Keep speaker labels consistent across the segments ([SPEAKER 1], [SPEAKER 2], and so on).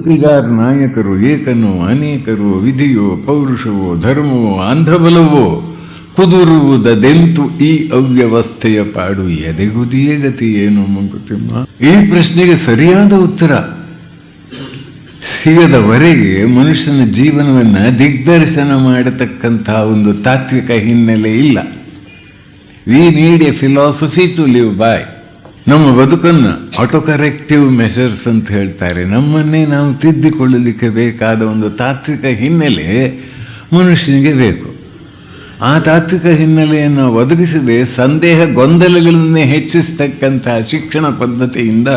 [SPEAKER 1] ಬದುಕಿಗಾರ ನಾಯಕರು ಏಕನೋ ಅನೇಕರು, ವಿಧಿಯೋ ಪೌರುಷವೋ ಧರ್ಮವೋ ಅಂಧಬಲವೋ ಕುದುರುವುದೆಂತು ಈ ಅವ್ಯವಸ್ಥೆಯ ಪಾಡು ಎದೆಗುದಿಯೇ ಗತಿ ಏನು ಮಂಕುತಿಮ್ಮ? ಈ ಪ್ರಶ್ನೆಗೆ ಸರಿಯಾದ ಉತ್ತರ ಸಿಗದವರೆಗೆ ಮನುಷ್ಯನ ಜೀವನವನ್ನು ದಿಗ್ದರ್ಶನ ಮಾಡತಕ್ಕಂತಹ ಒಂದು ತಾತ್ವಿಕ ಹಿನ್ನೆಲೆ ಇಲ್ಲ. We need a philosophy to live by. ನಮ್ಮ ಬದುಕನ್ನು ಆಟೋಕರೆಕ್ಟಿವ್ ಮೆಷರ್ಸ್ ಅಂತ ಹೇಳ್ತಾರೆ. ನಮ್ಮನ್ನೇ ನಾವು ತಿದ್ದಿಕೊಳ್ಳಲಿಕ್ಕೆ ಬೇಕಾದ ಒಂದು ತಾತ್ವಿಕ ಹಿನ್ನೆಲೆ ಮನುಷ್ಯನಿಗೆ ಬೇಕು. ಆ ತಾತ್ವಿಕ ಹಿನ್ನೆಲೆಯನ್ನು ಒದಗಿಸದೆ ಸಂದೇಹ ಗೊಂದಲಗಳನ್ನೇ ಹೆಚ್ಚಿಸ್ತಕ್ಕಂತಹ ಶಿಕ್ಷಣ ಪದ್ಧತಿಯಿಂದ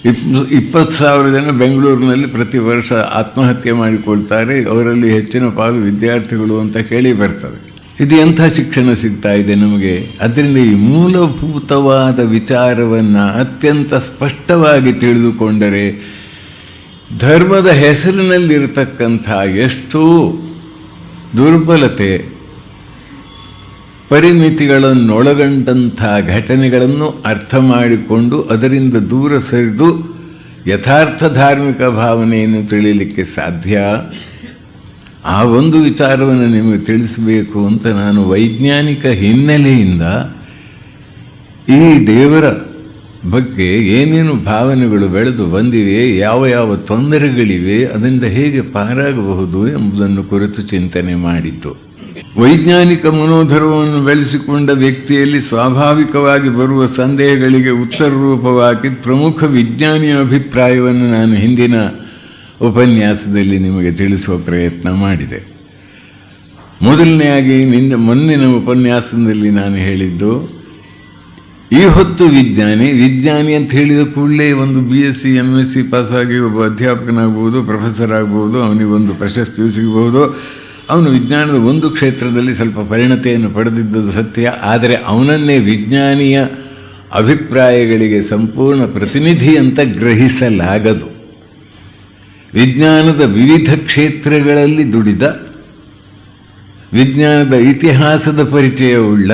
[SPEAKER 1] 20,000 ಜನ ಬೆಂಗಳೂರಿನಲ್ಲಿ ಪ್ರತಿ ವರ್ಷ ಆತ್ಮಹತ್ಯೆ ಮಾಡಿಕೊಳ್ತಾರೆ. ಅವರಲ್ಲಿ ಹೆಚ್ಚಿನ ಪಾಲು ವಿದ್ಯಾರ್ಥಿಗಳು ಅಂತ ಕೇಳಿ ಬರ್ತದೆ. ಇದು ಎಂಥ ಶಿಕ್ಷಣ ಸಿಗ್ತಾ ಇದೆ ನಮಗೆ? ಅದರಿಂದ ಈ ಮೂಲಭೂತವಾದ ವಿಚಾರವನ್ನು ಅತ್ಯಂತ ಸ್ಪಷ್ಟವಾಗಿ ತಿಳಿದುಕೊಂಡರೆ ಧರ್ಮದ ಹೆಸರಿನಲ್ಲಿರತಕ್ಕಂಥ ಎಷ್ಟೋ ದುರ್ಬಲತೆ, ಪರಿಮಿತಿಗಳನ್ನೊಳಗೊಂಡಂಥ ಘಟನೆಗಳನ್ನು ಅರ್ಥ ಮಾಡಿಕೊಂಡು ಅದರಿಂದ ದೂರ ಸರಿದು ಯಥಾರ್ಥ ಧಾರ್ಮಿಕ ಭಾವನೆಯನ್ನು ತಿಳಿಯಲಿಕ್ಕೆ ಸಾಧ್ಯ. ಆ ಒಂದು ವಿಚಾರವನ್ನು ನಿಮಗೆ ತಿಳಿಸಬೇಕು ಅಂತ ನಾನು ವೈಜ್ಞಾನಿಕ ಹಿನ್ನೆಲೆಯಿಂದ ಈ ದೇವರ ಬಗ್ಗೆ ಏನೇನು ಭಾವನೆಗಳು ಬೆಳೆದು ಬಂದಿವೆ, ಯಾವ ಯಾವ ತೊಂದರೆಗಳಿವೆ, ಅದರಿಂದ ಹೇಗೆ ಪಾರಾಗಬಹುದು ಎಂಬುದನ್ನು ಕುರಿತು ಚಿಂತನೆ ಮಾಡಿತ್ತು. ವೈಜ್ಞಾನಿಕ ಮನೋಧರ್ಮವನ್ನು ಬೆಳೆಸಿಕೊಂಡ ವ್ಯಕ್ತಿಯಲ್ಲಿ ಸ್ವಾಭಾವಿಕವಾಗಿ ಬರುವ ಸಂದೇಹಗಳಿಗೆ ಉತ್ತರ ರೂಪವಾಗಿ ಪ್ರಮುಖ ವಿಜ್ಞಾನಿಯ ಅಭಿಪ್ರಾಯವನ್ನು ನಾನು ಹಿಂದಿನ ಉಪನ್ಯಾಸದಲ್ಲಿ ನಿಮಗೆ ತಿಳಿಸುವ ಪ್ರಯತ್ನ ಮಾಡಿದೆ. ಮೊದಲನೆಯಾಗಿ ಮೊನ್ನಿನ ಉಪನ್ಯಾಸದಲ್ಲಿ ನಾನು ಹೇಳಿದ್ದು, ಈ ಹೊತ್ತು ವಿಜ್ಞಾನಿ ಅಂತ ಹೇಳಿದ ಕೂಡಲೇ ಒಂದು BSc MSc ಪಾಸಾಗಿ ಒಬ್ಬ ಅಧ್ಯಾಪಕನಾಗಬಹುದು, ಪ್ರೊಫೆಸರ್ ಆಗಬಹುದು, ಅವನಿಗೊಂದು ಪ್ರಶಸ್ತಿಯೂ ಸಿಗಬಹುದು. ಅವನು ವಿಜ್ಞಾನದ ಒಂದು ಕ್ಷೇತ್ರದಲ್ಲಿ ಸ್ವಲ್ಪ ಪರಿಣತಿಯನ್ನು ಪಡೆದಿದ್ದುದು ಸತ್ಯ. ಆದರೆ ಅವನನ್ನೇ ವಿಜ್ಞಾನಿಯ ಅಭಿಪ್ರಾಯಗಳಿಗೆ ಸಂಪೂರ್ಣ ಪ್ರತಿನಿಧಿ ಅಂತ ಗ್ರಹಿಸಲಾಗದು. ವಿಜ್ಞಾನದ ವಿವಿಧ ಕ್ಷೇತ್ರಗಳಲ್ಲಿ ದುಡಿದ, ವಿಜ್ಞಾನದ ಇತಿಹಾಸದ ಪರಿಚಯವುಳ್ಳ,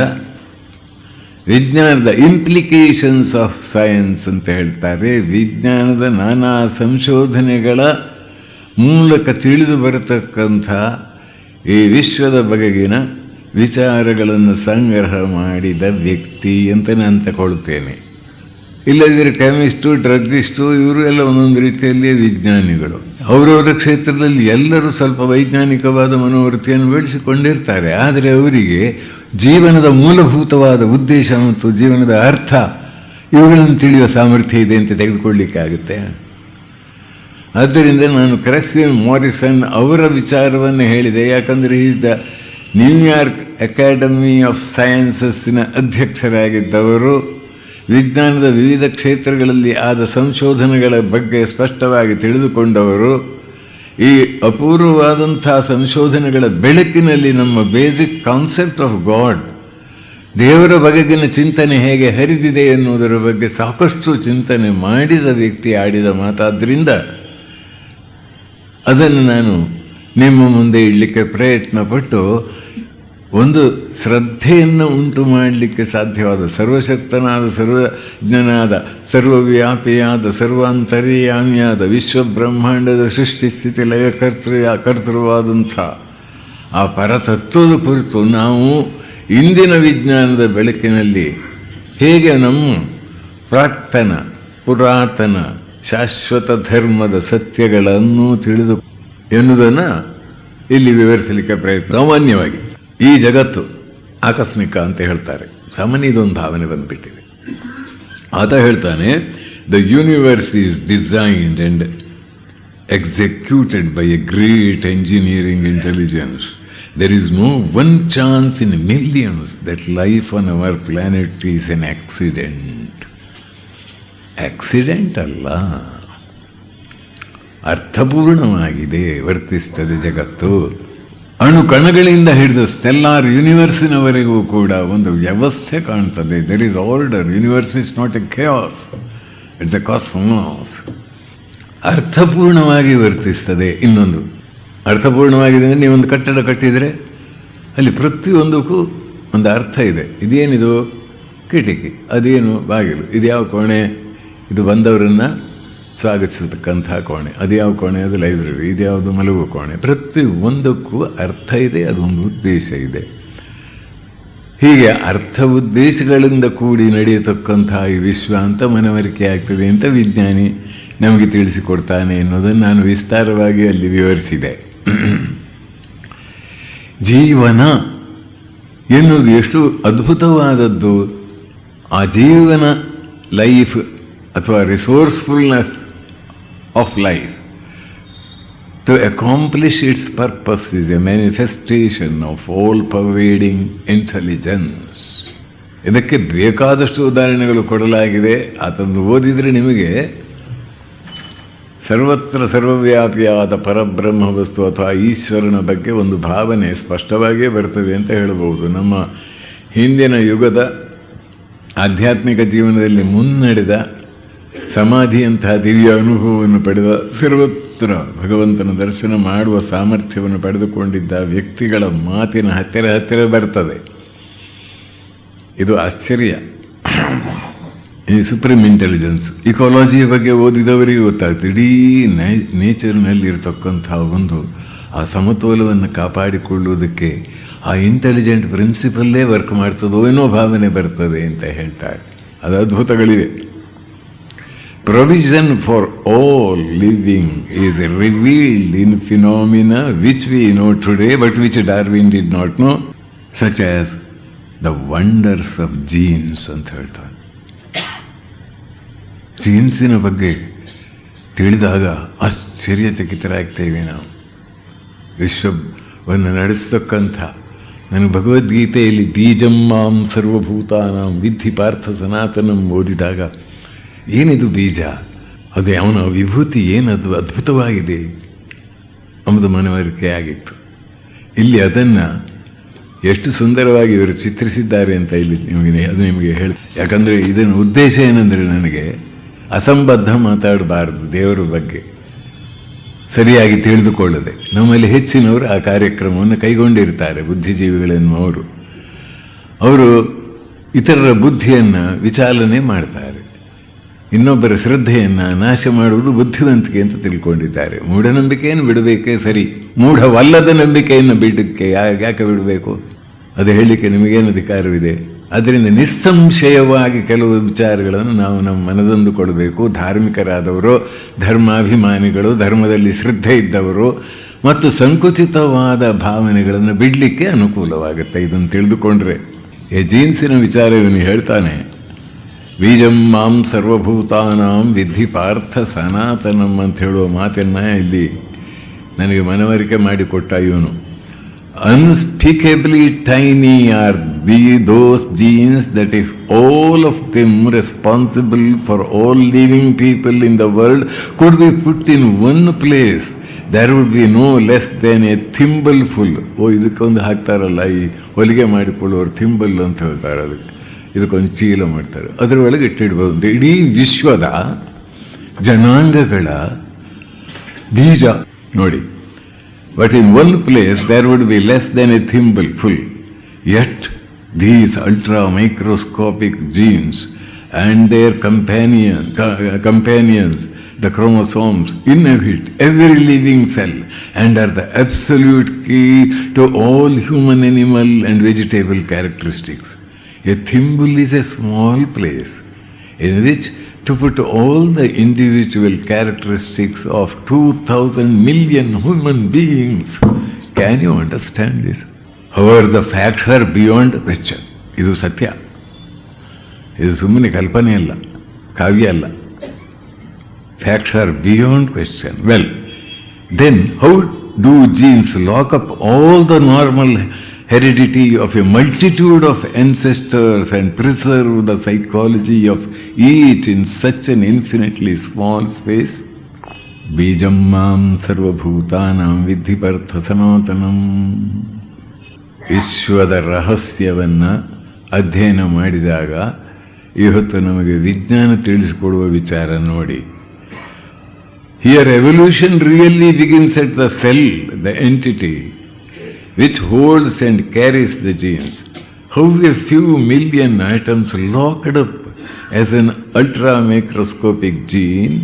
[SPEAKER 1] ವಿಜ್ಞಾನದ ಇಂಪ್ಲಿಕೇಶನ್ಸ್ ಆಫ್ ಸೈನ್ಸ್ ಅಂತ ಹೇಳ್ತಾರೆ, ವಿಜ್ಞಾನದ ನಾನಾ ಸಂಶೋಧನೆಗಳ ಮೂಲಕ ತಿಳಿದು ಬರತಕ್ಕಂಥ ಈ ವಿಶ್ವದ ಬಗೆಗಿನ ವಿಚಾರಗಳನ್ನು ಸಂಗ್ರಹ ಮಾಡಿದ ವ್ಯಕ್ತಿ ಅಂತ ನಾನು ತಗೊಳ್ತೇನೆ. ಇಲ್ಲದಿದ್ದರೆ ಕೆಮಿಸ್ಟು, ಡ್ರಗ್ಗಿಸ್ಟು ಇವರು ಎಲ್ಲ ಒಂದೊಂದು ರೀತಿಯಲ್ಲಿ ವಿಜ್ಞಾನಿಗಳು. ಅವರವರ ಕ್ಷೇತ್ರದಲ್ಲಿ ಎಲ್ಲರೂ ಸ್ವಲ್ಪ ವೈಜ್ಞಾನಿಕವಾದ ಮನೋವೃತ್ತಿಯನ್ನು ಬೆಳೆಸಿಕೊಂಡಿರ್ತಾರೆ. ಆದರೆ ಅವರಿಗೆ ಜೀವನದ ಮೂಲಭೂತವಾದ ಉದ್ದೇಶ ಮತ್ತು ಜೀವನದ ಅರ್ಥ ಇವುಗಳನ್ನು ತಿಳಿಯುವ ಸಾಮರ್ಥ್ಯ ಇದೆ ಅಂತ ತೆಗೆದುಕೊಳ್ಳಿಕ್ಕಾಗುತ್ತೆ. ಆದ್ದರಿಂದ ನಾನು ಕ್ರಿಸ್ಟಿಯನ್ ಮಾರಿಸನ್ ಅವರ ವಿಚಾರವನ್ನು ಹೇಳಿದೆ. ಯಾಕಂದರೆ is the New York academy of ಸೈನ್ಸಸ್ಸಿನ ಅಧ್ಯಕ್ಷರಾಗಿದ್ದವರು, ವಿಜ್ಞಾನದ ವಿವಿಧ ಕ್ಷೇತ್ರಗಳಲ್ಲಿ ಆದ ಸಂಶೋಧನೆಗಳ ಬಗ್ಗೆ ಸ್ಪಷ್ಟವಾಗಿ ತಿಳಿದುಕೊಂಡವರು. ಈ ಅಪೂರ್ವವಾದಂಥ ಸಂಶೋಧನೆಗಳ ಬೆಳಕಿನಲ್ಲಿ ನಮ್ಮ ಬೇಸಿಕ್ ಕಾನ್ಸೆಪ್ಟ್ ಆಫ್ ಗಾಡ್, ದೇವರ ಬಗೆಗಿನ ಚಿಂತನೆ ಹೇಗೆ ಹರಿದಿದೆ ಎನ್ನುವುದರ ಬಗ್ಗೆ ಸಾಕಷ್ಟು ಚಿಂತನೆ ಮಾಡಿದ ವ್ಯಕ್ತಿ ಆಡಿದ ಮಾತಾದ್ದರಿಂದ ಅದನ್ನು ನಾನು ನಿಮ್ಮ ಮುಂದೆ ಇಡಲಿಕ್ಕೆ ಪ್ರಯತ್ನಪಟ್ಟು ಒಂದು ಶ್ರದ್ಧೆಯನ್ನು ಉಂಟು ಮಾಡಲಿಕ್ಕೆ ಸಾಧ್ಯವಾದ ಸರ್ವಶಕ್ತನಾದ, ಸರ್ವಜ್ಞನಾದ, ಸರ್ವವ್ಯಾಪಿಯಾದ, ಸರ್ವಾಂತರ್ಯಾಮಿಯಾದ, ವಿಶ್ವಬ್ರಹ್ಮಾಂಡದ ಸೃಷ್ಟಿ ಸ್ಥಿತಿ ಲಯ ಕರ್ತೃವಾದಂಥ ಆ ಪರತತ್ವದ ಕುರಿತು ನಾವು ಇಂದಿನ ವಿಜ್ಞಾನದ ಬೆಳಕಿನಲ್ಲಿ ಹೇಗೆ ನಮ್ಮ ಪ್ರಾಕ್ತನ ಪುರಾತನ ಶಾಶ್ವತ ಧರ್ಮದ ಸತ್ಯಗಳನ್ನು ತಿಳಿದು ಎನ್ನುವುದನ್ನು ಇಲ್ಲಿ ವಿವರಿಸಲಿಕ್ಕೆ ಪ್ರಯತ್ನ. ಸಾಮಾನ್ಯವಾಗಿ ಈ ಜಗತ್ತು ಆಕಸ್ಮಿಕ ಅಂತ ಹೇಳ್ತಾರೆ. ಸಾಮಾನ್ಯ ಇದೊಂದು ಭಾವನೆ ಬಂದುಬಿಟ್ಟಿದೆ. ಆತ ಹೇಳ್ತಾನೆ, the universe is designed and executed by A great engineering intelligence. There is no one chance in millions that life on our planet is an accident. Accident ಅಲ್ಲ, ಅರ್ಥಪೂರ್ಣವಾಗಿದೆ ವರ್ತಿಸ್ತದೆ ಜಗತ್ತು. ಅಣುಕಣಗಳಿಂದ ಹಿಡಿದು ಸ್ಟೆಲ್ಲಾರ್ ಯೂನಿವರ್ಸಿನವರೆಗೂ ಕೂಡ ಒಂದು ವ್ಯವಸ್ಥೆ ಕಾಣ್ತದೆ. There is order. Universe is not a chaos, it's a cosmos. ಅರ್ಥಪೂರ್ಣವಾಗಿ ವರ್ತಿಸ್ತದೆ. ಇನ್ನೊಂದು ಅರ್ಥಪೂರ್ಣವಾಗಿದೆ ಅಂದರೆ ನೀವೊಂದು ಕಟ್ಟಡ ಕಟ್ಟಿದರೆ ಅಲ್ಲಿ ಪ್ರತಿಯೊಂದಕ್ಕೂ ಒಂದು ಅರ್ಥ ಇದೆ. ಇದೇನಿದು ಕಿಟಕಿ, ಅದೇನು ಬಾಗಿಲು, ಇದು ಯಾವ ಕೋಣೆ, ಇದು ಬಂದವರನ್ನು ಸ್ವಾಗತಿಸತಕ್ಕಂಥ ಕೋಣೆ. ಅದು ಯಾವ ಕೋಣೆ? ಅದು ಲೈಬ್ರರಿ. ಇದು ಯಾವುದು? ಮಲಗುವ ಕೋಣೆ. ಪ್ರತಿ ಒಂದಕ್ಕೂ ಅರ್ಥ ಇದೆ, ಅದೊಂದು ಉದ್ದೇಶ ಇದೆ. ಹೀಗೆ ಅರ್ಥ ಉದ್ದೇಶಗಳಿಂದ ಕೂಡಿ ನಡೆಯತಕ್ಕಂಥ ಈ ವಿಶ್ವ ಅಂತ ಮನವರಿಕೆ ಆಗ್ತದೆ ಅಂತ ವಿಜ್ಞಾನಿ ನಮಗೆ ತಿಳಿಸಿಕೊಡ್ತಾನೆ ಎನ್ನುವುದನ್ನು ನಾನು ವಿಸ್ತಾರವಾಗಿ ಅಲ್ಲಿ ವಿವರಿಸಿದೆ. ಜೀವನ ಎನ್ನುವುದು ಎಷ್ಟು ಅದ್ಭುತವಾದದ್ದು. ಆ ಜೀವನ, ಲೈಫ್ ಅಥವಾ resourcefulness of life to accomplish its purpose is a manifestation of all-pervading intelligence. ಇದಕ್ಕೆ ಬೇಕಾದಷ್ಟು ಉದಾಹರಣೆಗಳು ಕೊಡಲಾಗಿದೆ. ಅದನ್ನು ಓದಿದರೆ ನಿಮಗೆ ಸರ್ವತ್ರ ಸರ್ವವ್ಯಾಪಿಯಾದ ಪರಬ್ರಹ್ಮ ವಸ್ತು ಅಥವಾ ಈಶ್ವರನ ಬಗ್ಗೆ ಒಂದು ಭಾವನೆ ಸ್ಪಷ್ಟವಾಗಿಯೇ ಬರ್ತದೆ ಅಂತ ಹೇಳಬಹುದು. ನಮ್ಮ ಹಿಂದಿನ ಯುಗದ ಆಧ್ಯಾತ್ಮಿಕ ಜೀವನದಲ್ಲಿ ಮುನ್ನಡೆದ ಸಮಾಧಿಯಂತಹ ದಿವ್ಯ ಅನುಭವವನ್ನು ಪಡೆದ, ಸರ್ವತ್ರ ಭಗವಂತನ ದರ್ಶನ ಮಾಡುವ ಸಾಮರ್ಥ್ಯವನ್ನು ಪಡೆದುಕೊಂಡಿದ್ದ ವ್ಯಕ್ತಿಗಳ ಮಾತಿನ ಹತ್ತಿರ ಬರ್ತದೆ. ಇದು ಆಶ್ಚರ್ಯ. ಈ ಸುಪ್ರೀಂ ಇಂಟೆಲಿಜೆನ್ಸ್, ಇಕಾಲಜಿಯ ಬಗ್ಗೆ ಓದಿದವರಿಗೆ ಗೊತ್ತಾಗ್ತದೆ. ಇಡೀ ನೇಚರ್ನಲ್ಲಿ ಇರತಕ್ಕಂಥ ಒಂದು ಆ ಸಮತೋಲವನ್ನು ಕಾಪಾಡಿಕೊಳ್ಳುವುದಕ್ಕೆ ಆ ಇಂಟೆಲಿಜೆಂಟ್ ಪ್ರಿನ್ಸಿಪಲ್ಲೇ ವರ್ಕ್ ಮಾಡ್ತದೋ ಏನೋ ಭಾವನೆ ಬರ್ತದೆ ಅಂತ ಹೇಳ್ತಾರೆ. ಅದು ಅದ್ಭುತಗಳಿವೆ. Provision for all living is revealed in phenomena which we know today but which Darwin did not know, such as the wonders of genes ಅಂತ ಹೇಳ್ತಾರೆ. ಜೀನ್ಸಿನ ಬಗ್ಗೆ ತಿಳಿದಾಗ ಆಶ್ಚರ್ಯಚಕಿತರಾಗ್ತೇವೆ ನಾವು. ವಿಶ್ವವನ್ನು ನಡೆಸತಕ್ಕಂಥ, ನಾನು ಭಗವದ್ಗೀತೆಯಲ್ಲಿ ಬೀಜಂ ಮಾಂ ಸರ್ವಭೂತಾನಾಂ ವಿದ್ಧಿ ಪಾರ್ಥ ಸನಾತನಂ ಓದಿದಾಗ ಏನಿದು ಬೀಜ, ಅದೇ ಅವನ ವಿಭೂತಿ ಏನದು ಅದ್ಭುತವಾಗಿದೆ ಎಂಬುದು ಮನವರಿಕೆ ಆಗಿತ್ತು. ಇಲ್ಲಿ ಅದನ್ನು ಎಷ್ಟು ಸುಂದರವಾಗಿ ಇವರು ಚಿತ್ರಿಸಿದ್ದಾರೆ ಅಂತ ಇಲ್ಲಿ ನಿಮಗೆ ಹೇಳಿ. ಯಾಕಂದರೆ ಇದನ್ನ ಉದ್ದೇಶ ಏನಂದರೆ, ನನಗೆ ಅಸಂಬದ್ಧ ಮಾತಾಡಬಾರದು ದೇವರ ಬಗ್ಗೆ ಸರಿಯಾಗಿ ತಿಳಿದುಕೊಳ್ಳದೆ. ನಮ್ಮಲ್ಲಿ ಹೆಚ್ಚಿನವರು ಆ ಕಾರ್ಯಕ್ರಮವನ್ನು ಕೈಗೊಂಡಿರ್ತಾರೆ. ಬುದ್ಧಿಜೀವಿಗಳೆನ್ನುವರು ಅವರು ಇತರರ ಬುದ್ಧಿಯನ್ನು ವಿಚಾಲನೆ ಮಾಡ್ತಾರೆ. ಇನ್ನೊಬ್ಬರ ಶ್ರದ್ಧೆಯನ್ನು ನಾಶ ಮಾಡುವುದು ಬುದ್ಧಿವಂತಿಕೆ ಅಂತ ತಿಳ್ಕೊಂಡಿದ್ದಾರೆ. ಮೂಢನಂಬಿಕೆಯನ್ನು ಬಿಡಬೇಕೇ ಸರಿ, ಮೂಢವಲ್ಲದ ನಂಬಿಕೆಯನ್ನು ಬಿಡಕ್ಕೆ ಯಾಕೆ ಬಿಡಬೇಕು? ಅದು ಹೇಳಲಿಕ್ಕೆ ನಿಮಗೇನು ಅಧಿಕಾರವಿದೆ? ಅದರಿಂದ ನಿಸ್ಸಂಶಯವಾಗಿ ಕೆಲವು ವಿಚಾರಗಳನ್ನು ನಾವು ನಮ್ಮ ಮನದಂದುಕೊಳ್ಬೇಕು. ಧಾರ್ಮಿಕರಾದವರು, ಧರ್ಮಾಭಿಮಾನಿಗಳು, ಧರ್ಮದಲ್ಲಿ ಶ್ರದ್ಧೆ ಇದ್ದವರು ಮತ್ತು ಸಂಕುಚಿತವಾದ ಭಾವನೆಗಳನ್ನು ಬಿಡಲಿಕ್ಕೆ ಅನುಕೂಲವಾಗುತ್ತೆ. ಇದನ್ನು ತಿಳಿದುಕೊಂಡ್ರೆ ಈ ಜೀನ್ಸಿನ ವಿಚಾರವನ್ನು ಹೇಳ್ತಾನೆ. ಬೀಜಂ ಮಾಂ ಸರ್ವಭೂತಾನಾಂ ವಿದ್ಧಿ ಪಾರ್ಥ ಸನಾತನಂ ಅಂತ ಹೇಳುವ ಮಾತನ್ನು ಇಲ್ಲಿ ನನಗೆ ಮನವರಿಕೆ ಮಾಡಿಕೊಟ್ಟ ಇವನು. Unspeakably tiny are those genes that if all of them responsible for all living people in the world could be put in one place, there would be no less than a thimble full. ಇದಕ್ಕೊಂದು ಹಾಕ್ತಾರಲ್ಲ, ಈ ಹೊಲಿಗೆ ಮಾಡಿಕೊಳ್ಳುವರು ಥಿಂಬಲ್ ಅಂತ ಹೇಳ್ತಾರೆ. ಅದಕ್ಕೆ ಇದಕ್ಕೊಂದು ಚೀಲ ಮಾಡ್ತಾರೆ, ಅದರೊಳಗೆ ಇಟ್ಟಿಡ್ಬೋದು ಇಡೀ ವಿಶ್ವದ ಜನಾಂಗಗಳ ಬೀಜ ನೋಡಿ. But in one place there would be less than a thimble full. Yet these ultra-microscopic genes and their companions, the chromosomes, inhabit every living cell and are the absolute key to all human, animal and vegetable characteristics. A thimble is a small place in which to put all the individual characteristics of 2,000 million human beings. Can you understand this? However, the facts are beyond question. ಇದು ಸತ್ಯ. ಇದು ಸುಮ್ಮನೆ ಕಲ್ಪನೆ ಅಲ್ಲ, ಕಾವ್ಯ ಅಲ್ಲ. Facts are beyond question. Well, then how do genes lock up all the normal heredity of a multitude of ancestors and preserve the psychology of each in such an infinitely small space? Bijam mam sarvabhutanam vidhi partha sanatanam. ವಿಶ್ವದ ರಹಸ್ಯವನ್ನು ಅಧ್ಯಯನ ಮಾಡಿದಾಗ ಇವತ್ತು ನಮಗೆ ವಿಜ್ಞಾನ ತಿಳಿಸಿಕೊಡುವ ವಿಚಾರ ನೋಡಿ. Here evolution really begins at the cell, the entity which holds and carries the genes. How a few million atoms locked up as an ultra-microscopic gene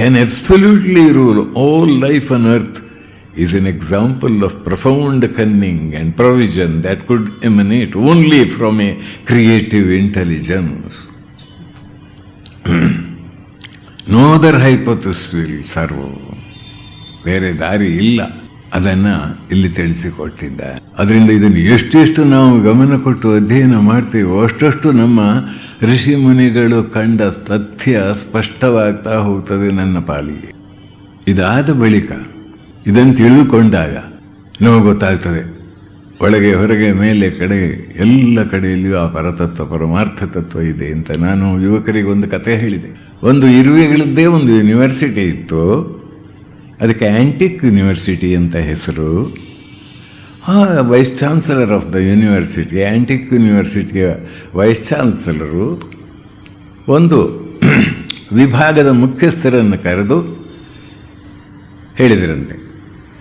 [SPEAKER 1] can absolutely rule all life on earth is an example of profound cunning and provision that could emanate only from a creative intelligence. No other hypothesis will serve. ಬೇರೆ ದಾರಿ ಇಲ್ಲ. ಅದನ್ನ ಇಲ್ಲಿ ತಿಳಿಸಿಕೊಟ್ಟಿದ್ದ. ಅದರಿಂದ ಇದನ್ನು ಎಷ್ಟೆಷ್ಟು ನಾವು ಗಮನ ಕೊಟ್ಟು ಅಧ್ಯಯನ ಮಾಡ್ತೀವೋ ಅಷ್ಟಷ್ಟು ನಮ್ಮ ಋಷಿ ಮುನಿಗಳು ಕಂಡ ತಥ್ಯ ಸ್ಪಷ್ಟವಾಗ್ತಾ ಹೋಗ್ತದೆ ನನ್ನ ಪಾಲಿಗೆ. ಇದಾದ ಬಳಿಕ ಇದನ್ನು ತಿಳಿದುಕೊಂಡಾಗ ನಮಗೆ ಗೊತ್ತಾಗ್ತದೆ, ಒಳಗೆ ಹೊರಗೆ ಮೇಲೆ ಕಡೆ ಎಲ್ಲ ಕಡೆಯಲ್ಲಿಯೂ ಆ ಪರತತ್ವ ಪರಮಾರ್ಥ ತತ್ವ ಇದೆ ಅಂತ. ನಾನು ಯುವಕರಿಗೆ ಒಂದು ಕತೆ ಹೇಳಿದೆ. ಒಂದು ಇರುವೆಗಳದ್ದೇ ಒಂದು ಯೂನಿವರ್ಸಿಟಿ ಇತ್ತು, ಅದಕ್ಕೆ ಆಂಟಿಕ್ ಯೂನಿವರ್ಸಿಟಿ ಅಂತ ಹೆಸರು. Vice chancellor of the university, Antioch ಯೂನಿವರ್ಸಿಟಿಯ ವೈಸ್ ಚಾನ್ಸಲರು ಒಂದು ವಿಭಾಗದ ಮುಖ್ಯಸ್ಥರನ್ನು ಕರೆದು ಹೇಳಿದರಂತೆ,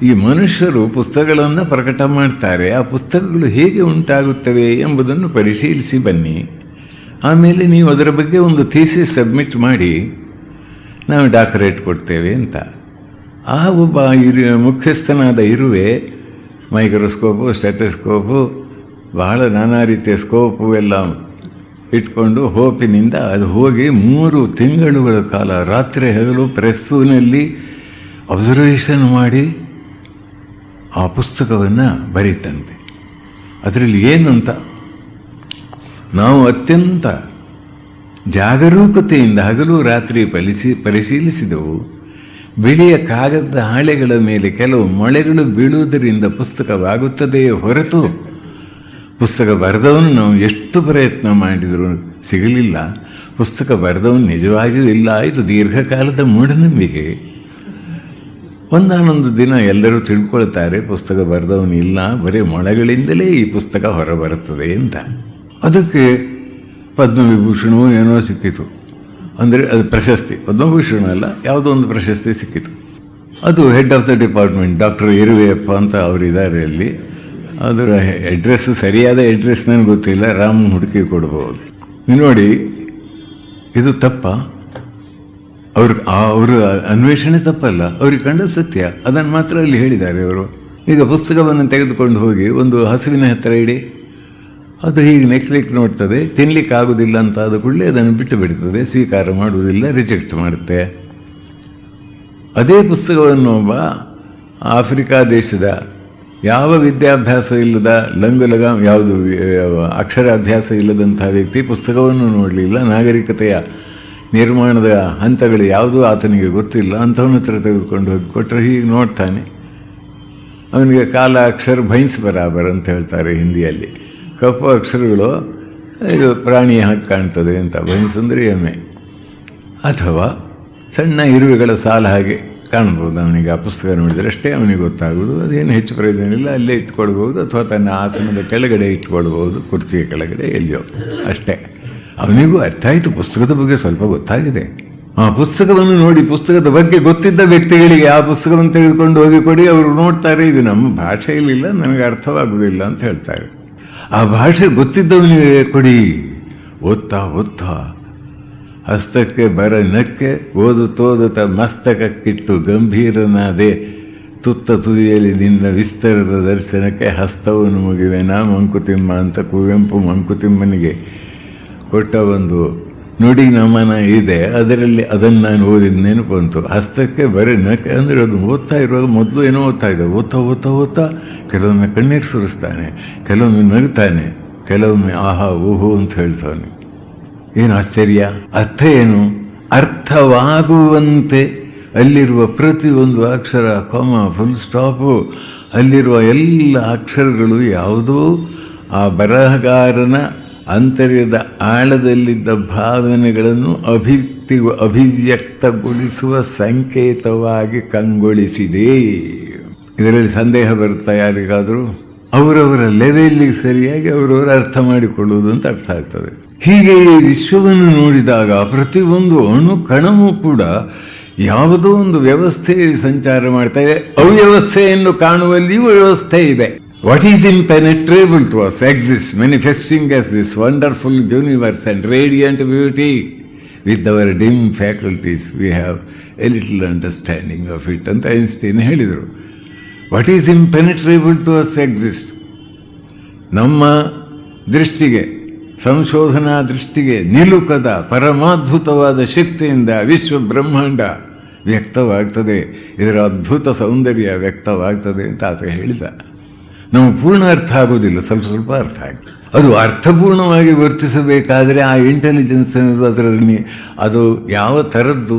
[SPEAKER 1] ಈ ಮನುಷ್ಯರು ಪುಸ್ತಕಗಳನ್ನು ಪ್ರಕಟ ಮಾಡ್ತಾರೆ, ಆ ಪುಸ್ತಕಗಳು ಹೇಗೆ ಉಂಟಾಗುತ್ತವೆ ಎಂಬುದನ್ನು ಪರಿಶೀಲಿಸಿ ಬನ್ನಿ, ಆಮೇಲೆ ನೀವು ಅದರ ಬಗ್ಗೆ ಒಂದು ಥೀಸಿಸ್ ಸಬ್ಮಿಟ್ ಮಾಡಿ ನಾವು ಡಾಕ್ಟರೇಟ್ ಕೊಡ್ತೇವೆ ಅಂತ. ಆ ಒಬ್ಬ ಮುಖ್ಯಸ್ಥನಾದ ಇರುವೆ ಮೈಕ್ರೋಸ್ಕೋಪು, ಸ್ಟೆಥೋಸ್ಕೋಪು, ಬಹಳ ನಾನಾ ರೀತಿಯ ಸ್ಕೋಪು ಎಲ್ಲ ಇಟ್ಕೊಂಡು ಹೋಪಿನಿಂದ ಅದು ಹೋಗಿ 3 ತಿಂಗಳುಗಳ ಕಾಲ ರಾತ್ರಿ ಹಗಲು ಪ್ರೆಸ್ಸಿನಲ್ಲಿ ಅಬ್ಸರ್ವೇಷನ್ ಮಾಡಿ ಆ ಪುಸ್ತಕವನ್ನು ಬರೀತಂತೆ. ಅದರಲ್ಲಿ ಏನು ಅಂತ ನಾವು ಅತ್ಯಂತ ಜಾಗರೂಕತೆಯಿಂದ ಹಗಲು ರಾತ್ರಿ ಪರಿಶೀಲಿಸಿದೆವು. ಬಿಳಿಯ ಕಾಗದದ ಹಾಳೆಗಳ ಮೇಲೆ ಕೆಲವು ಮೊಳೆಗಳು ಬೀಳುವುದರಿಂದ ಪುಸ್ತಕವಾಗುತ್ತದೆಯೇ ಹೊರತು ಪುಸ್ತಕ ಬರೆದವನು ನಾವು ಎಷ್ಟು ಪ್ರಯತ್ನ ಮಾಡಿದರೂ ಸಿಗಲಿಲ್ಲ. ಪುಸ್ತಕ ಬರೆದವನು ನಿಜವಾಗಿಯೂ ಇಲ್ಲ. ಇದು ದೀರ್ಘಕಾಲದ ಮೂಢನಂಬಿಕೆ. ಒಂದಾನೊಂದು ದಿನ ಎಲ್ಲರೂ ತಿಳ್ಕೊಳ್ತಾರೆ ಪುಸ್ತಕ ಬರೆದವನು ಇಲ್ಲ, ಬರೀ ಮೊಳೆಗಳಿಂದಲೇ ಈ ಪುಸ್ತಕ ಹೊರಬರುತ್ತದೆ ಅಂತ. ಅದಕ್ಕೆ ಪದ್ಮವಿಭೂಷಣವೋ ಏನೋ ಸಿಕ್ಕಿತು. ಅಂದರೆ ಅದು ಪ್ರಶಸ್ತಿ, ಪದ್ಮಭೂಷಣ ಅಲ್ಲ, ಯಾವುದೋ ಒಂದು ಪ್ರಶಸ್ತಿ ಸಿಕ್ಕಿತು. ಅದು head of the department doctor Iruveyappa ಅಂತ ಅವರಿದ್ದಾರೆ ಅಲ್ಲಿ. ಅದರ ಅಡ್ರೆಸ್, ಸರಿಯಾದ ಅಡ್ರೆಸ್ ನನಗೆ ಗೊತ್ತಿಲ್ಲ, ರಾಮ್ ಹುಡುಕಿ ಕೊಡ್ಬೋದು. ನೋಡಿ, ಇದು ತಪ್ಪ? ಅವರು ಅನ್ವೇಷಣೆ ತಪ್ಪಲ್ಲ, ಅವ್ರಿಗೆ ಕಂಡ ಸತ್ಯ, ಅದನ್ನು ಮಾತ್ರ ಅಲ್ಲಿ ಹೇಳಿದ್ದಾರೆ ಅವರು. ಈಗ ಪುಸ್ತಕವನ್ನು ತೆಗೆದುಕೊಂಡು ಹೋಗಿ ಒಂದು ಹಸುವಿನ ಹತ್ತಿರ ಇಡಿ, ಅದು ಹೀಗೆ ನೆಕ್ಸ್ಲಿಕ್ಕೆ ನೋಡ್ತದೆ, ತಿನ್ಲಿಕ್ಕೆ ಆಗುದಿಲ್ಲ ಅಂತ ಆದ ಕೂಡಲೇ ಅದನ್ನು ಬಿಟ್ಟು ಬಿಡ್ತದೆ, ಸ್ವೀಕಾರ ಮಾಡುವುದಿಲ್ಲ, ರಿಜೆಕ್ಟ್ ಮಾಡುತ್ತೆ. ಅದೇ ಪುಸ್ತಕವನ್ನು ಒಬ್ಬ ಆಫ್ರಿಕಾ ದೇಶದ ಯಾವ ವಿದ್ಯಾಭ್ಯಾಸ ಇಲ್ಲದ ಲಂಗುಲಗ ಯಾವುದು ಅಕ್ಷರಾಭ್ಯಾಸ ಇಲ್ಲದಂತಹ ವ್ಯಕ್ತಿ, ಪುಸ್ತಕವನ್ನು ನೋಡಲಿಲ್ಲ, ನಾಗರಿಕತೆಯ ನಿರ್ಮಾಣದ ಹಂತಗಳು ಯಾವುದೂ ಆತನಿಗೆ ಗೊತ್ತಿಲ್ಲ, ಅಂಥವನ ಹತ್ರ ತೆಗೆದುಕೊಂಡು ಹೋಗಿ ಕೊಟ್ಟರೆ ಹೀಗೆ ನೋಡ್ತಾನೆ. ಅವನಿಗೆ ಕಾಲ ಅಕ್ಷರ ಭೈನ್ಸ್ ಬರಾಬರ್ ಅಂತ ಹೇಳ್ತಾರೆ ಹಿಂದಿಯಲ್ಲಿ. ಕಪ್ಪು ಅಕ್ಷರಗಳು ಇದು ಪ್ರಾಣಿಯ ಹಾಗೆ ಕಾಣ್ತದೆ ಅಂತ, ಭೈನ್ಸ್ ಅಂದರೆ ಎಮ್ಮೆ. ಅಥವಾ ಸಣ್ಣ ಇರುವೆಗಳ ಸಾಲ ಹಾಗೆ ಕಾಣ್ಬೋದು ಅವನಿಗೆ. ಆ ಪುಸ್ತಕ ನೋಡಿದರೆ ಅಷ್ಟೇ ಅವನಿಗೆ ಗೊತ್ತಾಗೋದು. ಅದೇನು ಹೆಚ್ಚು ಪ್ರಯೋಜನ ಇಲ್ಲ, ಅಲ್ಲೇ ಇಟ್ಕೊಳ್ಬೋದು, ಅಥವಾ ತನ್ನ ಆಸನದ ಕೆಳಗಡೆ ಇಟ್ಕೊಳ್ಬೋದು, ಕುರ್ಚಿಯ ಕೆಳಗಡೆ ಎಲ್ಲಿಯೋ ಅಷ್ಟೇ. ಅವನಿಗೂ ಅರ್ಥ ಆಯಿತು, ಪುಸ್ತಕದ ಬಗ್ಗೆ ಸ್ವಲ್ಪ ಗೊತ್ತಾಗಿದೆ. ಆ ಪುಸ್ತಕವನ್ನು ನೋಡಿ, ಪುಸ್ತಕದ ಬಗ್ಗೆ ಗೊತ್ತಿದ್ದ ವ್ಯಕ್ತಿಗಳಿಗೆ ಆ ಪುಸ್ತಕವನ್ನು ತೆಗೆದುಕೊಂಡು ಹೋಗಿ ಕೊಡಿ, ಅವರು ನೋಡ್ತಾರೆ ಇದು ನಮ್ಮ ಭಾಷೆಯಲ್ಲಿಲ್ಲ, ನನಗೆ ಅರ್ಥವಾಗುವುದಿಲ್ಲ ಅಂತ ಹೇಳ್ತಾರೆ. ಆ ಭಾಷೆ ಗೊತ್ತಿದ್ದವನಿಗೆ ಕೊಡಿ, ಓದ್ತಾ ಓದ್ತಾ ಹಸ್ತಕ್ಕೆ ಬರ ನಕ್ಕೆ ಓದುತ್ತೋದುತ್ತ ಮಸ್ತಕಕ್ಕಿಟ್ಟು ಗಂಭೀರನಾದೆ, ತುತ್ತ ತುದಿಯಲ್ಲಿ ನಿನ್ನ ವಿಸ್ತರದ ದರ್ಶನಕ್ಕೆ ಹಸ್ತವನ್ನು ಮುಗಿವೆನಾ ಮಂಕುತಿಮ್ಮ ಅಂತ ಕುವೆಂಪು ಮಂಕುತಿಮ್ಮನಿಗೆ ಕೊಟ್ಟ ಒಂದು ನುಡಿ ನಮನ ಇದೆ. ಅದರಲ್ಲಿ ಅದನ್ನು ನಾನು ಓದಿದ ನೆನಪು ಬಂತು. ಹಸ್ತಕ್ಕೆ ಬರೀ ನಕ್ಕೆ ಅಂದರೆ ಅದು ಓದ್ತಾ ಇರುವಾಗ ಮೊದಲು ಏನೋ ಓದ್ತಾ ಇದೆ, ಓದ್ತಾ ಓದ್ತಾ ಓದ್ತಾ ಕೆಲವೊಮ್ಮೆ ಕಣ್ಣೀರು ಸುರಿಸ್ತಾನೆ, ಕೆಲವೊಮ್ಮೆ ನಗುತ್ತಾನೆ, ಕೆಲವೊಮ್ಮೆ ಆಹಾ ಊಹು ಅಂತ ಹೇಳ್ತಾನೆ. ಏನು ಆಶ್ಚರ್ಯ! ಅರ್ಥ ಏನು? ಅರ್ಥವಾಗುವಂತೆ ಅಲ್ಲಿರುವ ಪ್ರತಿಯೊಂದು ಅಕ್ಷರ, ಕಾಮ, ಫುಲ್ ಸ್ಟಾಪು, ಅಲ್ಲಿರುವ ಎಲ್ಲ ಅಕ್ಷರಗಳು ಯಾವುದೋ ಆ ಬರಹಗಾರನ ಅಂತರ್ಯದ ಆಳದಲ್ಲಿದ್ದ ಭಾವನೆಗಳನ್ನು ಅಭಿವ್ಯಕ್ತಗೊಳಿಸುವ ಸಂಕೇತವಾಗಿ ಕಂಗೊಳಿಸಿದೆ. ಇದರಲ್ಲಿ ಸಂದೇಹ ಬರುತ್ತಾ ಯಾರಿಗಾದರೂ? ಅವರವರ ಲೆವೆಲ್ಲಿಗೆ ಸರಿಯಾಗಿ ಅವರವರು ಅರ್ಥ ಮಾಡಿಕೊಳ್ಳುವುದು ಅಂತ ಅರ್ಥ ಆಗ್ತದೆ. ಹೀಗೆ ಈ ವಿಶ್ವವನ್ನು ನೋಡಿದಾಗ ಪ್ರತಿಯೊಂದು ಅಣು ಕಣವೂ ಕೂಡ ಯಾವುದೋ ಒಂದು ವ್ಯವಸ್ಥೆಯಲ್ಲಿ ಸಂಚಾರ ಮಾಡ್ತಾ ಇದೆ. ಅವ್ಯವಸ್ಥೆಯನ್ನು ಕಾಣುವಲ್ಲಿಯೂ ವ್ಯವಸ್ಥೆ ಇದೆ. What is impenetrable to us exists, manifesting as this wonderful universe and radiant beauty. With our dim faculties we have a little understanding of it ಅಂತ ಐನ್ಸ್ಟೈನ್ ಹೇಳಿದರು. What is impenetrable to us exist. ನಮ್ಮ ದೃಷ್ಟಿಗೆ, ಸಂಶೋಧನಾ ದೃಷ್ಟಿಗೆ ನಿಲುಕದ ಪರಮಾದ್ಭುತವಾದ ಶಕ್ತಿಯಿಂದ ವಿಶ್ವ ಬ್ರಹ್ಮಾಂಡ ವ್ಯಕ್ತವಾಗ್ತದೆ, ಇದರ ಅದ್ಭುತ ಸೌಂದರ್ಯ ವ್ಯಕ್ತವಾಗ್ತದೆ ಅಂತ ಆತ ಹೇಳಿದ. ನಮಗೆ ಪೂರ್ಣ ಅರ್ಥ ಆಗೋದಿಲ್ಲ, ಸ್ವಲ್ಪ ಸ್ವಲ್ಪ ಅರ್ಥ ಆಗ್ತದೆ. ಅದು ಅರ್ಥಪೂರ್ಣವಾಗಿ ವರ್ತಿಸಬೇಕಾದರೆ ಆ ಇಂಟೆಲಿಜೆನ್ಸ್ ಅನ್ನೋದು ಅದರಲ್ಲಿ ಅದು ಯಾವ ಥರದ್ದು.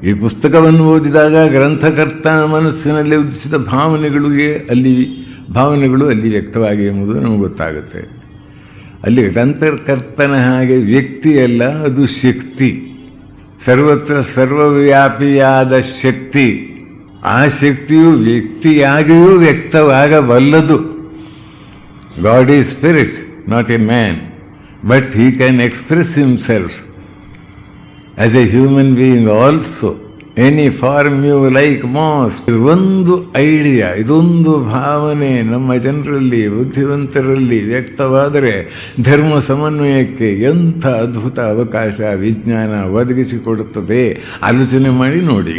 [SPEAKER 1] ಈ ಪುಸ್ತಕವನ್ನು ಓದಿದಾಗ ಗ್ರಂಥಕರ್ತನ ಮನಸ್ಸಿನಲ್ಲಿ ಉದಿಸಿದ ಭಾವನೆಗಳು ಅಲ್ಲಿ ವ್ಯಕ್ತವಾಗಿ ಎಂಬುದು ನಮಗೆ ಗೊತ್ತಾಗುತ್ತೆ. ಅಲ್ಲಿ ಗ್ರಂಥಕರ್ತನ ಹಾಗೆ ವ್ಯಕ್ತಿಯಲ್ಲ, ಅದು ಶಕ್ತಿ, ಸರ್ವತ್ರ ಸರ್ವವ್ಯಾಪಿಯಾದ ಶಕ್ತಿ. ಆ ಶಕ್ತಿಯು ವ್ಯಕ್ತಿಯಾಗಿಯೂ ವ್ಯಕ್ತವಾಗಬಲ್ಲದು. God is spirit, not a man, but he can express himself as a human being also, any form you like most. ಇದೊಂದು ಐಡಿಯಾ, ಇದೊಂದು ಭಾವನೆ ನಮ್ಮ ಜನರಲ್ಲಿ, ಬುದ್ಧಿವಂತರಲ್ಲಿ ವ್ಯಕ್ತವಾದರೆ ಧರ್ಮ ಸಮನ್ವಯಕ್ಕೆ ಎಂಥ ಅದ್ಭುತ ಅವಕಾಶ ವಿಜ್ಞಾನ ಒದಗಿಸಿಕೊಡುತ್ತದೆ. ಆಲೋಚನೆ ಮಾಡಿ ನೋಡಿ.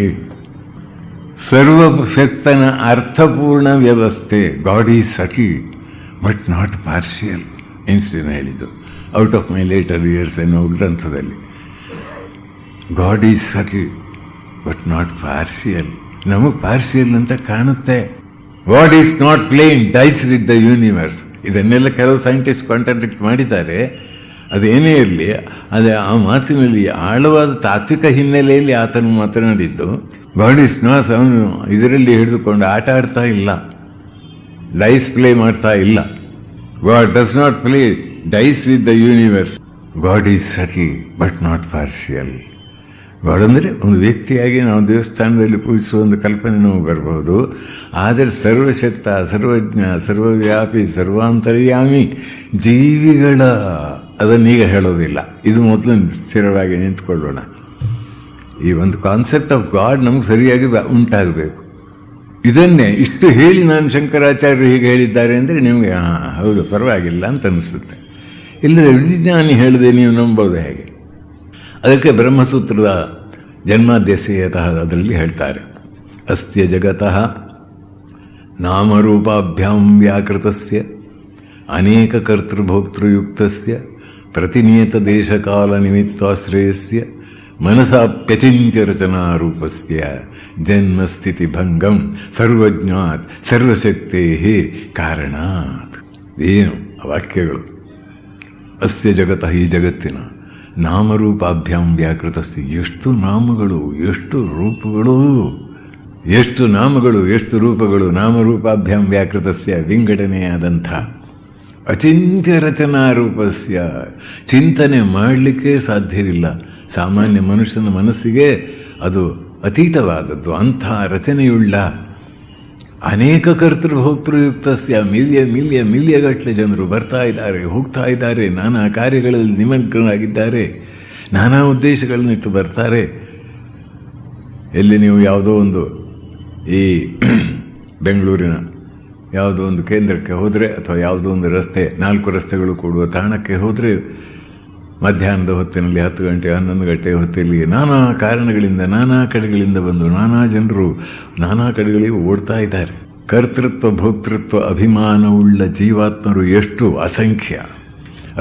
[SPEAKER 1] ಸರ್ವಶಕ್ತನ ಅರ್ಥಪೂರ್ಣ ವ್ಯವಸ್ಥೆ. God is subtle but not partial. Einstein ಹೇಳಿದ್ದು out of my later years ಎನ್ನುವ ಗ್ರಂಥದಲ್ಲಿ. God is subtle but not partial. ನಮಗೆ ಪಾರ್ಷಿಯಲ್ ಅಂತ ಕಾಣುತ್ತೆ. God is not playing dice with the universe. ಇದನ್ನೆಲ್ಲ ಕೆಲವು ಸೈಂಟಿಸ್ಟ್ ಕಾಂಟ್ರಾಡಿಕ್ಟ್ ಮಾಡಿದ್ದಾರೆ. ಅದೇನೇ ಇರಲಿ, ಅದೇ ಆ ಮಾತಿನಲ್ಲಿ ಆಳವಾದ ತಾತ್ವಿಕ ಹಿನ್ನೆಲೆಯಲ್ಲಿ ಆತನು ಮಾತನಾಡಿದ್ದು. ಗಾಡ್ ಈಸ್ ನಾಟ್, ಅವನು ಇದರಲ್ಲಿ ಹಿಡಿದುಕೊಂಡು ಆಟ ಆಡ್ತಾ ಇಲ್ಲ, ಡೈಸ್ ಪ್ಲೇ ಮಾಡ್ತಾ ಇಲ್ಲ. God does not play dice with the universe. God is subtle but not partial. God ಅಂದರೆ ಒಂದು ವ್ಯಕ್ತಿಯಾಗಿ ನಾವು ದೇವಸ್ಥಾನದಲ್ಲಿ ಪೂಜಿಸುವ ಒಂದು ಕಲ್ಪನೆ ನಮಗೆ ಬರಬಹುದು. ಆದರೆ ಸರ್ವಶಕ್ತ, ಸರ್ವಜ್ಞ, ಸರ್ವವ್ಯಾಪಿ, ಸರ್ವಾಂತರ್ಯಾಮಿ ಜೀವಿಗಳ ಅದನ್ನೀಗ ಹೇಳೋದಿಲ್ಲ. ಇದು ಮೊದಲು ಸ್ಥಿರವಾಗಿ ನಿಂತ್ಕೊಳ್ಳೋಣ. ಈ ಒಂದು ಕಾನ್ಸೆಪ್ಟ್ ಆಫ್ ಗಾಡ್ ನಮಗೆ ಸರಿಯಾಗಿ ಉಂಟಾಗಬೇಕು. ಇದನ್ನೇ ಇಷ್ಟು ಹೇಳಿ ನಾನು ಶಂಕರಾಚಾರ್ಯರು ಹೀಗೆ ಹೇಳಿದ್ದಾರೆ ಅಂದರೆ ನಿಮಗೆ ಹೌದು ಪರವಾಗಿಲ್ಲ ಅಂತ ಅನಿಸುತ್ತೆ. ಇಲ್ಲದೆ ವಿಜ್ಞಾನಿ ಹೇಳಿದೆ ನೀವು ನಂಬೋದು ಹೇಗೆ? ಅದಕ್ಕೆ ಬ್ರಹ್ಮಸೂತ್ರದ ಜನ್ಮಾದ್ಯಸ್ಯತಃ ಅದರಲ್ಲಿ ಹೇಳ್ತಾರೆ, ಅಸ್ತ್ಯ ಜಗತಃ ನಾಮರೂಪಾಭ್ಯಾಂ ವ್ಯಾಕೃತಸ್ಯ ಅನೇಕ ಕರ್ತೃಭೋಕ್ತೃಯುಕ್ತಸ್ಯ ಪ್ರತಿನಿಯತ ದೇಶಕಾಲ ನಿಮಿತ್ತಾಶ್ರಯಸ್ಯ ಮನಸಾಪ್ಯಚಿಂತ್ಯ ರಚನಾರೂಪಸ್ಯ ಜನ್ಮಸ್ಥಿತಿ ಭಂಗಂ ಸರ್ವಜ್ಞಾತ್ ಸರ್ವಶಕ್ತೇಃ ಕಾರಣಾತ್. ಏನು ವಾಕ್ಯಗಳು? ಅಸ್ಯ ಜಗತಃ, ಈ ಜಗತ್ತಿನ ನಾಮರೂಪಾಭ್ಯಾಂ ವ್ಯಾಕೃತಸ್ಯ, ಎಷ್ಟು ನಾಮಗಳು, ಎಷ್ಟು ರೂಪಗಳು, ಎಷ್ಟು ನಾಮಗಳು, ಎಷ್ಟು ರೂಪಗಳು. ನಾಮರೂಪಾಭ್ಯಾಂ ವ್ಯಾಕೃತಸ್ಯ ವಿಂಗಡಣೆಯಾದಂಥ ಅಚಿಂತ್ಯ ರಚನಾರೂಪಸ್ಯ, ಚಿಂತನೆ ಮಾಡಲಿಕ್ಕೆ ಸಾಧ್ಯವಿಲ್ಲ ಸಾಮಾನ್ಯ ಮನುಷ್ಯನ ಮನಸ್ಸಿಗೆ, ಅದು ಅತೀತವಾದದ್ದು. ಅಂಥ ರಚನೆಯುಳ್ಳ ಅನೇಕ ಕರ್ತೃಭೋಕ್ತೃಯುಕ್ತಸ್ಯ, ಮಿಲಿಯಗಟ್ಟಲೆ ಜನರು ಬರ್ತಾ ಇದ್ದಾರೆ, ಹೋಗ್ತಾ ಇದ್ದಾರೆ, ನಾನಾ ಕಾರ್ಯಗಳಲ್ಲಿ ನಿಮಗ್ನರಾಗಿದ್ದಾರೆ, ನಾನಾ ಉದ್ದೇಶಗಳನ್ನಿಟ್ಟು ಬರ್ತಾರೆ. ಎಲ್ಲಿ ನೀವು ಯಾವುದೋ ಒಂದು ಈ ಬೆಂಗಳೂರಿನ ಯಾವುದೋ ಒಂದು ಕೇಂದ್ರಕ್ಕೆ ಹೋದರೆ, ಅಥವಾ ಯಾವುದೋ ಒಂದು ರಸ್ತೆ, 4 ರಸ್ತೆಗಳು ಕೂಡುವ ತಾಣಕ್ಕೆ ಹೋದರೆ, ಮಧ್ಯಾಹ್ನದ ಹೊತ್ತಿನಲ್ಲಿ 10 ಗಂಟೆ 11 ಗಂಟೆ ಹೊತ್ತಿನಲ್ಲಿ ನಾನಾ ಕಾರಣಗಳಿಂದ ನಾನಾ ಕಡೆಗಳಿಂದ ಬಂದು ನಾನಾ ಜನರು ನಾನಾ ಕಡೆಗಳಿಗೆ ಓಡ್ತಾ ಇದ್ದಾರೆ. ಕರ್ತೃತ್ವ ಭೋಕ್ತೃತ್ವ ಅಭಿಮಾನವುಳ್ಳ ಜೀವಾತ್ಮರು ಎಷ್ಟು ಅಸಂಖ್ಯ.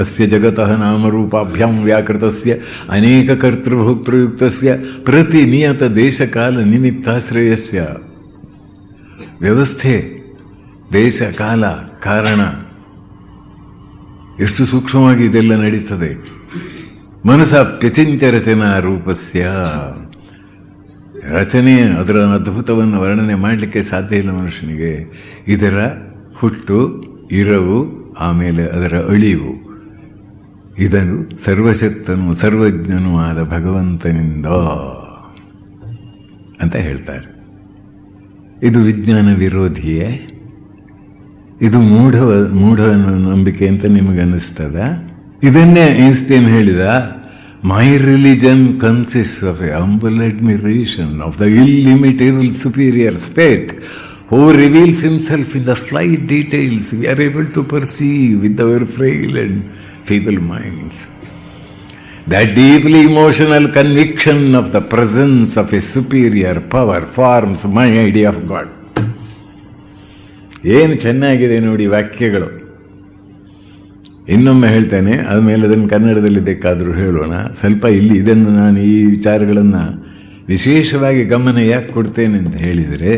[SPEAKER 1] ಅಸ್ಯ ಜಗತಃ ನಾಮರೂಪಾಭ್ಯಾಂ ವ್ಯಾಕೃತಸ್ಯ ಅನೇಕ ಕರ್ತೃಭೋಕ್ತೃಯುಕ್ತಸ್ಯ ಪ್ರತಿನಿಯತ ದೇಶಕಾಲ ನಿಮಿತ್ತಾಶ್ರಯಸ್ಯ. ವ್ಯವಸ್ಥೆ, ದೇಶ, ಕಾಲ, ಕಾರಣ, ಎಷ್ಟು ಸೂಕ್ಷ್ಮವಾಗಿ ಇದೆಲ್ಲ ನಡೀತದೆ. ಮನಸಾಪ್ಯಚಿಂತ್ಯ ರಚನಾ ರೂಪಸ್ಯ, ರಚನೆ, ಅದರ ಅದ್ಭುತವನ್ನು ವರ್ಣನೆ ಮಾಡಲಿಕ್ಕೆ ಸಾಧ್ಯ ಇಲ್ಲ ಮನುಷ್ಯನಿಗೆ. ಇದರ ಹುಟ್ಟು, ಇರವು, ಆಮೇಲೆ ಅದರ ಅಳಿವು, ಇದನ್ನು ಸರ್ವಶಕ್ತನು ಸರ್ವಜ್ಞನೂ ಆದ ಭಗವಂತನಿಂದ ಅಂತ ಹೇಳ್ತಾರೆ. ಇದು ವಿಜ್ಞಾನ ವಿರೋಧಿಯೇ? ಇದು ಮೂಢ ನಂಬಿಕೆ ಅಂತ ನಿಮಗೆ ಅನ್ನಿಸ್ತದ? ಇದನ್ನೇ ಐನ್ಸ್ಟೈನ್ ಹೇಳಿದ, ಮೈ religion consist of A humble admiration of the illimitable superior spirit who reveals himself in the slight details we are able to perceive with our frail and feeble minds. That deeply emotional conviction of the presence of a superior power forms my idea of God. ಏನು ಚೆನ್ನಾಗಿದೆ ನೋಡಿ ವಾಕ್ಯಗಳು. ಇನ್ನೊಮ್ಮೆ ಹೇಳ್ತೇನೆ, ಆದಮೇಲೆ ಅದನ್ನು ಕನ್ನಡದಲ್ಲಿ ಬೇಕಾದರೂ ಹೇಳೋಣ. ಸ್ವಲ್ಪ ಇಲ್ಲಿ ಇದನ್ನು ನಾನು ಈ ವಿಚಾರಗಳನ್ನು ವಿಶೇಷವಾಗಿ ಗಮನ ಯಾಕೆ ಕೊಡ್ತೇನೆ ಅಂತ ಹೇಳಿದರೆ,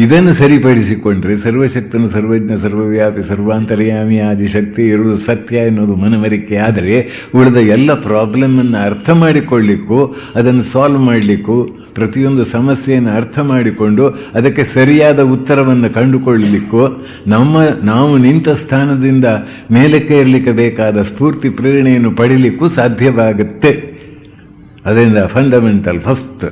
[SPEAKER 1] ಇದನ್ನು ಸರಿಪಡಿಸಿಕೊಂಡ್ರೆ ಸರ್ವಶಕ್ತನು ಸರ್ವಜ್ಞ ಸರ್ವವ್ಯಾಪಿ ಸರ್ವಾಂತರ್ಯಾಮಿ ಆದಿಶಕ್ತಿ ಇರುವುದು ಸತ್ಯ ಎನ್ನುವುದು ಮನವರಿಕೆ ಆದರೆ ಉಳಿದ ಎಲ್ಲ ಪ್ರಾಬ್ಲಮನ್ನು ಅರ್ಥ ಮಾಡಿಕೊಳ್ಳಿಕ್ಕೂ ಅದನ್ನು ಸಾಲ್ವ್ ಮಾಡಲಿಕ್ಕೂ ಪ್ರತಿಯೊಂದು ಸಮಸ್ಯೆಯನ್ನು ಅರ್ಥ ಮಾಡಿಕೊಂಡು ಅದಕ್ಕೆ ಸರಿಯಾದ ಉತ್ತರವನ್ನು ಕಂಡುಕೊಳ್ಳಲಿಕ್ಕೂ ನಾವು ನಿಂತ ಸ್ಥಾನದಿಂದ ಮೇಲಕ್ಕೆ ಇರಲಿಕ್ಕೆ ಬೇಕಾದ ಸ್ಫೂರ್ತಿ ಪ್ರೇರಣೆಯನ್ನು ಪಡೀಲಿಕ್ಕೂ ಸಾಧ್ಯವಾಗುತ್ತೆ. ಅದರಿಂದ ಫಂಡಮೆಂಟಲ್ ಫಸ್ಟ್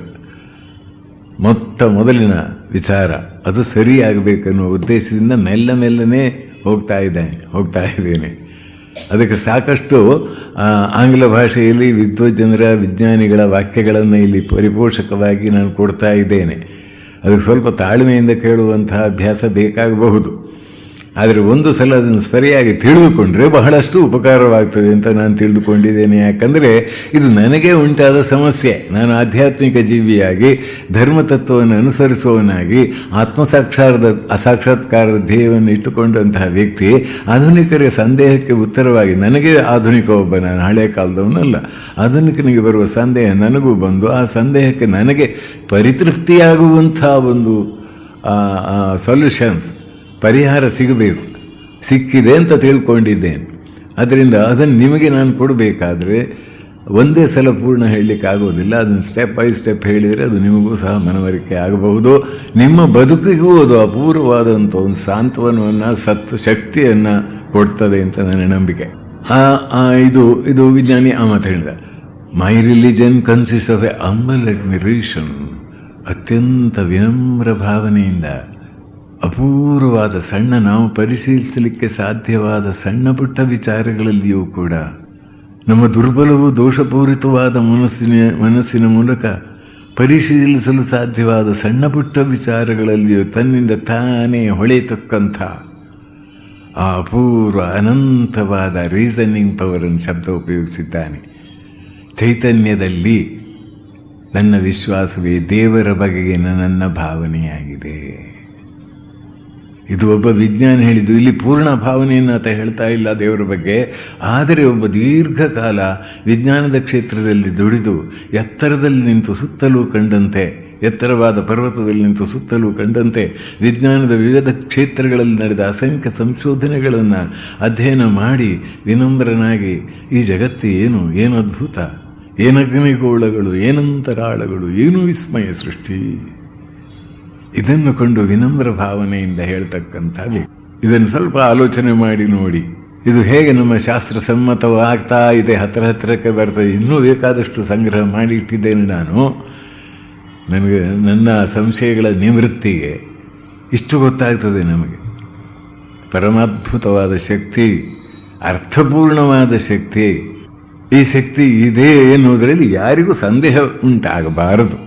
[SPEAKER 1] ಮೊದಲಿನ ವಿಚಾರ ಅದು ಸರಿಯಾಗಬೇಕನ್ನುವ ಉದ್ದೇಶದಿಂದ ಮೆಲ್ಲನೆ ಹೋಗ್ತಾ ಇದ್ದೇನೆ. ಅದಕ್ಕೆ ಸಾಕಷ್ಟು ಆಂಗ್ಲ ಭಾಷೆಯಲ್ಲಿ ವಿದ್ವಜ್ಜನರ ವಿಜ್ಞಾನಿಗಳ ವಾಕ್ಯಗಳನ್ನು ಇಲ್ಲಿ ಪರಿಪೋಷಕವಾಗಿ ನಾನು ಕೊಡ್ತಾ ಇದ್ದೇನೆ. ಅದಕ್ಕೆ ಸ್ವಲ್ಪ ತಾಳ್ಮೆಯಿಂದ ಕೇಳುವಂತಹ ಅಭ್ಯಾಸ ಬೇಕಾಗಬಹುದು. ಆದರೆ ಒಂದು ಸಲ ಅದನ್ನು ಸರಿಯಾಗಿ ತಿಳಿದುಕೊಂಡ್ರೆ ಬಹಳಷ್ಟು ಉಪಕಾರವಾಗ್ತದೆ ಅಂತ ನಾನು ತಿಳಿದುಕೊಂಡಿದ್ದೇನೆ. ಯಾಕಂದರೆ ಇದು ನನಗೆ ಉಂಟಾದ ಸಮಸ್ಯೆ. ನಾನು ಆಧ್ಯಾತ್ಮಿಕ ಜೀವಿಯಾಗಿ ಧರ್ಮತತ್ವವನ್ನು ಅನುಸರಿಸುವವನಾಗಿ ಸಾಕ್ಷಾತ್ಕಾರದ ಧ್ಯೇಯವನ್ನು ಇಟ್ಟುಕೊಂಡಂತಹ ವ್ಯಕ್ತಿ ಆಧುನಿಕರ ಸಂದೇಹಕ್ಕೆ ಉತ್ತರವಾಗಿ, ನನಗೆ ಆಧುನಿಕ ಒಬ್ಬ, ನಾನು ಹಳೆ ಕಾಲದವನಲ್ಲ, ಆಧುನಿಕನಿಗೆ ಬರುವ ಸಂದೇಹ ನನಗೂ ಬಂದು ಆ ಸಂದೇಹಕ್ಕೆ ನನಗೆ ಪರಿತೃಪ್ತಿಯಾಗುವಂಥ ಒಂದು ಸೊಲ್ಯೂಷನ್ಸ್ ಪರಿಹಾರ ಸಿಕ್ಕಿದೆ ಅಂತ ತಿಳ್ಕೊಂಡಿದ್ದೇನೆ. ಅದರಿಂದ ಅದನ್ನು ನಿಮಗೆ ನಾನು ಕೊಡಬೇಕಾದ್ರೆ ಒಂದೇ ಸಲ ಪೂರ್ಣ ಹೇಳಲಿಕ್ಕೆ ಆಗೋದಿಲ್ಲ. ಅದನ್ನು ಸ್ಟೆಪ್ ಬೈ ಸ್ಟೆಪ್ ಹೇಳಿದರೆ ಅದು ನಿಮಗೂ ಸಹ ಮನವರಿಕೆ ಆಗಬಹುದು. ನಿಮ್ಮ ಬದುಕಿಗೂ ಅದು ಅಪೂರ್ವವಾದಂಥ ಒಂದು ಸಾಂತ್ವನವನ್ನು ಶಕ್ತಿಯನ್ನು ಕೊಡ್ತದೆ ಅಂತ ನನ್ನ ನಂಬಿಕೆ. ಇದು ವಿಜ್ಞಾನಿ ಆ ಮಾತು ಹೇಳಿದ. ಮೈ religion consist of A humble admiration. ಅತ್ಯಂತ ವಿನಮ್ರ ಭಾವನೆಯಿಂದ ಅಪೂರ್ವವಾದ ನಾವು ಪರಿಶೀಲಿಸಲಿಕ್ಕೆ ಸಾಧ್ಯವಾದ ಸಣ್ಣ ಪುಟ್ಟ ವಿಚಾರಗಳಲ್ಲಿಯೂ ಕೂಡ ನಮ್ಮ ದುರ್ಬಲವೂ ದೋಷಪೂರಿತವಾದ ಮನಸ್ಸಿನ ಮೂಲಕ ಪರಿಶೀಲಿಸಲು ಸಾಧ್ಯವಾದ ಸಣ್ಣ ಪುಟ್ಟ ವಿಚಾರಗಳಲ್ಲಿಯೂ ತನ್ನಿಂದ ತಾನೇ ಹೊಳೆಯತಕ್ಕಂಥ ಆ ಅಪೂರ್ವ ಅನಂತವಾದ ರೀಸನಿಂಗ್ ಪವರನ್ನು ಶಬ್ದ ಉಪಯೋಗಿಸಿದ್ದಾನೆ. ಚೈತನ್ಯದಲ್ಲಿ ನನ್ನ ವಿಶ್ವಾಸವೇ ದೇವರ ಬಗೆಗೆ ನನ್ನ ಭಾವನೆಯಾಗಿದೆ. ಇದು ಒಬ್ಬ ವಿಜ್ಞಾನಿ ಹೇಳಿದ್ದು. ಇಲ್ಲಿ ಪೂರ್ಣ ಭಾವನೆಯನ್ನು ಆತ ಹೇಳ್ತಾ ಇಲ್ಲ ದೇವರ ಬಗ್ಗೆ. ಆದರೆ ಒಬ್ಬ ದೀರ್ಘಕಾಲ ವಿಜ್ಞಾನದ ಕ್ಷೇತ್ರದಲ್ಲಿ ದುಡಿದು ಎತ್ತರದಲ್ಲಿ ನಿಂತು ಸುತ್ತಲೂ ಕಂಡಂತೆ, ಎತ್ತರವಾದ ಪರ್ವತದಲ್ಲಿ ನಿಂತು ಸುತ್ತಲೂ ಕಂಡಂತೆ ವಿಜ್ಞಾನದ ವಿವಿಧ ಕ್ಷೇತ್ರಗಳಲ್ಲಿ ನಡೆದ ಅಸಂಖ್ಯ ಸಂಶೋಧನೆಗಳನ್ನು ಅಧ್ಯಯನ ಮಾಡಿ ವಿನಮ್ರನಾಗಿ ಈ ಜಗತ್ತು ಏನು ಅದ್ಭುತ, ಏನಗ್ನಿಗೋಳಗಳು, ಏನಂತರಾಳಗಳು, ಏನು ವಿಸ್ಮಯ ಸೃಷ್ಟಿ, ಇದನ್ನು ಕೊಂಡು ವಿನಮ್ರ ಭಾವನೆಯಿಂದ ಹೇಳ್ತಕ್ಕಂಥ ವ್ಯಕ್ತಿ. ಇದನ್ನು ಸ್ವಲ್ಪ ಆಲೋಚನೆ ಮಾಡಿ ನೋಡಿ. ಇದು ಹೇಗೆ ನಮ್ಮ ಶಾಸ್ತ್ರ ಸಮ್ಮತವಾಗ್ತಾ ಇದೆ, ಹತ್ತಿರಕ್ಕೆ ಬರ್ತದೆ. ಇನ್ನೂ ಬೇಕಾದಷ್ಟು ಸಂಗ್ರಹ ಮಾಡಿ ಇಟ್ಟಿದ್ದೇನೆ ನಾನು. ನನಗೆ ನನ್ನ ಸಂಶಯಗಳ ನಿವೃತ್ತಿಗೆ ಇಷ್ಟು ಗೊತ್ತಾಗ್ತದೆ. ನಮಗೆ ಪರಮಾದ್ಭುತವಾದ ಶಕ್ತಿ, ಅರ್ಥಪೂರ್ಣವಾದ ಶಕ್ತಿ, ಈ ಶಕ್ತಿ ಇದೆ ಎನ್ನುವುದರಲ್ಲಿ ಯಾರಿಗೂ ಸಂದೇಹ ಉಂಟಾಗಬಾರದು.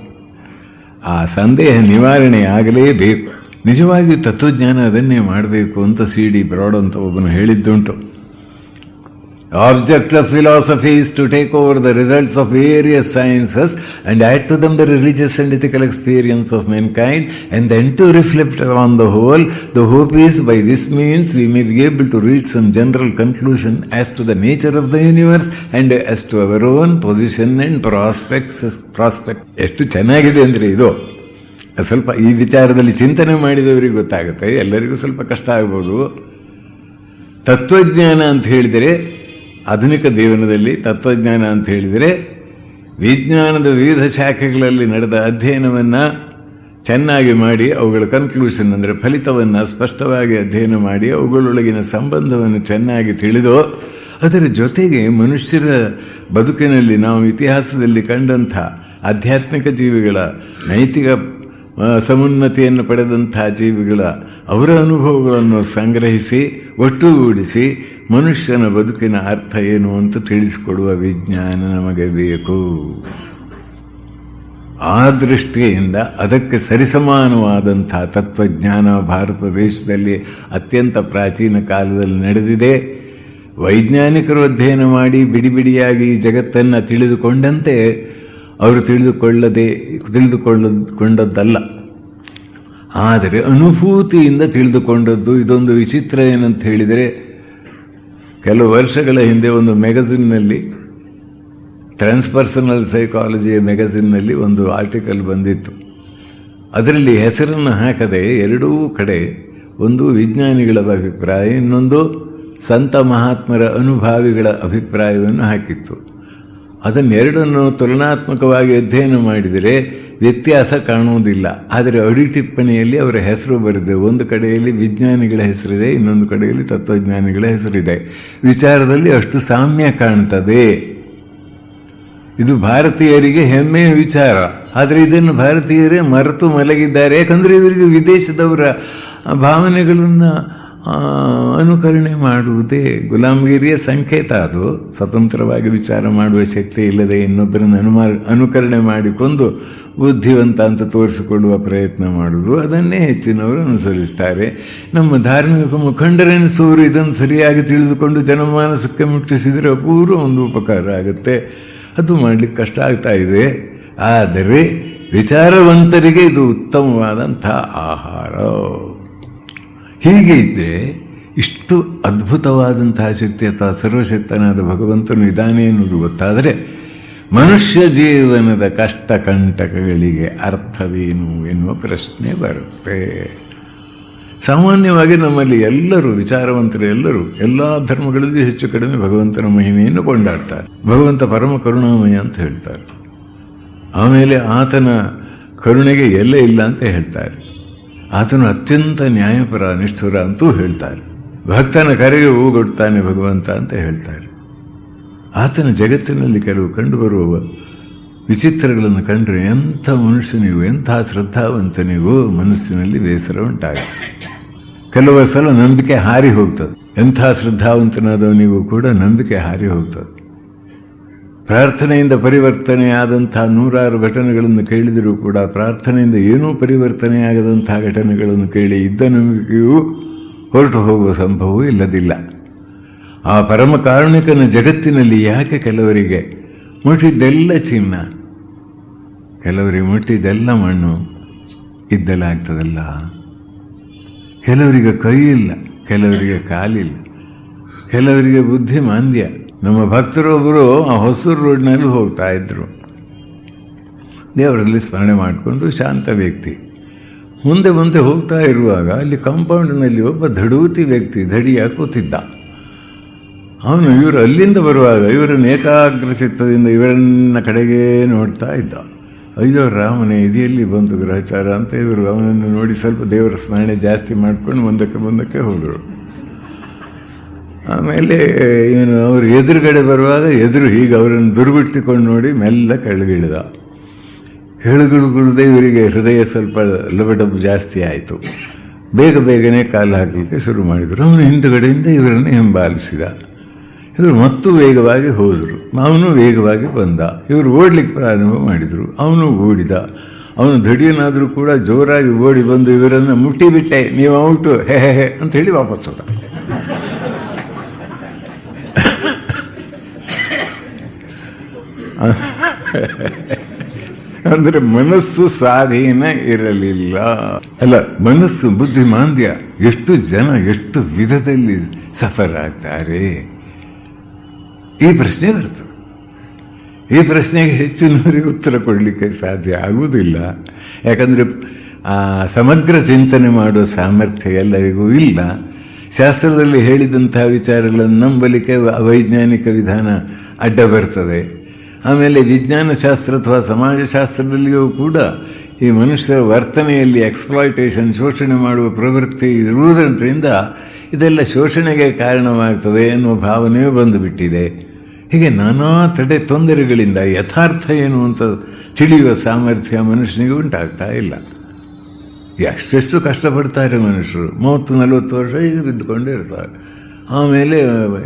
[SPEAKER 1] ಆ ಸಂದೇಹ ನಿವಾರಣೆ ಆಗಲೇಬೇಕು. ನಿಜವಾಗಿಯೂ ತತ್ವಜ್ಞಾನ ಅದನ್ನೇ ಮಾಡಬೇಕು ಅಂತ C.D. ಬ್ರಾಡ್ ಅಂತ ಒಬ್ಬನು ಹೇಳಿದ್ದುಂಟು. Object of philosophy is to take over the results of various sciences and add to them the religious and ethical experience of mankind and then to reflect on the whole. The hope is by this means we may be able to reach some general conclusion as to the nature of the universe and as to our own position and prospect. ಎಷ್ಟು ಚೆನ್ನಾಗಿದೆ ಅಂದರೆ ಇದು. ಸ್ವಲ್ಪ ಈ ವಿಚಾರದಲ್ಲಿ ಚಿಂತನೆ ಮಾಡಿದವರಿಗೆ ಗೊತ್ತಾಗುತ್ತೆ. ಎಲ್ಲರಿಗೂ ಸ್ವಲ್ಪ ಕಷ್ಟ ಆಗ್ಬೋದು. ತತ್ವಜ್ಞಾನ ಅಂತ ಹೇಳಿದರೆ, ಆಧುನಿಕ ಜೀವನದಲ್ಲಿ ತತ್ವಜ್ಞಾನ ಅಂತ ಹೇಳಿದರೆ ವಿಜ್ಞಾನದ ವಿವಿಧ ಶಾಖೆಗಳಲ್ಲಿ ನಡೆದ ಅಧ್ಯಯನವನ್ನು ಚೆನ್ನಾಗಿ ಮಾಡಿ ಅವುಗಳ ಕನ್ಕ್ಲೂಷನ್ ಅಂದರೆ ಫಲಿತವನ್ನು ಸ್ಪಷ್ಟವಾಗಿ ಅಧ್ಯಯನ ಮಾಡಿ ಅವುಗಳೊಳಗಿನ ಸಂಬಂಧವನ್ನು ಚೆನ್ನಾಗಿ ತಿಳಿದು ಅದರ ಜೊತೆಗೆ ಮನುಷ್ಯರ ಬದುಕಿನಲ್ಲಿ ನಾವು ಇತಿಹಾಸದಲ್ಲಿ ಕಂಡಂಥ ಆಧ್ಯಾತ್ಮಿಕ ಜೀವಿಗಳ, ನೈತಿಕ ಸಮುನ್ನತಿಯನ್ನು ಪಡೆದಂಥ ಜೀವಿಗಳ ಅವರ ಅನುಭವಗಳನ್ನು ಸಂಗ್ರಹಿಸಿ ಒಟ್ಟುಗೂಡಿಸಿ ಮನುಷ್ಯನ ಬದುಕಿನ ಅರ್ಥ ಏನು ಅಂತ ತಿಳಿಸಿಕೊಡುವ ವಿಜ್ಞಾನ ನಮಗೆ ಬೇಕು. ಆ ದೃಷ್ಟಿಯಿಂದ ಅದಕ್ಕೆ ಸರಿಸಮಾನವಾದಂಥ ತತ್ವಜ್ಞಾನ ಭಾರತ ದೇಶದಲ್ಲಿ ಅತ್ಯಂತ ಪ್ರಾಚೀನ ಕಾಲದಲ್ಲಿ ನಡೆದಿದೆ. ವೈಜ್ಞಾನಿಕರು ಅಧ್ಯಯನ ಮಾಡಿ ಬಿಡಿ ಬಿಡಿಯಾಗಿ ಜಗತ್ತನ್ನು ತಿಳಿದುಕೊಂಡಂತೆ ಅವರು ತಿಳಿದುಕೊಂಡದ್ದಲ್ಲ, ಆದರೆ ಅನುಭೂತಿಯಿಂದ ತಿಳಿದುಕೊಂಡದ್ದು. ಇದೊಂದು ವಿಚಿತ್ರ ಏನಂತ ಹೇಳಿದರೆ, ಕೆಲವು ವರ್ಷಗಳ ಹಿಂದೆ ಒಂದು ಮ್ಯಾಗಝಿನ್ನಲ್ಲಿ, ಟ್ರಾನ್ಸ್ಪರ್ಸನಲ್ ಸೈಕಾಲಜಿಯ ಮ್ಯಾಗಝಿನ್ನಲ್ಲಿ ಒಂದು ಆರ್ಟಿಕಲ್ ಬಂದಿತ್ತು. ಅದರಲ್ಲಿ ಹೆಸರನ್ನು ಹಾಕದೆ ಎರಡೂ ಕಡೆ ಒಂದು ವಿಜ್ಞಾನಿಗಳ ಅಭಿಪ್ರಾಯ, ಇನ್ನೊಂದು ಸಂತ ಮಹಾತ್ಮರ ಅನುಭಾವಿಗಳ ಅಭಿಪ್ರಾಯವನ್ನು ಹಾಕಿತ್ತು. ಅದನ್ನೆರಡನ್ನು ತುಲನಾತ್ಮಕವಾಗಿ ಅಧ್ಯಯನ ಮಾಡಿದರೆ ವ್ಯತ್ಯಾಸ ಕಾಣುವುದಿಲ್ಲ. ಆದರೆ ಅಡಿ ಟಿಪ್ಪಣಿಯಲ್ಲಿ ಅವರ ಹೆಸರು ಬರೆದಿದೆ. ಒಂದು ಕಡೆಯಲ್ಲಿ ವಿಜ್ಞಾನಿಗಳ ಹೆಸರಿದೆ, ಇನ್ನೊಂದು ಕಡೆಯಲ್ಲಿ ತತ್ವಜ್ಞಾನಿಗಳ ಹೆಸರಿದೆ. ವಿಚಾರದಲ್ಲಿ ಅಷ್ಟು ಸಾಮ್ಯ ಕಾಣ್ತದೆ. ಇದು ಭಾರತೀಯರಿಗೆ ಹೆಮ್ಮೆಯ ವಿಚಾರ. ಆದರೆ ಇದನ್ನು ಭಾರತೀಯರೇ ಮರೆತು ಮಲಗಿದ್ದಾರೆ. ಯಾಕಂದರೆ ಇವರಿಗೆ ವಿದೇಶದವರ ಭಾವನೆಗಳನ್ನು ಅನುಕರಣೆ ಮಾಡುವುದೇ ಗುಲಾಮಗಿರಿಯ ಸಂಕೇತ. ಅದು ಸ್ವತಂತ್ರವಾಗಿ ವಿಚಾರ ಮಾಡುವ ಶಕ್ತಿ ಇಲ್ಲದೆ ಇನ್ನೊಬ್ಬರನ್ನು ಅನುಕರಣೆ ಮಾಡಿಕೊಂಡು ಬುದ್ಧಿವಂತ ಅಂತ ತೋರಿಸಿಕೊಳ್ಳುವ ಪ್ರಯತ್ನ ಮಾಡುವುದು, ಅದನ್ನೇ ಹೆಚ್ಚಿನವರು ಅನುಸರಿಸ್ತಾರೆ. ನಮ್ಮ ಧಾರ್ಮಿಕ ಮುಖಂಡರೆನಿಸುವರು ಇದನ್ನು ಸರಿಯಾಗಿ ತಿಳಿದುಕೊಂಡು ಜನಮಾನಸಕ್ಕೆ ಮುಟ್ಟಿಸಿದರೆ ಅಪೂರ್ವ ಒಂದು ಉಪಕಾರ ಆಗುತ್ತೆ. ಅದು ಮಾಡಲಿಕ್ಕೆ ಕಷ್ಟ ಆಗ್ತಾ ಇದೆ. ಆದರೆ ವಿಚಾರವಂತರಿಗೆ ಇದು ಉತ್ತಮವಾದಂಥ ಆಹಾರ. ಹೀಗೆ ಇದ್ದರೆ ಇಷ್ಟು ಅದ್ಭುತವಾದಂತಹ ಶಕ್ತಿ ಅಥವಾ ಸರ್ವಶಕ್ತನಾದ ಭಗವಂತನು ಇದ್ದಾನೆ ಎನ್ನುವುದು ಗೊತ್ತಾದರೆ ಮನುಷ್ಯ ಜೀವನದ ಕಷ್ಟ ಕಂಟಕಗಳಿಗೆ ಅರ್ಥವೇನು ಎನ್ನುವ ಪ್ರಶ್ನೆ ಬರುತ್ತೆ. ಸಾಮಾನ್ಯವಾಗಿ ನಮ್ಮಲ್ಲಿ ಎಲ್ಲರೂ ವಿಚಾರವಂತರು, ಎಲ್ಲರೂ ಎಲ್ಲ ಧರ್ಮಗಳಿಗೂ ಹೆಚ್ಚು ಕಡಿಮೆ ಭಗವಂತನ ಮಹಿಮೆಯನ್ನು ಕೊಂಡಾಡ್ತಾರೆ. ಭಗವಂತ ಪರಮ ಕರುಣಾಮಯ ಅಂತ ಹೇಳ್ತಾರೆ. ಆಮೇಲೆ ಆತನ ಕರುಣೆಗೆ ಎಲ್ಲೇ ಇಲ್ಲ ಅಂತ ಹೇಳ್ತಾರೆ. ಆತನು ಅತ್ಯಂತ ನ್ಯಾಯಪರ ನಿಷ್ಠುರ ಅಂತೂ ಹೇಳ್ತಾರೆ. ಭಕ್ತನ ಕರೆಗೆ ಹೂಗೊಡ್ತಾನೆ ಭಗವಂತ ಅಂತ ಹೇಳ್ತಾರೆ. ಆತನ ಜಗತ್ತಿನಲ್ಲಿ ಕೆಲವು ಕಂಡುಬರುವ ವಿಚಿತ್ರಗಳನ್ನು ಕಂಡ್ರೆ ಎಂಥ ಮನುಷ್ಯ ನೀವು, ಎಂಥ ಶ್ರದ್ಧಾವಂತ ನೀವು, ಮನಸ್ಸಿನಲ್ಲಿ ಬೇಸರ ಉಂಟಾಗುತ್ತೆ. ಕೆಲವು ಸಲ ನಂಬಿಕೆ ಹಾರಿ ಹೋಗ್ತದೆ. ಎಂಥ ಶ್ರದ್ಧಾವಂತನಾದವನಿಗೂ ಕೂಡ ನಂಬಿಕೆ ಹಾರಿ ಹೋಗ್ತದೆ. ಪ್ರಾರ್ಥನೆಯಿಂದ ಪರಿವರ್ತನೆಯಾದಂಥ ನೂರಾರು ಘಟನೆಗಳನ್ನು ಕೇಳಿದರೂ ಕೂಡ ಪ್ರಾರ್ಥನೆಯಿಂದ ಏನೂ ಪರಿವರ್ತನೆಯಾಗದಂತಹ ಘಟನೆಗಳನ್ನು ಕೇಳಿ ಇದ್ದ ನಂಬಿಕೆಯೂ ಹೊರಟು ಹೋಗುವ ಸಂಭವವೂ ಇಲ್ಲದಿಲ್ಲ. ಆ ಪರಮ ಕಾರುಣಿಕನ ಜಗತ್ತಿನಲ್ಲಿ ಯಾಕೆ ಕೆಲವರಿಗೆ ಮುಟ್ಟಿದ್ದೆಲ್ಲ ಚಿನ್ನ, ಕೆಲವರಿಗೆ ಮುಟ್ಟಿದ್ದೆಲ್ಲ ಮಣ್ಣು ಇದ್ದಲಾಗ್ತದಲ್ಲ? ಕೆಲವರಿಗೆ ಕೈ ಇಲ್ಲ, ಕೆಲವರಿಗೆ ಕಾಲಿಲ್ಲ, ಕೆಲವರಿಗೆ ಬುದ್ಧಿ ಮಾಂದ್ಯ. ನಮ್ಮ ಭಕ್ತರೊಬ್ಬರು ಆ ಹೊಸೂರು ರೋಡ್ನಲ್ಲಿ ಹೋಗ್ತಾ ಇದ್ರು. ದೇವರಲ್ಲಿ ಸ್ಮರಣೆ ಮಾಡಿಕೊಂಡು ಶಾಂತ ವ್ಯಕ್ತಿ. ಮುಂದೆ ಮುಂದೆ ಹೋಗ್ತಾ ಇರುವಾಗ ಅಲ್ಲಿ ಕಾಂಪೌಂಡ್ನಲ್ಲಿ ಒಬ್ಬ ದಡೂತಿ ವ್ಯಕ್ತಿ ಧಡಿಯಾಗಿ ಕೂತಿದ್ದ. ಅವನು ಇವರು ಅಲ್ಲಿಂದ ಬರುವಾಗ ಇವರನ್ನು ಏಕಾಗ್ರ ಚಿತ್ತದಿಂದ ಇವರನ್ನ ಕಡೆಗೆ ನೋಡ್ತಾ ಇದ್ದ. ಅಯ್ಯೋ ರಾಮನೇ, ಇದೆಯಲ್ಲಿ ಬಂತು ಗ್ರಹಚಾರ ಅಂತ ಇವರು ಅವನನ್ನು ನೋಡಿ ಸ್ವಲ್ಪ ದೇವರ ಸ್ಮರಣೆ ಜಾಸ್ತಿ ಮಾಡ್ಕೊಂಡು ಮುಂದಕ್ಕೆ ಹೋದರು. ಆಮೇಲೆ ಇವನು ಅವರು ಎದುರುಗಡೆ ಬರುವಾಗ ಹೀಗೆ ಅವರನ್ನು ದುರ್ಗುಟ್ಟಿಕೊಂಡು ನೋಡಿ ಮೆಲ್ಲ ಕೆಳಗಿಳಿದ. ಕೆಳಗಿಳಿದೇ ಇವರಿಗೆ ಹೃದಯ ಸ್ವಲ್ಪ ಲಬಡಬು ಜಾಸ್ತಿ ಆಯಿತು. ಬೇಗನೆ ಕಾಲು ಹಾಕಲಿಕ್ಕೆ ಶುರು ಮಾಡಿದರು. ಅವನು ಹಿಂದುಗಡೆಯಿಂದ ಇವರನ್ನು ಹಿಂಬಾಲಿಸಿದ. ಇವರು ಮತ್ತೂ ವೇಗವಾಗಿ ಹೋದರು. ಅವನು ವೇಗವಾಗಿ ಬಂದ. ಇವರು ಓಡಲಿಕ್ಕೆ ಪ್ರಾರಂಭ ಮಾಡಿದರು. ಅವನು ಓಡಿದ. ಅವನು ಧಡಿಯನಾದರೂ ಕೂಡ ಜೋರಾಗಿ ಓಡಿ ಬಂದು ಇವರನ್ನು ಮುಟ್ಟಿಬಿಟ್ಟೆ, ನೀವು ಔಟು, ಹೇ ಅಂತ ಹೇಳಿ ವಾಪಸ್ ಹೋದ. ಅಂದರೆ ಮನಸ್ಸು ಸ್ವಾಧೀನ ಇರಲಿಲ್ಲ. ಅಲ್ಲ, ಮನಸ್ಸು ಬುದ್ಧಿಮಾಂದ್ಯ. ಎಷ್ಟು ಜನ ಎಷ್ಟು ವಿಧದಲ್ಲಿ ಸಫರ್ ಆಗ್ತಾರೆ. ಈ ಪ್ರಶ್ನೆ ಬರ್ತದೆ. ಈ ಪ್ರಶ್ನೆಗೆ ಹೆಚ್ಚಿನವರಿಗೆ ಉತ್ತರ ಕೊಡಲಿಕ್ಕೆ ಸಾಧ್ಯ ಆಗುವುದಿಲ್ಲ. ಯಾಕಂದರೆ ಸಮಗ್ರ ಚಿಂತನೆ ಮಾಡುವ ಸಾಮರ್ಥ್ಯ ಎಲ್ಲರಿಗೂ ಇಲ್ಲ. ಶಾಸ್ತ್ರದಲ್ಲಿ ಹೇಳಿದಂತಹ ವಿಚಾರಗಳನ್ನು ನಂಬಲಿಕ್ಕೆ ಅವೈಜ್ಞಾನಿಕ ವಿಧಾನ ಅಡ್ಡ ಬರ್ತದೆ. ಆಮೇಲೆ ವಿಜ್ಞಾನಶಾಸ್ತ್ರ ಅಥವಾ ಸಮಾಜಶಾಸ್ತ್ರದಲ್ಲಿಯೂ ಕೂಡ ಈ ಮನುಷ್ಯರ ವರ್ತನೆಯಲ್ಲಿ ಎಕ್ಸ್ಪ್ಲಾಯ್ಟೇಷನ್, ಶೋಷಣೆ ಮಾಡುವ ಪ್ರವೃತ್ತಿ ಇರುವುದರಿಂದ ಇದೆಲ್ಲ ಶೋಷಣೆಗೆ ಕಾರಣವಾಗ್ತದೆ ಎನ್ನುವ ಭಾವನೆಯೂ ಬಂದುಬಿಟ್ಟಿದೆ. ಹೀಗೆ ನಾನಾ ತೊಂದರೆಗಳಿಂದ ಯಥಾರ್ಥ ಏನು ಅಂತ ತಿಳಿಯುವ ಸಾಮರ್ಥ್ಯ ಮನುಷ್ಯನಿಗೆ ಉಂಟಾಗ್ತಾ ಇಲ್ಲ. ಎಷ್ಟೆಷ್ಟು ಕಷ್ಟಪಡ್ತಾರೆ ಮನುಷ್ಯರು. 30-40 ವರ್ಷ ಈಗ ಬಿದ್ದುಕೊಂಡಿರ್ತಾರೆ. ಆಮೇಲೆ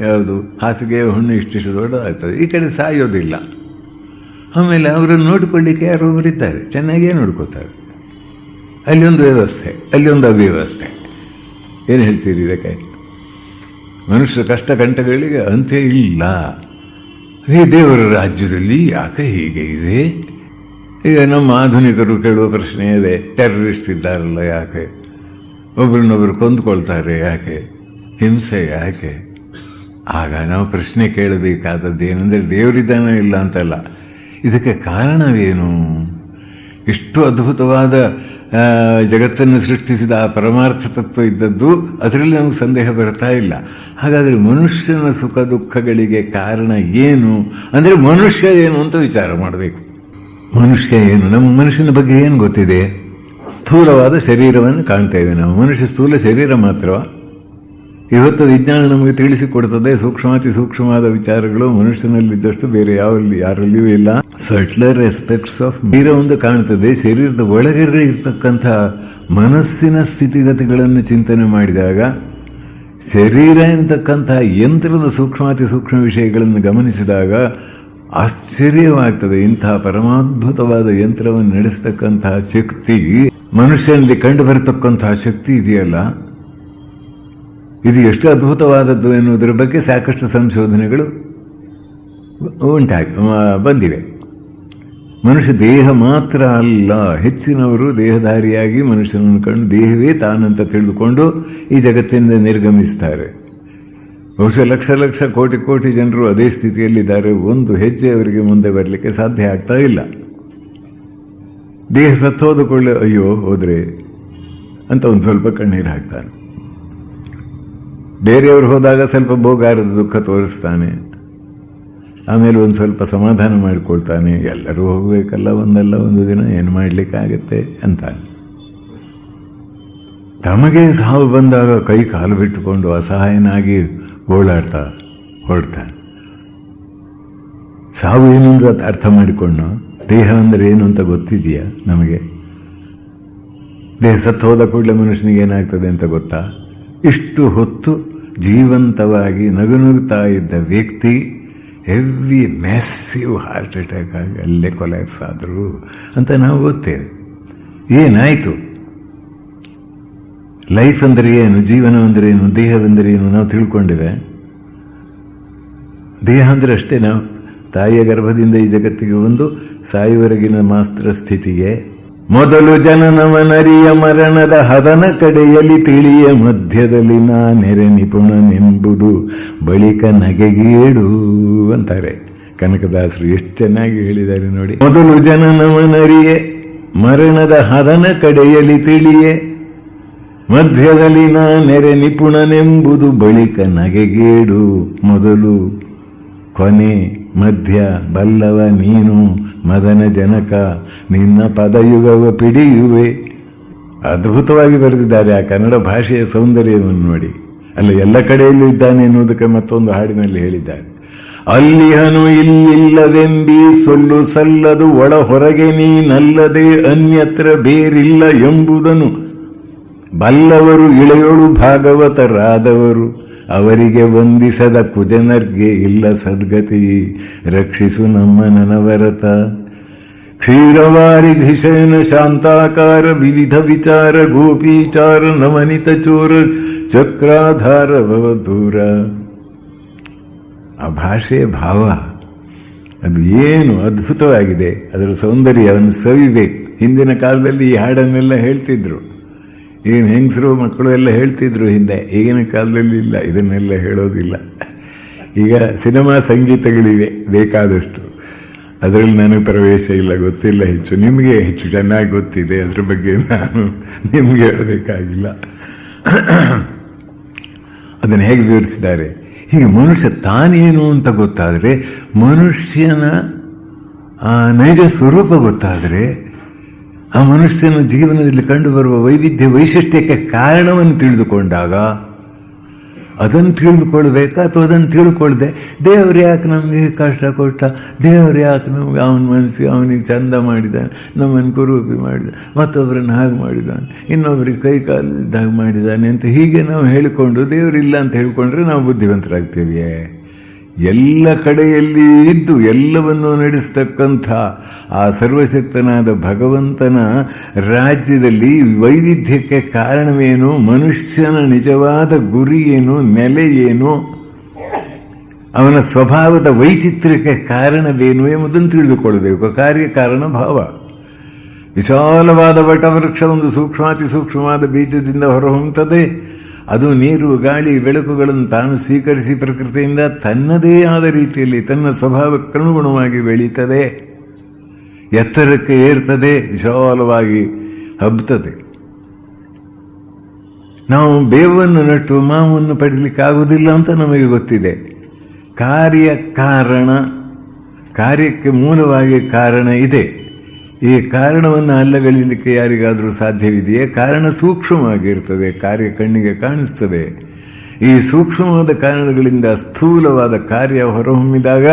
[SPEAKER 1] ಯಾವುದು ಹಾಸಿಗೆ ಹುಣ್ಣು ಇಷ್ಟಿಷ್ಟು ದೊಡ್ಡದಾಗ್ತದೆ. ಈ ಕಡೆ ಸಾಯೋದಿಲ್ಲ. ಆಮೇಲೆ ಅವರನ್ನು ನೋಡಿಕೊಳ್ಳಿಕ್ಕೆ ಯಾರೊಬ್ಬರಿದ್ದಾರೆ, ಚೆನ್ನಾಗೇ ನೋಡ್ಕೋತಾರೆ. ಅಲ್ಲಿ ಒಂದು ವ್ಯವಸ್ಥೆ, ಅಲ್ಲಿ ಒಂದು ಅವ್ಯವಸ್ಥೆ. ಏನು ಹೇಳ್ತೀರಿ ಇದಕ್ಕೆ? ಮನುಷ್ಯ ಕಷ್ಟ ಕಂಠಗಳಿಗೆ ಅಂತ್ಯ ಇಲ್ಲ. ಈ ದೇವರ ರಾಜ್ಯದಲ್ಲಿ ಯಾಕೆ ಹೀಗೆ ಇದೆ? ಈಗ ನಮ್ಮ ಆಧುನಿಕರು ಕೇಳುವ ಪ್ರಶ್ನೆ ಇದೆ, ಟೆರರಿಸ್ಟ್ ಇದ್ದಾರಲ್ಲ ಯಾಕೆ, ಒಬ್ರನ್ನೊಬ್ರು ಕೊಂದುಕೊಳ್ತಾರೆ ಯಾಕೆ, ಹಿಂಸೆ ಯಾಕೆ? ಆಗ ನಾವು ಪ್ರಶ್ನೆ ಕೇಳಬೇಕಾದದ್ದು ಏನಂದರೆ ದೇವರಿದ್ದಾನೆ ಇಲ್ಲ ಅಂತಲ್ಲ, ಇದಕ್ಕೆ ಕಾರಣವೇನು? ಇಷ್ಟು ಅದ್ಭುತವಾದ ಜಗತ್ತನ್ನು ಸೃಷ್ಟಿಸಿದ ಆ ಪರಮಾರ್ಥ ತತ್ವ ಇದ್ದದ್ದು ಅದರಲ್ಲಿ ನಮಗೆ ಸಂದೇಹ ಬರ್ತಾ ಇಲ್ಲ. ಹಾಗಾದರೆ ಮನುಷ್ಯನ ಸುಖ ದುಃಖಗಳಿಗೆ ಕಾರಣ ಏನು ಅಂದರೆ ಮನುಷ್ಯ ಏನು ಅಂತ ವಿಚಾರ ಮಾಡಬೇಕು. ಮನುಷ್ಯ ಏನು? ನಮ್ಮ ಮನುಷ್ಯನ ಬಗ್ಗೆ ಏನು ಗೊತ್ತಿದೆ? ಸ್ಥೂಲವಾದ ಶರೀರವನ್ನು ಕಾಣ್ತೇವೆ ನಾವು. ಮನುಷ್ಯ ಸ್ಥೂಲ ಶರೀರ ಮಾತ್ರವ? ಇವತ್ತು ವಿಜ್ಞಾನ ನಮಗೆ ತಿಳಿಸಿಕೊಡ್ತದೆ ಸೂಕ್ಷ್ಮಾತಿ ಸೂಕ್ಷ್ಮವಾದ ವಿಚಾರಗಳು ಮನುಷ್ಯನಲ್ಲಿದ್ದಷ್ಟು ಬೇರೆ ಯಾರಲ್ಲಿಯೂ ಇಲ್ಲ. ಸಟ್ಲರ್ ಎಸ್ಪೆಕ್ಟ್ಸ್ ಆಫ್ ಶರೀರ ಒಂದು ಕಾಣ್ತದೆ. ಶರೀರದ ಒಳಗಡೆ ಇರ್ತಕ್ಕಂಥ ಮನಸ್ಸಿನ ಸ್ಥಿತಿಗತಿಗಳನ್ನು ಚಿಂತನೆ ಮಾಡಿದಾಗ ಶರೀರ ಎಂತಕ್ಕಂಥ ಯಂತ್ರದ ಸೂಕ್ಷ್ಮಾತಿ ಸೂಕ್ಷ್ಮ ವಿಷಯಗಳನ್ನು ಗಮನಿಸಿದಾಗ ಆಶ್ಚರ್ಯವಾಗ್ತದೆ. ಇಂತಹ ಪರಮಾದ್ಭುತವಾದ ಯಂತ್ರವನ್ನು ನಡೆಸ್ತಕ್ಕಂತಹ ಶಕ್ತಿ ಮನುಷ್ಯನಲ್ಲಿ ಕಂಡು ಬರತಕ್ಕಂತಹ ಶಕ್ತಿ ಇದೆಯಲ್ಲ, ಇದು ಎಷ್ಟು ಅದ್ಭುತವಾದದ್ದು ಎನ್ನುವುದರ ಬಗ್ಗೆ ಸಾಕಷ್ಟು ಸಂಶೋಧನೆಗಳು ಬಂದಿವೆ. ಮನುಷ್ಯ ದೇಹ ಮಾತ್ರ ಅಲ್ಲ, ಹೆಚ್ಚಿನವರು ದೇಹಧಾರಿಯಾಗಿ ಮನುಷ್ಯನನ್ನು ಕಂಡು ದೇಹವೇ ತಾನಂತ ತಿಳಿದುಕೊಂಡು ಈ ಜಗತ್ತಿನಿಂದ ನಿರ್ಗಮಿಸ್ತಾರೆ. ಬಹುಶಃ ಲಕ್ಷ ಲಕ್ಷ ಕೋಟಿ ಕೋಟಿ ಜನರು ಅದೇ ಸ್ಥಿತಿಯಲ್ಲಿದ್ದಾರೆ. ಒಂದು ಹೆಜ್ಜೆ ಅವರಿಗೆ ಮುಂದೆ ಬರಲಿಕ್ಕೆ ಸಾಧ್ಯ ಆಗ್ತಾ ಇಲ್ಲ. ದೇಹ ಸತ್ತೋದಕೊಳ್ಳೆ ಅಯ್ಯೋ ಹೋದ್ರೆ ಅಂತ ಒಂದು ಸ್ವಲ್ಪ ಕಣ್ಣೀರು ಹಾಕ್ತಾನೆ. ಬೇರೆಯವರು ಹೋದಾಗ ಸ್ವಲ್ಪ ಬೋಗಾರದ ದುಃಖ ತೋರಿಸ್ತಾನೆ, ಆಮೇಲೆ ಒಂದು ಸ್ವಲ್ಪ ಸಮಾಧಾನ ಮಾಡಿಕೊಳ್ತಾನೆ. ಎಲ್ಲರೂ ಹೋಗಬೇಕಲ್ಲ, ಒಂದಲ್ಲ ಒಂದು ದಿನ, ಏನು ಮಾಡಲಿಕ್ಕಾಗತ್ತೆ ಅಂತಾನೆ. ತಮಗೆ ಸಾವು ಬಂದಾಗ ಕೈ ಕಾಲು ಬಿಟ್ಟುಕೊಂಡು ಅಸಹಾಯನಾಗಿ ಓಡಾಡ್ತಾ ಹೊರಡ್ತಾನೆ. ಸಾವು ಏನು ಅಂತ ಅರ್ಥ ಮಾಡಿಕೊಂಡು ದೇಹ ಅಂದರೆ ಏನು ಅಂತ ಗೊತ್ತಿದೆಯಾ ನಮಗೆ? ದೇಹ ಸತ್ತು ಹೋದ ಕೂಡಲೇ ಮನುಷ್ಯನಿಗೆ ಏನಾಗ್ತದೆ ಅಂತ ಗೊತ್ತಾ? ಇಷ್ಟು ಹೊತ್ತು ಜೀವಂತವಾಗಿ ನಗುನುಗ್ತಾ ಇದ್ದ ವ್ಯಕ್ತಿ ಹೆವಿ ಮ್ಯಾಸಿವ್ ಹಾರ್ಟ್ ಅಟ್ಯಾಕ್ ಆಗಿ ಅಲ್ಲೇ ಕೊಲ್ಯಾಪ್ಸ್ ಆದರು ಅಂತ ನಾವು ಗೊತ್ತೇವೆ. ಏನಾಯಿತು? ಲೈಫ್ ಅಂದರೆ ಏನು, ಜೀವನ ಅಂದರೆ ಏನು, ದೇಹವೆಂದರೆ ಏನು ನಾವು ತಿಳ್ಕೊಂಡಿವೆ. ದೇಹ ಅಂದರೆ ಅಷ್ಟೇ, ನಾವು ತಾಯಿಯ ಗರ್ಭದಿಂದ ಈ ಜಗತ್ತಿಗೆ ಒಂದು ಸಾಯುವರೆಗಿನ ಮಾಸ್ತ್ರ ಸ್ಥಿತಿಗೆ ಮೊದಲು ಜನನವನರಿಯ ಮರಣದ ಹದನ ಕಡೆಯಲ್ಲಿ ತಿಳಿಯ ಮಧ್ಯದಲ್ಲಿ ನಾನೆರೆ ನಿಪುಣನೆಂಬುದು ಬಳಿಕ ನಗೆಗೇಡು ಅಂತಾರೆ ಕನಕದಾಸರು. ಎಷ್ಟು ಚೆನ್ನಾಗಿ ಹೇಳಿದ್ದಾರೆ ನೋಡಿ. ಮೊದಲು ಜನನವನರಿಯೇ ಮರಣದ ಹದನ ಕಡೆಯಲ್ಲಿ ತಿಳಿಯೇ ಮಧ್ಯದಲ್ಲಿ ನಾನೆರೆ ನಿಪುಣನೆಂಬುದು ಬಳಿಕ ನಗೆಗೇಡು. ಮೊದಲು ಕೊನೆ ಮಧ್ಯ ಬಲ್ಲವ ನೀನು ಮದನ ಜನಕ ನಿನ್ನ ಪದಯುಗವ ಪಿಡಿಯುವೆ. ಅದ್ಭುತವಾಗಿ ಬರೆದಿದ್ದಾರೆ. ಆ ಕನ್ನಡ ಭಾಷೆಯ ಸೌಂದರ್ಯವನ್ನು ನೋಡಿ. ಅಲ್ಲ, ಎಲ್ಲ ಕಡೆಯಲ್ಲೂ ಇದ್ದಾನೆ ಎನ್ನುವುದಕ್ಕೆ ಮತ್ತೊಂದು ಹಾಡಿನಲ್ಲಿ ಹೇಳಿದ್ದಾರೆ. ಅಲ್ಲಿಹನು ಇಲ್ಲಿಲ್ಲವೆಂಬಿ ಸೊಲ್ಲು ಸಲ್ಲದು ಒಳ ಹೊರಗೆ ನೀನಲ್ಲದೆ ಅನ್ಯತ್ರ ಬೇರಿಲ್ಲ ಎಂಬುದನ್ನು ಬಲ್ಲವರು ಇಳೆಯೋಳು ಭಾಗವತರಾದವರು ಅವರಿಗೆ ವಂದಿಸದ ಕುಜನರ್ಗೆ ಇಲ್ಲ ಸದ್ಗತಿ. ರಕ್ಷಿಸು ನಮ್ಮ ನನವರತ ಕ್ಷೀರವಾರಿಧಿ ಶಯನ ಶಾಂತಾಕಾರ ವಿವಿಧ ವಿಚಾರ ಗೋಪೀಚಾರ ನವನಿತ ಚೋರ ಚಕ್ರಾಧಾರ ಭವದೂರ. ಆ ಭಾಷೆಯ ಭಾವ ಅದು ಏನು ಅದ್ಭುತವಾಗಿದೆ. ಅದರ ಸೌಂದರ್ಯವನ್ನು ಸವಿಬೇಕು. ಹಿಂದಿನ ಕಾಲದಲ್ಲಿ ಈ ಹಾಡನ್ನೆಲ್ಲ ಹೇಳ್ತಿದ್ರು. ಈಗಿನ ಹೆಂಗಸರು ಮಕ್ಕಳು ಎಲ್ಲ ಹೇಳ್ತಿದ್ರು ಹಿಂದೆ. ಈಗಿನ ಕಾಲದಲ್ಲಿ ಇಲ್ಲ, ಇದನ್ನೆಲ್ಲ ಹೇಳೋದಿಲ್ಲ. ಈಗ ಸಿನಿಮಾ ಸಂಗೀತಗಳಿವೆ ಬೇಕಾದಷ್ಟು. ಅದರಲ್ಲಿ ನನಗೆ ಪ್ರವೇಶ ಇಲ್ಲ, ಗೊತ್ತಿಲ್ಲ ಹೆಚ್ಚು. ನಿಮಗೆ ಹೆಚ್ಚು ಚೆನ್ನಾಗಿ ಗೊತ್ತಿದೆ, ಅದ್ರ ಬಗ್ಗೆ ನಾನು ನಿಮಗೆ ಹೇಳಬೇಕಾಗಿಲ್ಲ. ಅದನ್ನು ಹೇಗೆ ವಿವರಿಸಿದ್ದಾರೆ? ಹೀಗೆ ಮನುಷ್ಯ ತಾನೇನು ಅಂತ ಗೊತ್ತಾದರೆ, ಮನುಷ್ಯನ ನೈಜ ಸ್ವರೂಪ ಗೊತ್ತಾದರೆ, ಆ ಮನುಷ್ಯನ ಜೀವನದಲ್ಲಿ ಕಂಡುಬರುವ ವೈವಿಧ್ಯ ವೈಶಿಷ್ಟ್ಯಕ್ಕೆ ಕಾರಣವನ್ನು ತಿಳಿದುಕೊಂಡಾಗ ಅದನ್ನು ತಿಳಿದುಕೊಳ್ಬೇಕಾ ಅಥವಾ ಅದನ್ನು ತಿಳ್ಕೊಳ್ದೆ ದೇವ್ರು ಯಾಕೆ ನಮಗೆ ಕಷ್ಟ ಕೊಟ್ಟ, ದೇವ್ರು ಯಾಕೆ ನಮಗೆ ಅವನ ಮನಸ್ಸಿಗೆ ಅವನಿಗೆ ಚಂದ ಮಾಡಿದ್ದಾನೆ, ನಮ್ಮನ್ನು ಕುರೂಪಿ ಮಾಡಿದ್ದಾನೆ, ಮತ್ತೊಬ್ಬರನ್ನು ಹಾಗೆ ಮಾಡಿದ್ದಾನೆ, ಇನ್ನೊಬ್ಬರಿಗೆ ಕೈ ಕಾಲಿದ್ದಾಗ ಮಾಡಿದ್ದಾನೆ ಅಂತ ಹೀಗೆ ನಾವು ಹೇಳಿಕೊಂಡು ದೇವರಿಲ್ಲ ಅಂತ ಹೇಳ್ಕೊಂಡ್ರೆ ನಾವು ಬುದ್ಧಿವಂತರಾಗ್ತೀವಿಯೇ? ಎಲ್ಲ ಕಡೆಯಲ್ಲಿ ಇದ್ದು ಎಲ್ಲವನ್ನೂ ನಡೆಸ್ತಕ್ಕಂಥ ಆ ಸರ್ವಶಕ್ತನಾದ ಭಗವಂತನ ರಾಜ್ಯದಲ್ಲಿ ವೈವಿಧ್ಯಕ್ಕೆ ಕಾರಣವೇನು, ಮನುಷ್ಯನ ನಿಜವಾದ ಗುರಿ ಏನು, ನೆಲೆ ಏನು, ಅವನ ಸ್ವಭಾವದ ವೈಚಿತ್ರ್ಯಕ್ಕೆ ಕಾರಣವೇನು ಎಂಬುದನ್ನು ತಿಳಿದುಕೊಳ್ಳಬೇಕು. ಕಾರ್ಯಕಾರಣ ಭಾವ. ವಿಶಾಲವಾದ ವಟವೃಕ್ಷ ಒಂದು ಸೂಕ್ಷ್ಮಾತಿ ಸೂಕ್ಷ್ಮವಾದ ಬೀಜದಿಂದ ಹೊರಹೊಮ್ಮುತ್ತದೆ. ಅದು ನೀರು, ಗಾಳಿ, ಬೆಳಕುಗಳನ್ನು ತಾನು ಸ್ವೀಕರಿಸಿ ಪ್ರಕೃತಿಯಿಂದ ತನ್ನದೇ ಆದ ರೀತಿಯಲ್ಲಿ ತನ್ನ ಸ್ವಭಾವಕ್ಕನುಗುಣವಾಗಿ ಬೆಳೀತದೆ, ಎತ್ತರಕ್ಕೆ ಏರ್ತದೆ, ವಿಶಾಲವಾಗಿ ಹಬ್ಬುತ್ತದೆ. ನಾವು ಬೇವನ್ನು ನಟ್ಟು ಮಾವನ್ನು ಪಡೀಲಿಕ್ಕಾಗುವುದಿಲ್ಲ ಅಂತ ನಮಗೆ ಗೊತ್ತಿದೆ. ಕಾರ್ಯಕಾರಣ, ಕಾರ್ಯಕ್ಕೆ ಮೂಲವಾಗಿ ಕಾರಣ ಇದೆ. ಈ ಕಾರಣವನ್ನು ಅಲ್ಲಗಲಿಯಲಿಕ್ಕೆ ಯಾರಿಗಾದರೂ ಸಾಧ್ಯವಿದೆಯೇ? ಕಾರಣ ಸೂಕ್ಷ್ಮವಾಗಿರ್ತದೆ, ಕಾರ್ಯ ಕಣ್ಣಿಗೆ ಕಾಣಿಸ್ತದೆ. ಈ ಸೂಕ್ಷ್ಮವಾದ ಕಾರಣಗಳಿಂದ ಸ್ಥೂಲವಾದ ಕಾರ್ಯ ಹೊರಹೊಮ್ಮಿದಾಗ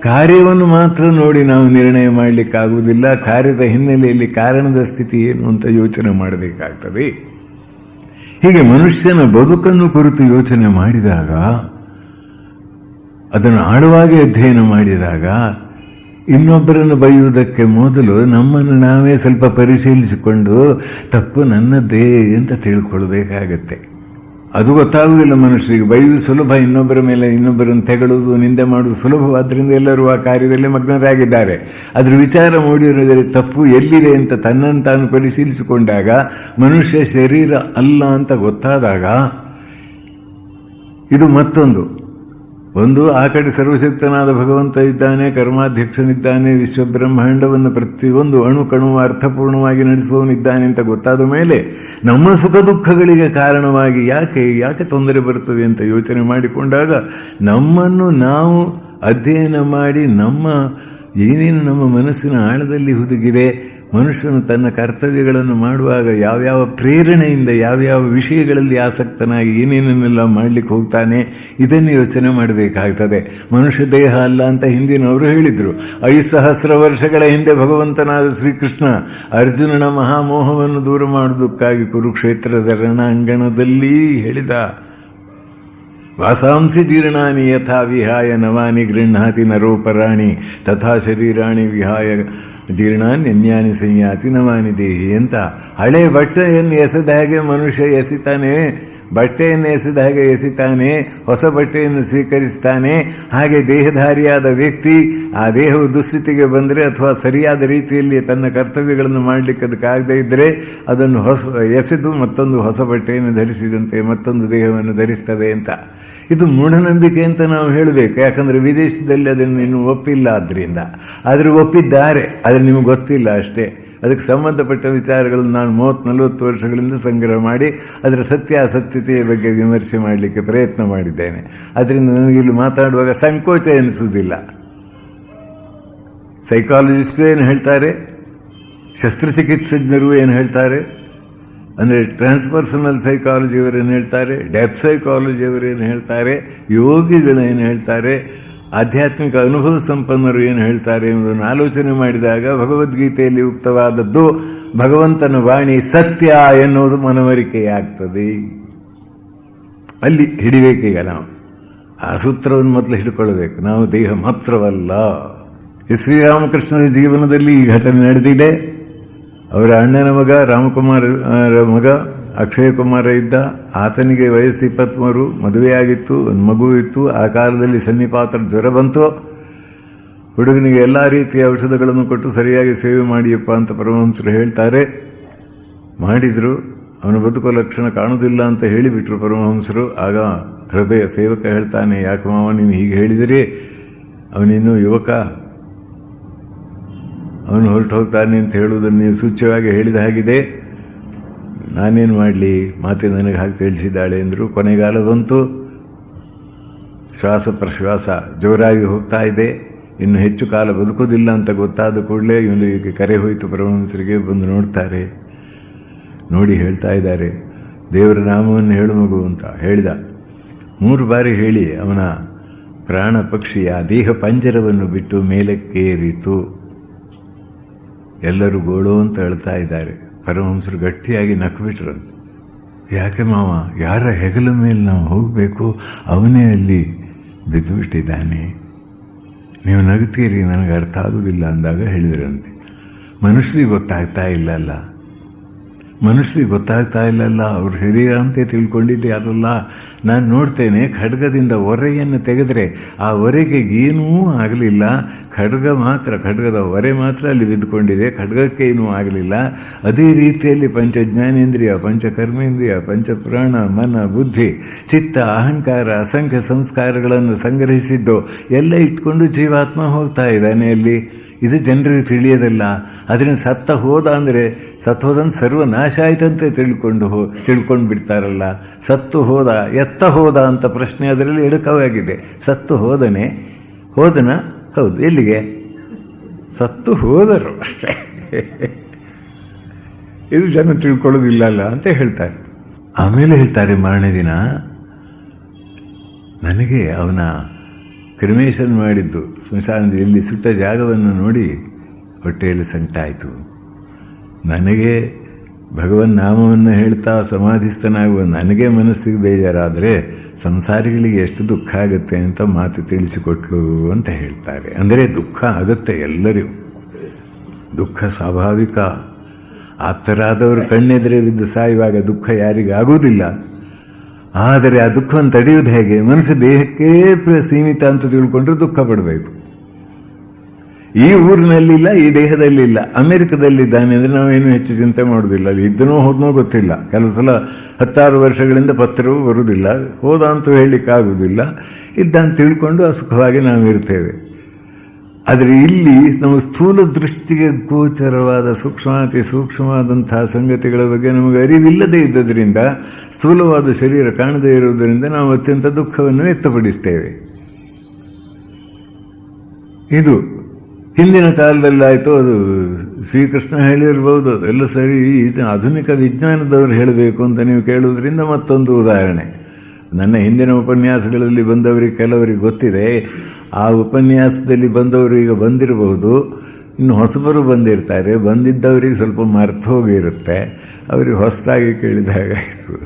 [SPEAKER 1] ಕಾರ್ಯವನ್ನು ಮಾತ್ರ ನೋಡಿ ನಾವು ನಿರ್ಣಯ ಮಾಡಲಿಕ್ಕಾಗುವುದಿಲ್ಲ. ಕಾರ್ಯದ ಹಿನ್ನೆಲೆಯಲ್ಲಿ ಕಾರಣದ ಸ್ಥಿತಿ ಏನು ಅಂತ ಯೋಚನೆ ಮಾಡಬೇಕಾಗ್ತದೆ. ಹೀಗೆ ಮನುಷ್ಯನ ಬದುಕನ್ನು ಕುರಿತು ಯೋಚನೆ ಮಾಡಿದಾಗ, ಅದನ್ನು ಆಳವಾಗಿ ಅಧ್ಯಯನ ಮಾಡಿದಾಗ, ಇನ್ನೊಬ್ಬರನ್ನು ಬೈಯುವುದಕ್ಕೆ ಮೊದಲು ನಮ್ಮನ್ನು ನಾವೇ ಸ್ವಲ್ಪ ಪರಿಶೀಲಿಸಿಕೊಂಡು ತಪ್ಪು ನನ್ನದೇ ಅಂತ ತಿಳ್ಕೊಳ್ಬೇಕಾಗತ್ತೆ. ಅದು ಗೊತ್ತಾಗುವುದಿಲ್ಲ ಮನುಷ್ಯರಿಗೆ. ಬೈಯುವುದು ಸುಲಭ, ಇನ್ನೊಬ್ಬರ ಮೇಲೆ ಇನ್ನೊಬ್ಬರನ್ನು ತೆಗಳುವುದು, ನಿಂದೆ ಮಾಡುವುದು ಸುಲಭವಾದ್ರಿಂದ ಎಲ್ಲರೂ ಆ ಕಾರ್ಯದಲ್ಲಿ ಮಗ್ನರಾಗಿದ್ದಾರೆ. ಅದರ ವಿಚಾರ ಮೂಡಿದರೆ ತಪ್ಪು ಎಲ್ಲಿದೆ ಅಂತ ತನ್ನನ್ನು ತಾನು ಪರಿಶೀಲಿಸಿಕೊಂಡಾಗ, ಮನುಷ್ಯ ಶರೀರ ಅಲ್ಲ ಅಂತ ಗೊತ್ತಾದಾಗ, ಇದು ಮತ್ತೊಂದು ಒಂದು. ಆ ಕಡೆ ಸರ್ವಶಕ್ತನಾದ ಭಗವಂತ ಇದ್ದಾನೆ, ಕರ್ಮಾಧ್ಯಕ್ಷನಿದ್ದಾನೆ, ವಿಶ್ವಬ್ರಹ್ಮಾಂಡವನ್ನು ಪ್ರತಿಯೊಂದು ಅಣುಕಣು ಅರ್ಥಪೂರ್ಣವಾಗಿ ನಡೆಸುವವನಿದ್ದಾನೆ ಅಂತ ಗೊತ್ತಾದ ಮೇಲೆ ನಮ್ಮ ಸುಖ ದುಃಖಗಳಿಗೆ ಕಾರಣವಾಗಿ ಯಾಕೆ ತೊಂದರೆ ಬರ್ತದೆ ಅಂತ ಯೋಚನೆ ಮಾಡಿಕೊಂಡಾಗ, ನಮ್ಮನ್ನು ನಾವು ಅಧ್ಯಯನ ಮಾಡಿ ಏನೇನು ನಮ್ಮ ಮನಸ್ಸಿನ ಆಳದಲ್ಲಿ ಹುದುಗಿದೆ, ಮನುಷ್ಯನು ತನ್ನ ಕರ್ತವ್ಯಗಳನ್ನು ಮಾಡುವಾಗ ಯಾವ್ಯಾವ ಪ್ರೇರಣೆಯಿಂದ ಯಾವ್ಯಾವ ವಿಷಯಗಳಲ್ಲಿ ಆಸಕ್ತನಾಗಿ ಏನೇನನ್ನೆಲ್ಲ ಮಾಡಲಿಕ್ಕೆ ಹೋಗ್ತಾನೆ, ಇದನ್ನು ಯೋಚನೆ ಮಾಡಬೇಕಾಗ್ತದೆ. ಮನುಷ್ಯ ದೇಹ ಅಲ್ಲ ಅಂತ ಹಿಂದಿನವರು ಹೇಳಿದರು. 5,000 ವರ್ಷಗಳ ಹಿಂದೆ ಭಗವಂತನಾದ ಶ್ರೀಕೃಷ್ಣ ಅರ್ಜುನನ ಮಹಾಮೋಹವನ್ನು ದೂರ ಮಾಡುವುದಕ್ಕಾಗಿ ಕುರುಕ್ಷೇತ್ರದ ರಣಾಂಗಣದಲ್ಲಿ ಹೇಳಿದ, ವಾಸಾಂಸಿ ಜೀರ್ಣಾನಿ ಯಥಾ ವಿಹಾಯ ನವಾನಿ ಗೃಹ್ಣಾತಿ ನರೋಪರಾಣಿ ತಥಾ ಶರೀರಾಣಿ ವಿಹಾಯ ಜೀರ್ಣಾನ್ಯನ್ಯಾನಿ ಸಂಯಾತಿ ನವಾನಿ ದೇಹಿ ಅಂತ. ಹಳೆ ಬಟ್ಟೆಯನ್ನು ಎಸೆದ ಹಾಗೆ ಮನುಷ್ಯ ಎಸಿತಾನೆ, ಬಟ್ಟೆಯನ್ನು ಎಸೆದ ಹಾಗೆ ಎಸಿತಾನೆ, ಹೊಸ ಬಟ್ಟೆಯನ್ನು ಸ್ವೀಕರಿಸ್ತಾನೆ. ಹಾಗೆ ದೇಹಧಾರಿಯಾದ ವ್ಯಕ್ತಿ ಆ ದೇಹವು ದುಸ್ಥಿತಿಗೆ ಬಂದರೆ ಅಥವಾ ಸರಿಯಾದ ರೀತಿಯಲ್ಲಿ ತನ್ನ ಕರ್ತವ್ಯಗಳನ್ನು ಮಾಡಲಿಕ್ಕೆ ಅದಕ್ಕಾಗದೇ ಇದ್ದರೆ ಅದನ್ನು ಎಸೆದು ಮತ್ತೊಂದು ಹೊಸ ಬಟ್ಟೆಯನ್ನು ಧರಿಸಿದಂತೆ ಮತ್ತೊಂದು ದೇಹವನ್ನು ಧರಿಸ್ತದೆ ಅಂತ. ಇದು ಮೂಢನಂಬಿಕೆ ಅಂತ ನಾವು ಹೇಳಬೇಕು. ಯಾಕಂದರೆ ವಿದೇಶದಲ್ಲಿ ಅದನ್ನು ಇನ್ನೂ ಒಪ್ಪಿಲ್ಲ. ಆದರೆ ಒಪ್ಪಿದ್ದಾರೆ, ಆದರೆ ನಿಮಗೆ ಗೊತ್ತಿಲ್ಲ ಅಷ್ಟೇ. ಅದಕ್ಕೆ ಸಂಬಂಧಪಟ್ಟ ವಿಚಾರಗಳನ್ನು ನಾನು 30-40 ವರ್ಷಗಳಿಂದ ಸಂಗ್ರಹ ಮಾಡಿ ಅದರ ಸತ್ಯಾಸತ್ಯತೆಯ ಬಗ್ಗೆ ವಿಮರ್ಶೆ ಮಾಡಲಿಕ್ಕೆ ಪ್ರಯತ್ನ ಮಾಡಿದ್ದೇನೆ. ಅದರಿಂದ ನನಗಿಲ್ಲಿ ಮಾತಾಡುವಾಗ ಸಂಕೋಚ ಎನಿಸುವುದಿಲ್ಲ. ಸೈಕಾಲಜಿಸ್ಟು ಏನು ಹೇಳ್ತಾರೆ, ಶಸ್ತ್ರಚಿಕಿತ್ಸಜ್ಞರು ಏನು ಹೇಳ್ತಾರೆ, ಅಂದರೆ ಟ್ರಾನ್ಸ್ಪರ್ಸನಲ್ ಸೈಕಾಲಜಿಯವರೇನು ಹೇಳ್ತಾರೆ, ಡೆಪ್ ಸೈಕಾಲಜಿಯವರೇನು ಹೇಳ್ತಾರೆ, ಯೋಗಿಗಳು ಏನು ಹೇಳ್ತಾರೆ, ಆಧ್ಯಾತ್ಮಿಕ ಅನುಭವ ಸಂಪನ್ನರು ಏನು ಹೇಳ್ತಾರೆ ಎಂಬುದನ್ನು ಆಲೋಚನೆ ಮಾಡಿದಾಗ ಭಗವದ್ಗೀತೆಯಲ್ಲಿ ಉಕ್ತವಾದದ್ದು ಭಗವಂತನ ವಾಣಿ ಸತ್ಯ ಎನ್ನುವುದು ಮನವರಿಕೆಯಾಗ್ತದೆ. ಅಲ್ಲಿ ಹಿಡಿಬೇಕೀಗ ನಾವು ಆ ಸೂತ್ರವನ್ನು ಮೊದಲು ಹಿಡ್ಕೊಳ್ಬೇಕು. ನಾವು ದೇಹ ಮಾತ್ರವಲ್ಲ. ಶ್ರೀರಾಮಕೃಷ್ಣರ ಜೀವನದಲ್ಲಿ ಈ ಘಟನೆ ನಡೆದಿದೆ. ಅವರ ಅಣ್ಣನ ಮಗ ರಾಮಕುಮಾರ ಮಗ ಅಕ್ಷಯ ಕುಮಾರ ಇದ್ದ. ಆತನಿಗೆ ವಯಸ್ಸು 23, ಮದುವೆಯಾಗಿತ್ತು, ಒಂದು ಮಗು ಇತ್ತು. ಆ ಕಾಲದಲ್ಲಿ ಸನ್ನಿಪಾತ ಜ್ವರ ಬಂತು. ಹುಡುಗನಿಗೆ ಎಲ್ಲ ರೀತಿಯ ಔಷಧಗಳನ್ನು ಕೊಟ್ಟು ಸರಿಯಾಗಿ ಸೇವೆ ಮಾಡಿಯಪ್ಪ ಅಂತ ಪರಮಹಂಸರು ಹೇಳ್ತಾರೆ. ಮಾಡಿದರು. ಅವನ ಬದುಕುವ ಲಕ್ಷಣ ಕಾಣುವುದಿಲ್ಲ ಅಂತ ಹೇಳಿಬಿಟ್ರು ಪರಮಹಂಸರು. ಆಗ ಹೃದಯ ಸೇವಕ ಹೇಳ್ತಾನೆ, ಯಾಕೆ ಮಾವ ನೀವು ಹೀಗೆ ಹೇಳಿದಿರಿ, ಅವನಿನ್ನೂ ಯುವಕ, ಅವನು ಹೊರಟು ಹೋಗ್ತಾನೆ ಅಂತ ಹೇಳುವುದನ್ನು ನೀವು ಸೂಚ್ಯವಾಗಿ ಹೇಳಿದ ಹಾಗಿದೆ. ನಾನೇನು ಮಾಡಲಿ, ಮಾತೆ ನನಗೆ ಹಾಗೆ ತಿಳಿಸಿದ್ದಾಳೆ ಎಂದರು. ಕೊನೆಗಾಲ ಬಂತು. ಶ್ವಾಸ ಪ್ರಶ್ವಾಸ ಜೋರಾಗಿ ಹೋಗ್ತಾ ಇದೆ. ಇನ್ನು ಹೆಚ್ಚು ಕಾಲ ಬದುಕೋದಿಲ್ಲ ಅಂತ ಗೊತ್ತಾದ ಕೂಡಲೇ ಇವನಿಗೆ ಕರೆ ಹೋಯಿತು ಪರಮಹಂಸರಿಗೆ. ಬಂದು ನೋಡ್ತಾರೆ. ನೋಡಿ ಹೇಳ್ತಾ ಇದ್ದಾರೆ, ದೇವರ ನಾಮವನ್ನು ಹೇಳು ಮಗು ಅಂತ ಹೇಳಿದ. 3 ಬಾರಿ ಹೇಳಿ ಅವನ ಪ್ರಾಣ ಪಕ್ಷಿ ಆ ದೇಹ ಪಂಜರವನ್ನು ಬಿಟ್ಟು ಮೇಲಕ್ಕೇರಿತು. ಎಲ್ಲರೂ ಗೋಳು ಅಂತ ಹೇಳ್ತಾ ಇದ್ದಾರೆ. ಪರಮಹಂಸರು ಗಟ್ಟಿಯಾಗಿ ನಕ್ಬಿಟ್ರು. ಯಾಕೆ ಮಾವ, ಯಾರ ಹೆಗಲ ಮೇಲೆ ನಾವು ಹೋಗಬೇಕು, ಅವನೇ ಅಲ್ಲಿ ಬಿದ್ದುಬಿಟ್ಟಿದ್ದಾನೆ. ನೀವು ನಗುತ್ತೀರಿ, ನನಗೆ ಅರ್ಥ ಆಗೋದಿಲ್ಲ ಅಂದಾಗ ಹೇಳಿದ್ರಂತೆ, ಮನುಷ್ಯರಿಗೆ ಗೊತ್ತಾಗ್ತಾ ಇಲ್ಲಲ್ಲ, ಮನುಷ್ಯರಿಗೆ ಗೊತ್ತಾಗ್ತಾ ಇಲ್ಲಲ್ಲ, ಅವ್ರ ಶರೀರ ಅಂತ ತಿಳ್ಕೊಂಡಿದ್ದೆ ಅದಲ್ಲ. ನಾನು ನೋಡ್ತೇನೆ, ಖಡ್ಗದಿಂದ ಒರೆಯನ್ನು ತೆಗೆದರೆ ಆ ಒರೆಗೆ ಏನೂ ಆಗಲಿಲ್ಲ, ಖಡ್ಗದ ಒರೆ ಮಾತ್ರ ಅಲ್ಲಿ ಬಿದ್ದುಕೊಂಡಿದೆ, ಖಡ್ಗಕ್ಕೆ ಏನೂ ಆಗಲಿಲ್ಲ. ಅದೇ ರೀತಿಯಲ್ಲಿ ಪಂಚಜ್ಞಾನೇಂದ್ರಿಯ, ಪಂಚಕರ್ಮೇಂದ್ರಿಯ, ಪಂಚಪ್ರಾಣ, ಮನ, ಬುದ್ಧಿ, ಚಿತ್ತ, ಅಹಂಕಾರ, ಅಸಂಖ್ಯ ಸಂಸ್ಕಾರಗಳನ್ನು ಸಂಗ್ರಹಿಸಿದ್ದು ಎಲ್ಲ ಇಟ್ಕೊಂಡು ಜೀವಾತ್ಮ ಹೋಗ್ತಾ ಇದ್ದಾನೆ ಅಲ್ಲಿ. ಇದು ಜನರಿಗೆ ತಿಳಿಯೋದಲ್ಲ. ಅದರಿಂದ ಸತ್ತ ಹೋದ ಅಂದರೆ ಸತ್ತೋದಂತ ಸರ್ವನಾಶ ಆಯ್ತಂತೆ ತಿಳ್ಕೊಂಡು ಬಿಡ್ತಾರಲ್ಲ. ಸತ್ತು ಹೋದ, ಎತ್ತ ಹೋದ ಅಂತ ಪ್ರಶ್ನೆ ಅದರಲ್ಲಿ ಎಡಕವಾಗಿದೆ. ಸತ್ತು ಹೋದನ ಹೌದು, ಎಲ್ಲಿಗೆ? ಸತ್ತು ಹೋದರು ಅಷ್ಟೇ. ಇದು ಜನ ತಿಳ್ಕೊಳ್ಳೋದಿಲ್ಲಲ್ಲ ಅಂತ ಹೇಳ್ತಾರೆ. ಆಮೇಲೆ ಹೇಳ್ತಾರೆ, ಮಾರನೇ ದಿನ ನನಗೆ ಅವನ ಕ್ರಿಮೇಷನ್ ಮಾಡಿದ್ದು ಸ್ಮಶಾನದಲ್ಲಿ ಸುಟ್ಟ ಜಾಗವನ್ನು ನೋಡಿ ಹೊಟ್ಟೆಯಲ್ಲಿ ಸಂಕಟ ಆಯಿತು. ನನಗೆ ಭಗವನ್ ನಾಮವನ್ನು ಹೇಳ್ತಾ ಸಮಾಧಿಸ್ಥನಾಗುವ ನನಗೆ ಮನಸ್ಸಿಗೆ ಬೇಜಾರಾದರೆ ಸಂಸಾರಿಗಳಿಗೆ ಎಷ್ಟು ದುಃಖ ಆಗುತ್ತೆ ಅಂತ ಮಾತು ತಿಳಿಸಿಕೊಟ್ಲು ಅಂತ ಹೇಳ್ತಾರೆ. ಅಂದರೆ ದುಃಖ ಆಗುತ್ತೆ, ಎಲ್ಲರಿಗೂ ದುಃಖ ಸ್ವಾಭಾವಿಕ. ಆಪ್ತರಾದವರು ಕಣ್ಣೆದುರೇ ಬಿದ್ದು ಸಾಯುವಾಗ ದುಃಖ ಯಾರಿಗಾಗುವುದಿಲ್ಲ. ಆದರೆ ಆ ದುಃಖವನ್ನು ತಡೆಯುವುದು ಹೇಗೆ? ಮನುಷ್ಯ ದೇಹಕ್ಕೇ ಸೀಮಿತ ಅಂತ ತಿಳ್ಕೊಂಡ್ರೆ ದುಃಖ ಪಡಬೇಕು. ಈ ಊರಿನಲ್ಲಿಲ್ಲ, ಈ ದೇಹದಲ್ಲಿಲ್ಲ, ಅಮೆರಿಕದಲ್ಲಿದ್ದಾನೆ ಅಂದರೆ ನಾವೇನು ಹೆಚ್ಚು ಚಿಂತೆ ಮಾಡೋದಿಲ್ಲ. ಅಲ್ಲಿ ಇದ್ದನೋ ಹೋದನೋ ಗೊತ್ತಿಲ್ಲ. ಕೆಲವು ಸಲ 10 ವರ್ಷಗಳಿಂದ ಪತ್ರವೂ ಬರುವುದಿಲ್ಲ, ಹೋದ ಅಂತೂ ಹೇಳಲಿಕ್ಕಾಗುವುದಿಲ್ಲ. ಇದ್ದಂತ ತಿಳ್ಕೊಂಡು ಅಸುಖವಾಗಿ ನಾವಿರ್ತೇವೆ. ಆದರೆ ಇಲ್ಲಿ ನಮ್ಮ ಸ್ಥೂಲ ದೃಷ್ಟಿಗೆ ಗೋಚರವಾದ ಸೂಕ್ಷ್ಮವಾದಂತಹ ಸಂಗತಿಗಳ ಬಗ್ಗೆ ನಮಗೆ ಅರಿವಿಲ್ಲದೆ ಇದ್ದದರಿಂದ, ಸ್ಥೂಲವಾದ ಶರೀರ ಕಾಣದೇ ಇರುವುದರಿಂದ ನಾವು ಅತ್ಯಂತ ದುಃಖವನ್ನು ವ್ಯಕ್ತಪಡಿಸ್ತೇವೆ. ಇದು ಹಿಂದಿನ ಕಾಲದಲ್ಲಾಯಿತು, ಅದು ಶ್ರೀಕೃಷ್ಣ ಹೇಳಿರ್ಬೋದು, ಅದೆಲ್ಲ ಸರಿ. ಇದು ಆಧುನಿಕ ವಿಜ್ಞಾನದವರು ಹೇಳಬೇಕು ಅಂತ ನೀವು ಕೇಳುವುದರಿಂದ ಮತ್ತೊಂದು ಉದಾಹರಣೆ. ನನ್ನ ಹಿಂದಿನ ಉಪನ್ಯಾಸಗಳಲ್ಲಿ ಬಂದವರಿಗೆ ಕೆಲವರಿಗೆ ಗೊತ್ತಿದೆ. ಆ ಉಪನ್ಯಾಸದಲ್ಲಿ ಬಂದವರು ಈಗ ಬಂದಿರಬಹುದು, ಇನ್ನು ಹೊಸಬರು ಬಂದಿರ್ತಾರೆ. ಬಂದಿದ್ದವರಿಗೆ ಸ್ವಲ್ಪ ಮರ್ತು ಹೋಗಿರುತ್ತೆ, ಅವರಿಗೆ ಹೊಸದಾಗಿ ಕೇಳಿದಾಗ ಇದು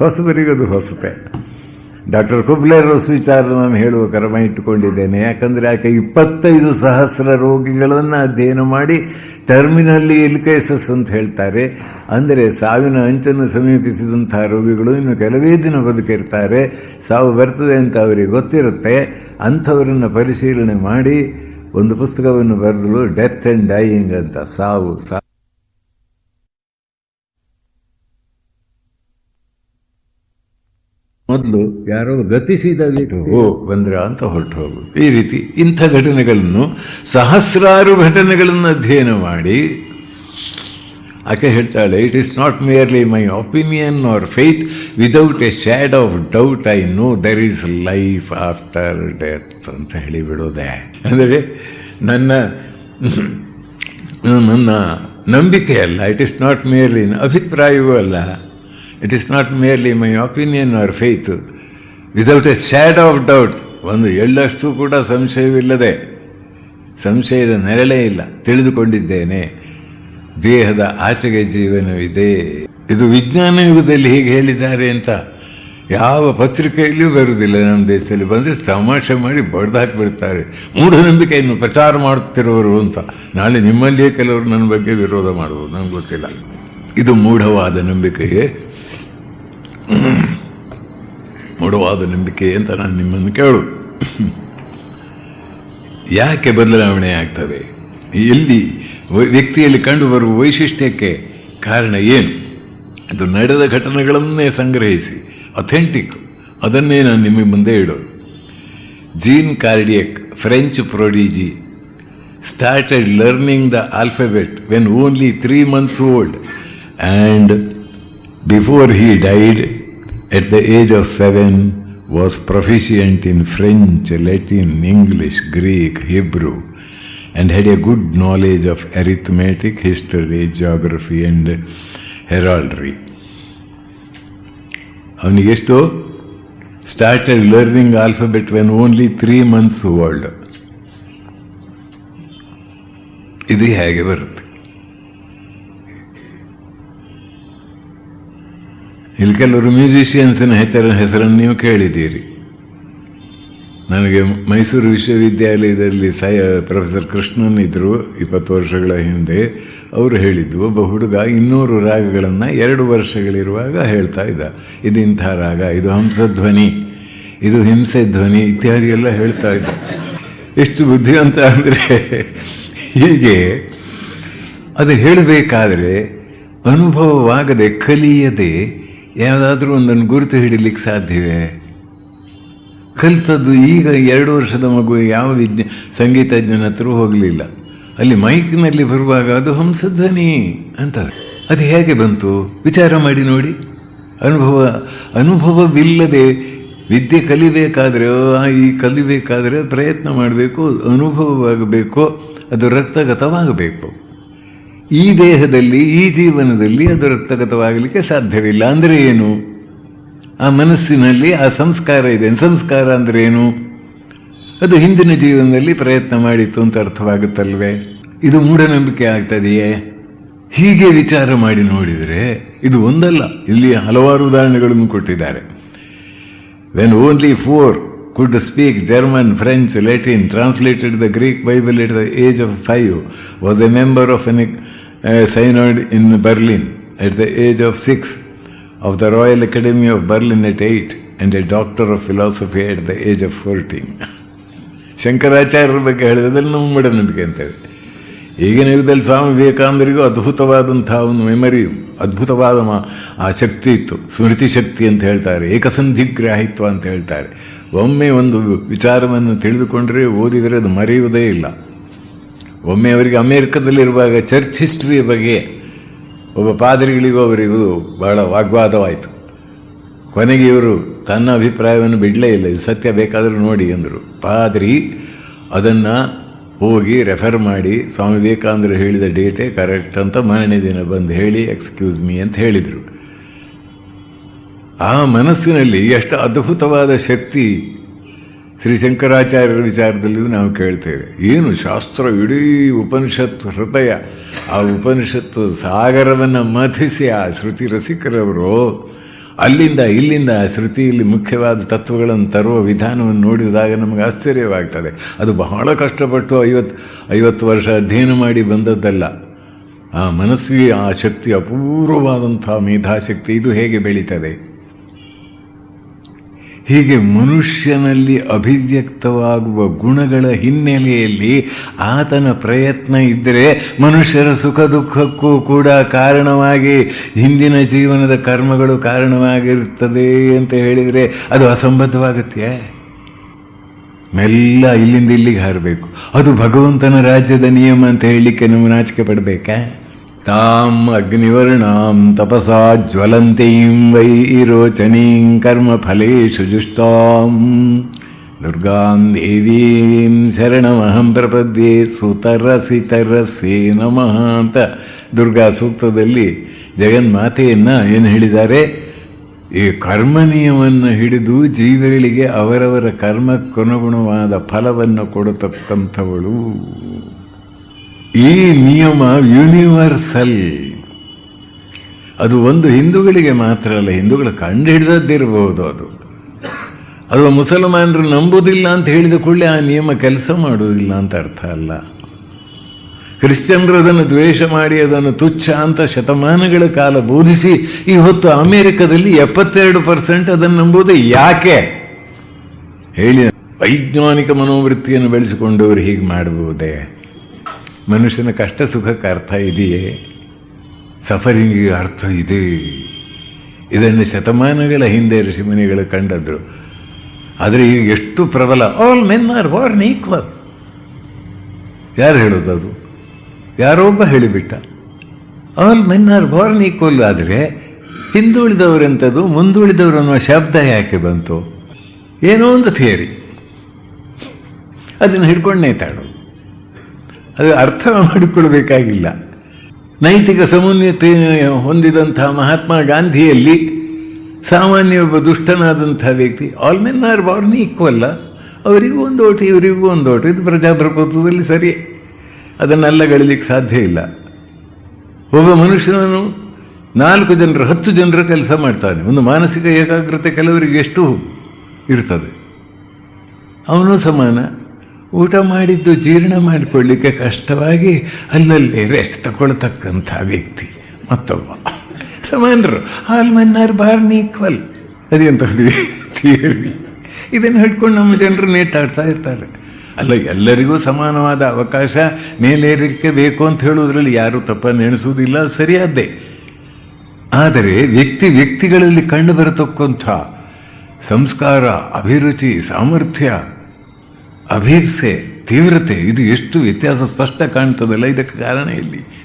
[SPEAKER 1] ಹೊಸಬರಿಗದು ಹೊಸತೆ. ಡಾಕ್ಟರ್ ಕುಬ್ಲೇರ್ ರೋಸ್ ವಿಚಾರ ನಾನು ಹೇಳುವ ಕ್ರಮ ಇಟ್ಟುಕೊಂಡಿದ್ದೇನೆ. ಯಾಕಂದರೆ ಆಕೆ 25,000 ರೋಗಿಗಳನ್ನು ಅಧ್ಯಯನ ಮಾಡಿ ಟರ್ಮಿನಲ್ಲಿ ಇಲ್ ಕೇಸಸ್ ಅಂತ ಹೇಳ್ತಾರೆ. ಅಂದರೆ ಸಾವಿನ ಅಂಚನ್ನು ಸಮೀಪಿಸಿದಂತಹ ರೋಗಿಗಳು ಇನ್ನು ಕೆಲವೇ ದಿನ ಬದುಕಿರ್ತಾರೆ, ಸಾವು ಬರ್ತದೆ ಅಂತ ಅವರಿಗೆ ಗೊತ್ತಿರುತ್ತೆ. ಅಂಥವರನ್ನು ಪರಿಶೀಲನೆ ಮಾಡಿ ಒಂದು ಪುಸ್ತಕವನ್ನು ಬರೆದಳು, ಡೆತ್ ಆ್ಯಂಡ್ ಡೈಯಿಂಗ್ ಅಂತ. ಸಾವು ಮೊದಲು ಯಾರೋ ಗತಿಸಿದಾಗ ಬಂದ್ರ ಅಂತ ಹೊರಟು ಹೋಗು. ಈ ರೀತಿ ಇಂಥ ಘಟನೆಗಳನ್ನು, ಸಹಸ್ರಾರು ಘಟನೆಗಳನ್ನು ಅಧ್ಯಯನ ಮಾಡಿ ಆಕೆ ಹೇಳ್ತಾಳೆ, it is not merely my opinion or faith, without a shade of doubt I know there is life after death ಅಂತ ಹೇಳಿಬಿಡೋದೆ. ಅಂದರೆ ನನ್ನ ನಂಬಿಕೆ ಅಲ್ಲ, ಇಟ್ ಈಸ್ ನಾಟ್ ಮಿಯರ್ಲಿ, ಅಭಿಪ್ರಾಯವೂ ಅಲ್ಲ, it is not merely my opinion or faith without a shade of doubt. ಒಂದು ಎಳ್ಳಷ್ಟು ಕೂಡ ಸಂಶಯವಿಲ್ಲದೆ, ಸಂಶಯದ ನೆರಳೇ ಇಲ್ಲ, ತಿಳಿದುಕೊಂಡಿದ್ದೇನೆ ದೇಹದ ಆಚೆಗೆ ಜೀವನವಿದೆ. ಇದು ವಿಜ್ಞಾನ ಯುಗದಲ್ಲಿ ಹೀಗೆ ಹೇಳಿದ್ದಾರೆ ಅಂತ ಯಾವ ಪತ್ರಿಕೆಯಲ್ಲಿಯೂ ಬರುವುದಿಲ್ಲ. ನಮ್ಮ ದೇಶದಲ್ಲಿ ಬಂದರೆ ತಮಾಷೆ ಮಾಡಿ ಬಡ್ದಾಕಿಬಿಡ್ತಾರೆ. ಮೂಢನಂಬಿಕೆಯನ್ನು ಪ್ರಚಾರ ಮಾಡುತ್ತಿರುವರು ಅಂತ. ನಾಳೆ ನಿಮ್ಮಲ್ಲಿಯೇ ಕೆಲವರು ನನ್ನ ಬಗ್ಗೆ ವಿರೋಧ ಮಾಡುವುದು, ನನಗೆ ಗೊತ್ತಿಲ್ಲ. ಇದು ಮೂಢವಾದ ನಂಬಿಕೆಯೇ, ಮೂಢವಾದ ನಂಬಿಕೆ ಅಂತ ನಾನು ನಿಮ್ಮನ್ನು ಕೇಳು. ಯಾಕೆ ಬದಲಾವಣೆ ಆಗ್ತದೆ? ಎಲ್ಲಿ ವ್ಯಕ್ತಿಯಲ್ಲಿ ಕಂಡುಬರುವ ವೈಶಿಷ್ಟ್ಯಕ್ಕೆ ಕಾರಣ ಏನು? ಅದು ನಡೆದ ಘಟನೆಗಳನ್ನೇ ಸಂಗ್ರಹಿಸಿ ಅಥೆಂಟಿಕ್, ಅದನ್ನೇ ನಾನು ನಿಮಗೆ ಮುಂದೆ ಇಡೋದು. Jean Cardiac, French prodigy, started learning the alphabet when only 3 months old, and before he died at the age of 7 was proficient in French, Latin, English, Greek, Hebrew, and had a good knowledge of arithmetic, history, geography and heraldry. ಅವನಿಗೆಷ್ಟು? started learning alphabet when only 3 months old. ಇದು ಹೇಗೆ ಬರುತ್ತೆ? ಇಲ್ಲಿ ಕೆಲವರು ಮ್ಯೂಸಿಷಿಯನ್ಸಿನ ಹೆಸರನ್ನು ನೀವು ಕೇಳಿದ್ದೀರಿ. ನನಗೆ ಮೈಸೂರು ವಿಶ್ವವಿದ್ಯಾಲಯದಲ್ಲಿ ಪ್ರೊಫೆಸರ್ ಕೃಷ್ಣನ್ ಇದ್ದರು 20 ವರ್ಷಗಳ ಹಿಂದೆ. ಅವರು ಹೇಳಿದ್ದು, ಒಬ್ಬ ಹುಡುಗ 200 ರಾಗಗಳನ್ನು 2 ವರ್ಷಗಳಿರುವಾಗ ಹೇಳ್ತಾ ಇದ್ದ. ಇದು ಇಂಥ ರಾಗ, ಇದು ಹಂಸಧ್ವನಿ, ಇದು ಹಿಂಸೆ ಧ್ವನಿ ಇತ್ಯಾದಿ ಎಲ್ಲ ಹೇಳ್ತಾ ಇದ್ದ. ಎಷ್ಟು ಬುದ್ಧಿವಂತ ಅಂದರೆ, ಹೀಗೆ ಅದು ಹೇಳಬೇಕಾದ್ರೆ ಅನುಭವವಾಗದೆ, ಕಲಿಯದೆ ಯಾವುದಾದ್ರೂ ಒಂದನ್ನು ಗುರುತು ಹಿಡಿಲಿಕ್ಕೆ ಸಾಧ್ಯವೇ? ಕಲಿತದ್ದು ಈಗ 2 ವರ್ಷದ ಮಗು ಯಾವ ಸಂಗೀತಜ್ಞನ ಹತ್ರ ಹೋಗಲಿಲ್ಲ. ಅಲ್ಲಿ ಮೈಕ್ನಲ್ಲಿ ಬರುವಾಗ ಅದು ಹಂಸಧ್ವನಿ ಅಂತ. ಅದು ಹೇಗೆ ಬಂತು ವಿಚಾರ ಮಾಡಿ ನೋಡಿ. ಅನುಭವವಿಲ್ಲದೆ ವಿದ್ಯೆ ಕಲಿಬೇಕಾದ್ರೆ, ಈ ಕಲಿಬೇಕಾದ್ರೆ ಪ್ರಯತ್ನ ಮಾಡಬೇಕು, ಅನುಭವವಾಗಬೇಕು, ಅದು ರಕ್ತಗತವಾಗಬೇಕು. ಈ ದೇಹದಲ್ಲಿ, ಈ ಜೀವನದಲ್ಲಿ ಅದು ರಕ್ತಗತವಾಗಲಿಕ್ಕೆ ಸಾಧ್ಯವಿಲ್ಲ. ಅಂದರೆ ಏನು? ಆ ಮನಸ್ಸಿನಲ್ಲಿ ಆ ಸಂಸ್ಕಾರ ಇದೆ. ಸಂಸ್ಕಾರ ಅಂದರೆ ಏನು? ಅದು ಹಿಂದಿನ ಜೀವನದಲ್ಲಿ ಪ್ರಯತ್ನ ಮಾಡಿತ್ತು ಅಂತ ಅರ್ಥವಾಗುತ್ತಲ್ವೇ? ಇದು ಮೂಢನಂಬಿಕೆ ಆಗ್ತದೆಯೇ? ಹೀಗೆ ವಿಚಾರ ಮಾಡಿ ನೋಡಿದರೆ ಇದು ಒಂದಲ್ಲ, ಇಲ್ಲಿ ಹಲವಾರು ಉದಾಹರಣೆಗಳನ್ನು ಕೊಟ್ಟಿದ್ದಾರೆ. When only 4 could speak German, French, Latin, translated the Greek Bible at the age of 5, was a member of a synod in Berlin at the age of 6, of the Royal Academy of Berlin at 8, and a doctor of philosophy at the age of 14. ಶಂಕರಾಚಾರ್ಯರ ಬಗ್ಗೆ ಹೇಳಿದಲ್ಲಿ ನಾವು ಮೂಢನಂಬಿಕೆ ಅಂತೇವೆ. ಈಗಿನ ಯುಗದಲ್ಲಿ ಸ್ವಾಮಿ ವಿವೇಕಾನಂದರಿಗೂ ಅದ್ಭುತವಾದಂತಹ ಒಂದು ಮೆಮರಿಯು, ಅದ್ಭುತವಾದ ಆ ಶಕ್ತಿ ಇತ್ತು. ಸ್ಮೃತಿ ಶಕ್ತಿ ಅಂತ ಹೇಳ್ತಾರೆ, ಏಕಸಂಧಿಗ್ರಾಹಿತ್ವ ಅಂತ ಹೇಳ್ತಾರೆ. ಒಮ್ಮೆ ಒಂದು ವಿಚಾರವನ್ನು ತಿಳಿದುಕೊಂಡ್ರೆ ಓದಿದರೆ ಅದು ಮರೆಯುವುದೇ ಇಲ್ಲ. ಒಮ್ಮೆ ಅವರಿಗೆ ಅಮೆರಿಕದಲ್ಲಿರುವಾಗ ಚರ್ಚ್ ಹಿಸ್ಟ್ರಿಯ ಬಗ್ಗೆ ಒಬ್ಬ ಪಾದ್ರಿಗಳಿಗೂ ಅವರಿಗೂ ಬಹಳ ವಾಗ್ವಾದವಾಯಿತು. ಕೊನೆಗೆ ಇವರು ತನ್ನ ಅಭಿಪ್ರಾಯವನ್ನು ಬಿಡಲೇ ಇಲ್ಲ, ಇದು ಸತ್ಯ ಬೇಕಾದರೂ ನೋಡಿ ಎಂದರು. ಪಾದ್ರಿ ಅದನ್ನು ಹೋಗಿ ರೆಫರ್ ಮಾಡಿ, ಸ್ವಾಮಿ ವಿವೇಕಾನಂದರು ಹೇಳಿದ ಡೇಟೇ ಕರೆಕ್ಟ್ ಅಂತ ಮಾರನೇ ದಿನ ಬಂದು ಹೇಳಿ ಎಕ್ಸ್ಕ್ಯೂಸ್ ಮೀ ಅಂತ ಹೇಳಿದರು. ಆ ಮನಸ್ಸಿನಲ್ಲಿ ಎಷ್ಟು ಅದ್ಭುತವಾದ ಶಕ್ತಿ ಶ್ರೀ ಶಂಕರಾಚಾರ್ಯರ ವಿಚಾರದಲ್ಲಿಯೂ ನಾವು ಕೇಳ್ತೇವೆ. ಏನು ಶಾಸ್ತ್ರ, ಇಡೀ ಉಪನಿಷತ್ತು ಹೃದಯ, ಆ ಉಪನಿಷತ್ತು ಸಾಗರವನ್ನು ಮಥಿಸಿ ಆ ಶ್ರುತಿ ರಸಿಕರವರು ಅಲ್ಲಿಂದ ಇಲ್ಲಿಂದ ಶ್ರುತಿಯಲ್ಲಿ ಮುಖ್ಯವಾದ ತತ್ವಗಳನ್ನು ತರುವ ವಿಧಾನವನ್ನು ನೋಡಿದಾಗ ನಮಗೆ ಆಶ್ಚರ್ಯವಾಗ್ತದೆ. ಅದು ಬಹಳ ಕಷ್ಟಪಟ್ಟು 50 ವರ್ಷ ಅಧ್ಯಯನ ಮಾಡಿ ಬಂದದ್ದಲ್ಲ. ಆ ಮನಸ್ಸಿಗೆ ಆ ಶಕ್ತಿ, ಅಪೂರ್ವವಾದಂಥ ಮೇಧಾಶಕ್ತಿ, ಇದು ಹೇಗೆ ಬೆಳೀತದೆ? ಹೀಗೆ ಮನುಷ್ಯನಲ್ಲಿ ಅಭಿವ್ಯಕ್ತವಾಗುವ ಗುಣಗಳ ಹಿನ್ನೆಲೆಯಲ್ಲಿ ಆತನ ಪ್ರಯತ್ನ ಇದ್ದರೆ ಮನುಷ್ಯರ ಸುಖ ದುಃಖಕ್ಕೂ ಕೂಡ ಕಾರಣವಾಗಿ ಹಿಂದಿನ ಜೀವನದ ಕರ್ಮಗಳು ಕಾರಣವಾಗಿರುತ್ತದೆ ಅಂತ ಹೇಳಿದರೆ ಅದು ಅಸಂಬದ್ಧವಾಗುತ್ತೆ. ಮೆಲ್ಲ ಇಲ್ಲಿಂದ ಇಲ್ಲಿಗೆ ಹಾರಬೇಕು. ಅದು ಭಗವಂತನ ರಾಜ್ಯದ ನಿಯಮ ಅಂತ ಹೇಳಲಿಕ್ಕೆ ನಮ್ಗೆ ನಾಚಿಕೆ ಪಡಬೇಕಾ? ತಾಂ ಅಗ್ನಿವರ್ಣಾಂ ತಪಸಾ ಜ್ವಲಂತೀಂ ವೈರೋಚನೀಂ ಕರ್ಮ ಫಲೇಷು ಜುಷ್ಟಾಂ ದುರ್ಗಾಂ ದೇವೀಂ ಶರಣಮಹಂ ಪ್ರಪದ್ಯೆ ಸುತರಸಿ ತರಸೇ ನಮಃ ಅಂತ ದುರ್ಗಾ ಸೂಕ್ತದಲ್ಲಿ ಜಗನ್ಮಾತೆಯನ್ನು ಏನು ಹೇಳಿದ್ದಾರೆ? ಈ ಕರ್ಮ ನಿಯಮವನ್ನು ಹಿಡಿದು ಜೀವಗಳಿಗೆ ಅವರವರ ಕರ್ಮಕ್ಕನುಗುಣವಾದ ಫಲವನ್ನು ಕೊಡತಕ್ಕಂಥವಳು. ಈ ನಿಯಮ ಯೂನಿವರ್ಸಲ್. ಅದು ಒಂದು ಹಿಂದೂಗಳಿಗೆ ಮಾತ್ರ ಅಲ್ಲ, ಹಿಂದೂಗಳು ಕಂಡು ಹಿಡಿದದ್ದಿರಬಹುದು. ಅದು ಮುಸಲ್ಮಾನರು ನಂಬುವುದಿಲ್ಲ ಅಂತ ಹೇಳಿದ ಕೂಡಲೇ ಆ ನಿಯಮ ಕೆಲಸ ಮಾಡುವುದಿಲ್ಲ ಅಂತ ಅರ್ಥ ಅಲ್ಲ. ಕ್ರಿಶ್ಚಿಯನ್ರು ಅದನ್ನು ದ್ವೇಷ ಮಾಡಿ ಅದನ್ನು ತುಚ್ಛ ಅಂತ ಶತಮಾನಗಳ ಕಾಲ ಬೋಧಿಸಿ ಇವತ್ತು ಅಮೆರಿಕದಲ್ಲಿ 72% ಅದನ್ನು ನಂಬುವುದು ಯಾಕೆ ಹೇಳಿ? ವೈಜ್ಞಾನಿಕ ಮನೋವೃತ್ತಿಯನ್ನು ಬೆಳೆಸಿಕೊಂಡವರು ಹೀಗೆ ಮಾಡಬಹುದೇ? ಮನುಷ್ಯನ ಕಷ್ಟ ಸುಖಕ್ಕೆ ಅರ್ಥ ಇದೆಯೇ? ಸಫರಿಂಗಿಗೆ ಅರ್ಥ ಇದೆ. ಇದನ್ನು ಶತಮಾನಗಳ ಹಿಂದೆ ಋಷಿಮುನಿಗಳು ಕಂಡದ್ರು. ಆದರೆ ಈಗ ಎಷ್ಟು ಪ್ರಬಲ. All men are born equal. ಯಾರು ಹೇಳೋದದು? ಯಾರೊಬ್ಬ ಹೇಳಿಬಿಟ್ಟ. All men are born equal. ಆದರೆ ಹಿಂದುಳಿದವರೆಂಥದ್ದು, ಮುಂದುಳಿದವರು ಅನ್ನುವ ಶಬ್ದ ಯಾಕೆ ಬಂತು? ಏನೋ ಒಂದು ಥಿಯರಿ, ಅದನ್ನು ಹಿಡ್ಕೊಂಡು ನೇತಾಡೋದು. ಅದು ಅರ್ಥ ಮಾಡಿಕೊಳ್ಬೇಕಾಗಿಲ್ಲ. ನೈತಿಕ ಸಮನ್ವಯತೆ ಹೊಂದಿದಂತಹ ಮಹಾತ್ಮ ಗಾಂಧಿಯಲ್ಲಿ ಸಾಮಾನ್ಯ ಒಬ್ಬ ದುಷ್ಟನಾದಂಥ ವ್ಯಕ್ತಿ, all men are born equal, ಅವರಿಗೂ ಒಂದು ಓಟು ಇವರಿಗೂ ಒಂದು ಓಟು. ಇದು ಪ್ರಜಾಪ್ರಭುತ್ವದಲ್ಲಿ ಸರಿ, ಅದನ್ನೆಲ್ಲಗಳಿಲಿಕ್ಕೆ ಸಾಧ್ಯ ಇಲ್ಲ. ಒಬ್ಬ ಮನುಷ್ಯನನ್ನು 4 ಜನರು 10 ಜನರ ಕೆಲಸ ಮಾಡ್ತಾನೆ. ಒಂದು ಮಾನಸಿಕ ಏಕಾಗ್ರತೆ ಕೆಲವರಿಗೆ ಎಷ್ಟು ಇರ್ತದೆ? ಅವನು ಸಮಾನ. ಊಟ ಮಾಡಿದ್ದು ಜೀರ್ಣ ಮಾಡಿಕೊಳ್ಳಿಕ್ಕೆ ಕಷ್ಟವಾಗಿ ಅಲ್ಲಲ್ಲಿ ರೆಸ್ಟ್ ತಗೊಳ್ತಕ್ಕಂಥ ವ್ಯಕ್ತಿ ಮತ್ತೊಬ್ಬ. ಸಮಾನರು. All men are born equal. ಅದೆಂಥದ್ದು ಥಿಯರಿ. ಇದನ್ನು ಹಿಡ್ಕೊಂಡು ನಮ್ಮ ಜನರು ನೇತಾಡ್ತಾ ಇರ್ತಾರೆ. ಅಲ್ಲ, ಎಲ್ಲರಿಗೂ ಸಮಾನವಾದ ಅವಕಾಶ ಮೇಲೇರಿಕೆ ಬೇಕು ಅಂತ ಹೇಳೋದ್ರಲ್ಲಿ ಯಾರೂ ತಪ್ಪನ್ನು ಎಣಿಸುವುದಿಲ್ಲ, ಸರಿಯಾದ್ದೇ. ಆದರೆ ವ್ಯಕ್ತಿಗಳಲ್ಲಿ ಕಂಡು ಬರತಕ್ಕಂಥ ಸಂಸ್ಕಾರ, ಅಭಿರುಚಿ, ಸಾಮರ್ಥ್ಯ, ಅಭಿಪ್ಸೆ, ತೀವ್ರತೆ, ಇದು ಎಷ್ಟು ವ್ಯತ್ಯಾಸ ಸ್ಪಷ್ಟ ಕಾಣ್ತದಲ್ಲ. ಇದಕ್ಕೆ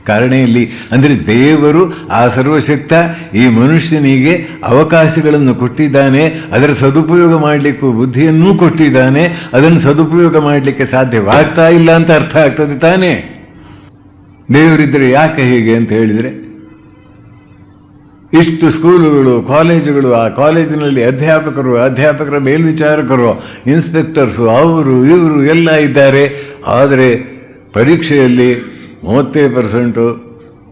[SPEAKER 1] ಕಾರಣ ಎಲ್ಲಿ ಅಂದರೆ ದೇವರು ಆ ಸರ್ವಶಕ್ತ ಈ ಮನುಷ್ಯನಿಗೆ ಅವಕಾಶಗಳನ್ನು ಕೊಟ್ಟಿದ್ದಾನೆ, ಅದರ ಸದುಪಯೋಗ ಮಾಡಲಿಕ್ಕೂ ಬುದ್ಧಿಯನ್ನೂ ಕೊಟ್ಟಿದ್ದಾನೆ. ಅದನ್ನು ಸದುಪಯೋಗ ಮಾಡಲಿಕ್ಕೆ ಸಾಧ್ಯವಾಗ್ತಾ ಇಲ್ಲ ಅಂತ ಅರ್ಥ ಆಗ್ತದೆ ತಾನೇ. ದೇವರಿದ್ದರೆ ಯಾಕೆ ಹೀಗೆ ಅಂತ ಹೇಳಿದರೆ, ಇಷ್ಟು ಸ್ಕೂಲುಗಳು, ಕಾಲೇಜುಗಳು, ಆ ಕಾಲೇಜಿನಲ್ಲಿ ಅಧ್ಯಾಪಕರ ಮೇಲ್ವಿಚಾರಕರು, ಇನ್ಸ್ಪೆಕ್ಟರ್ಸು, ಅವರು ಇವರು ಎಲ್ಲ ಇದ್ದಾರೆ. ಆದರೆ ಪರೀಕ್ಷೆಯಲ್ಲಿ 30%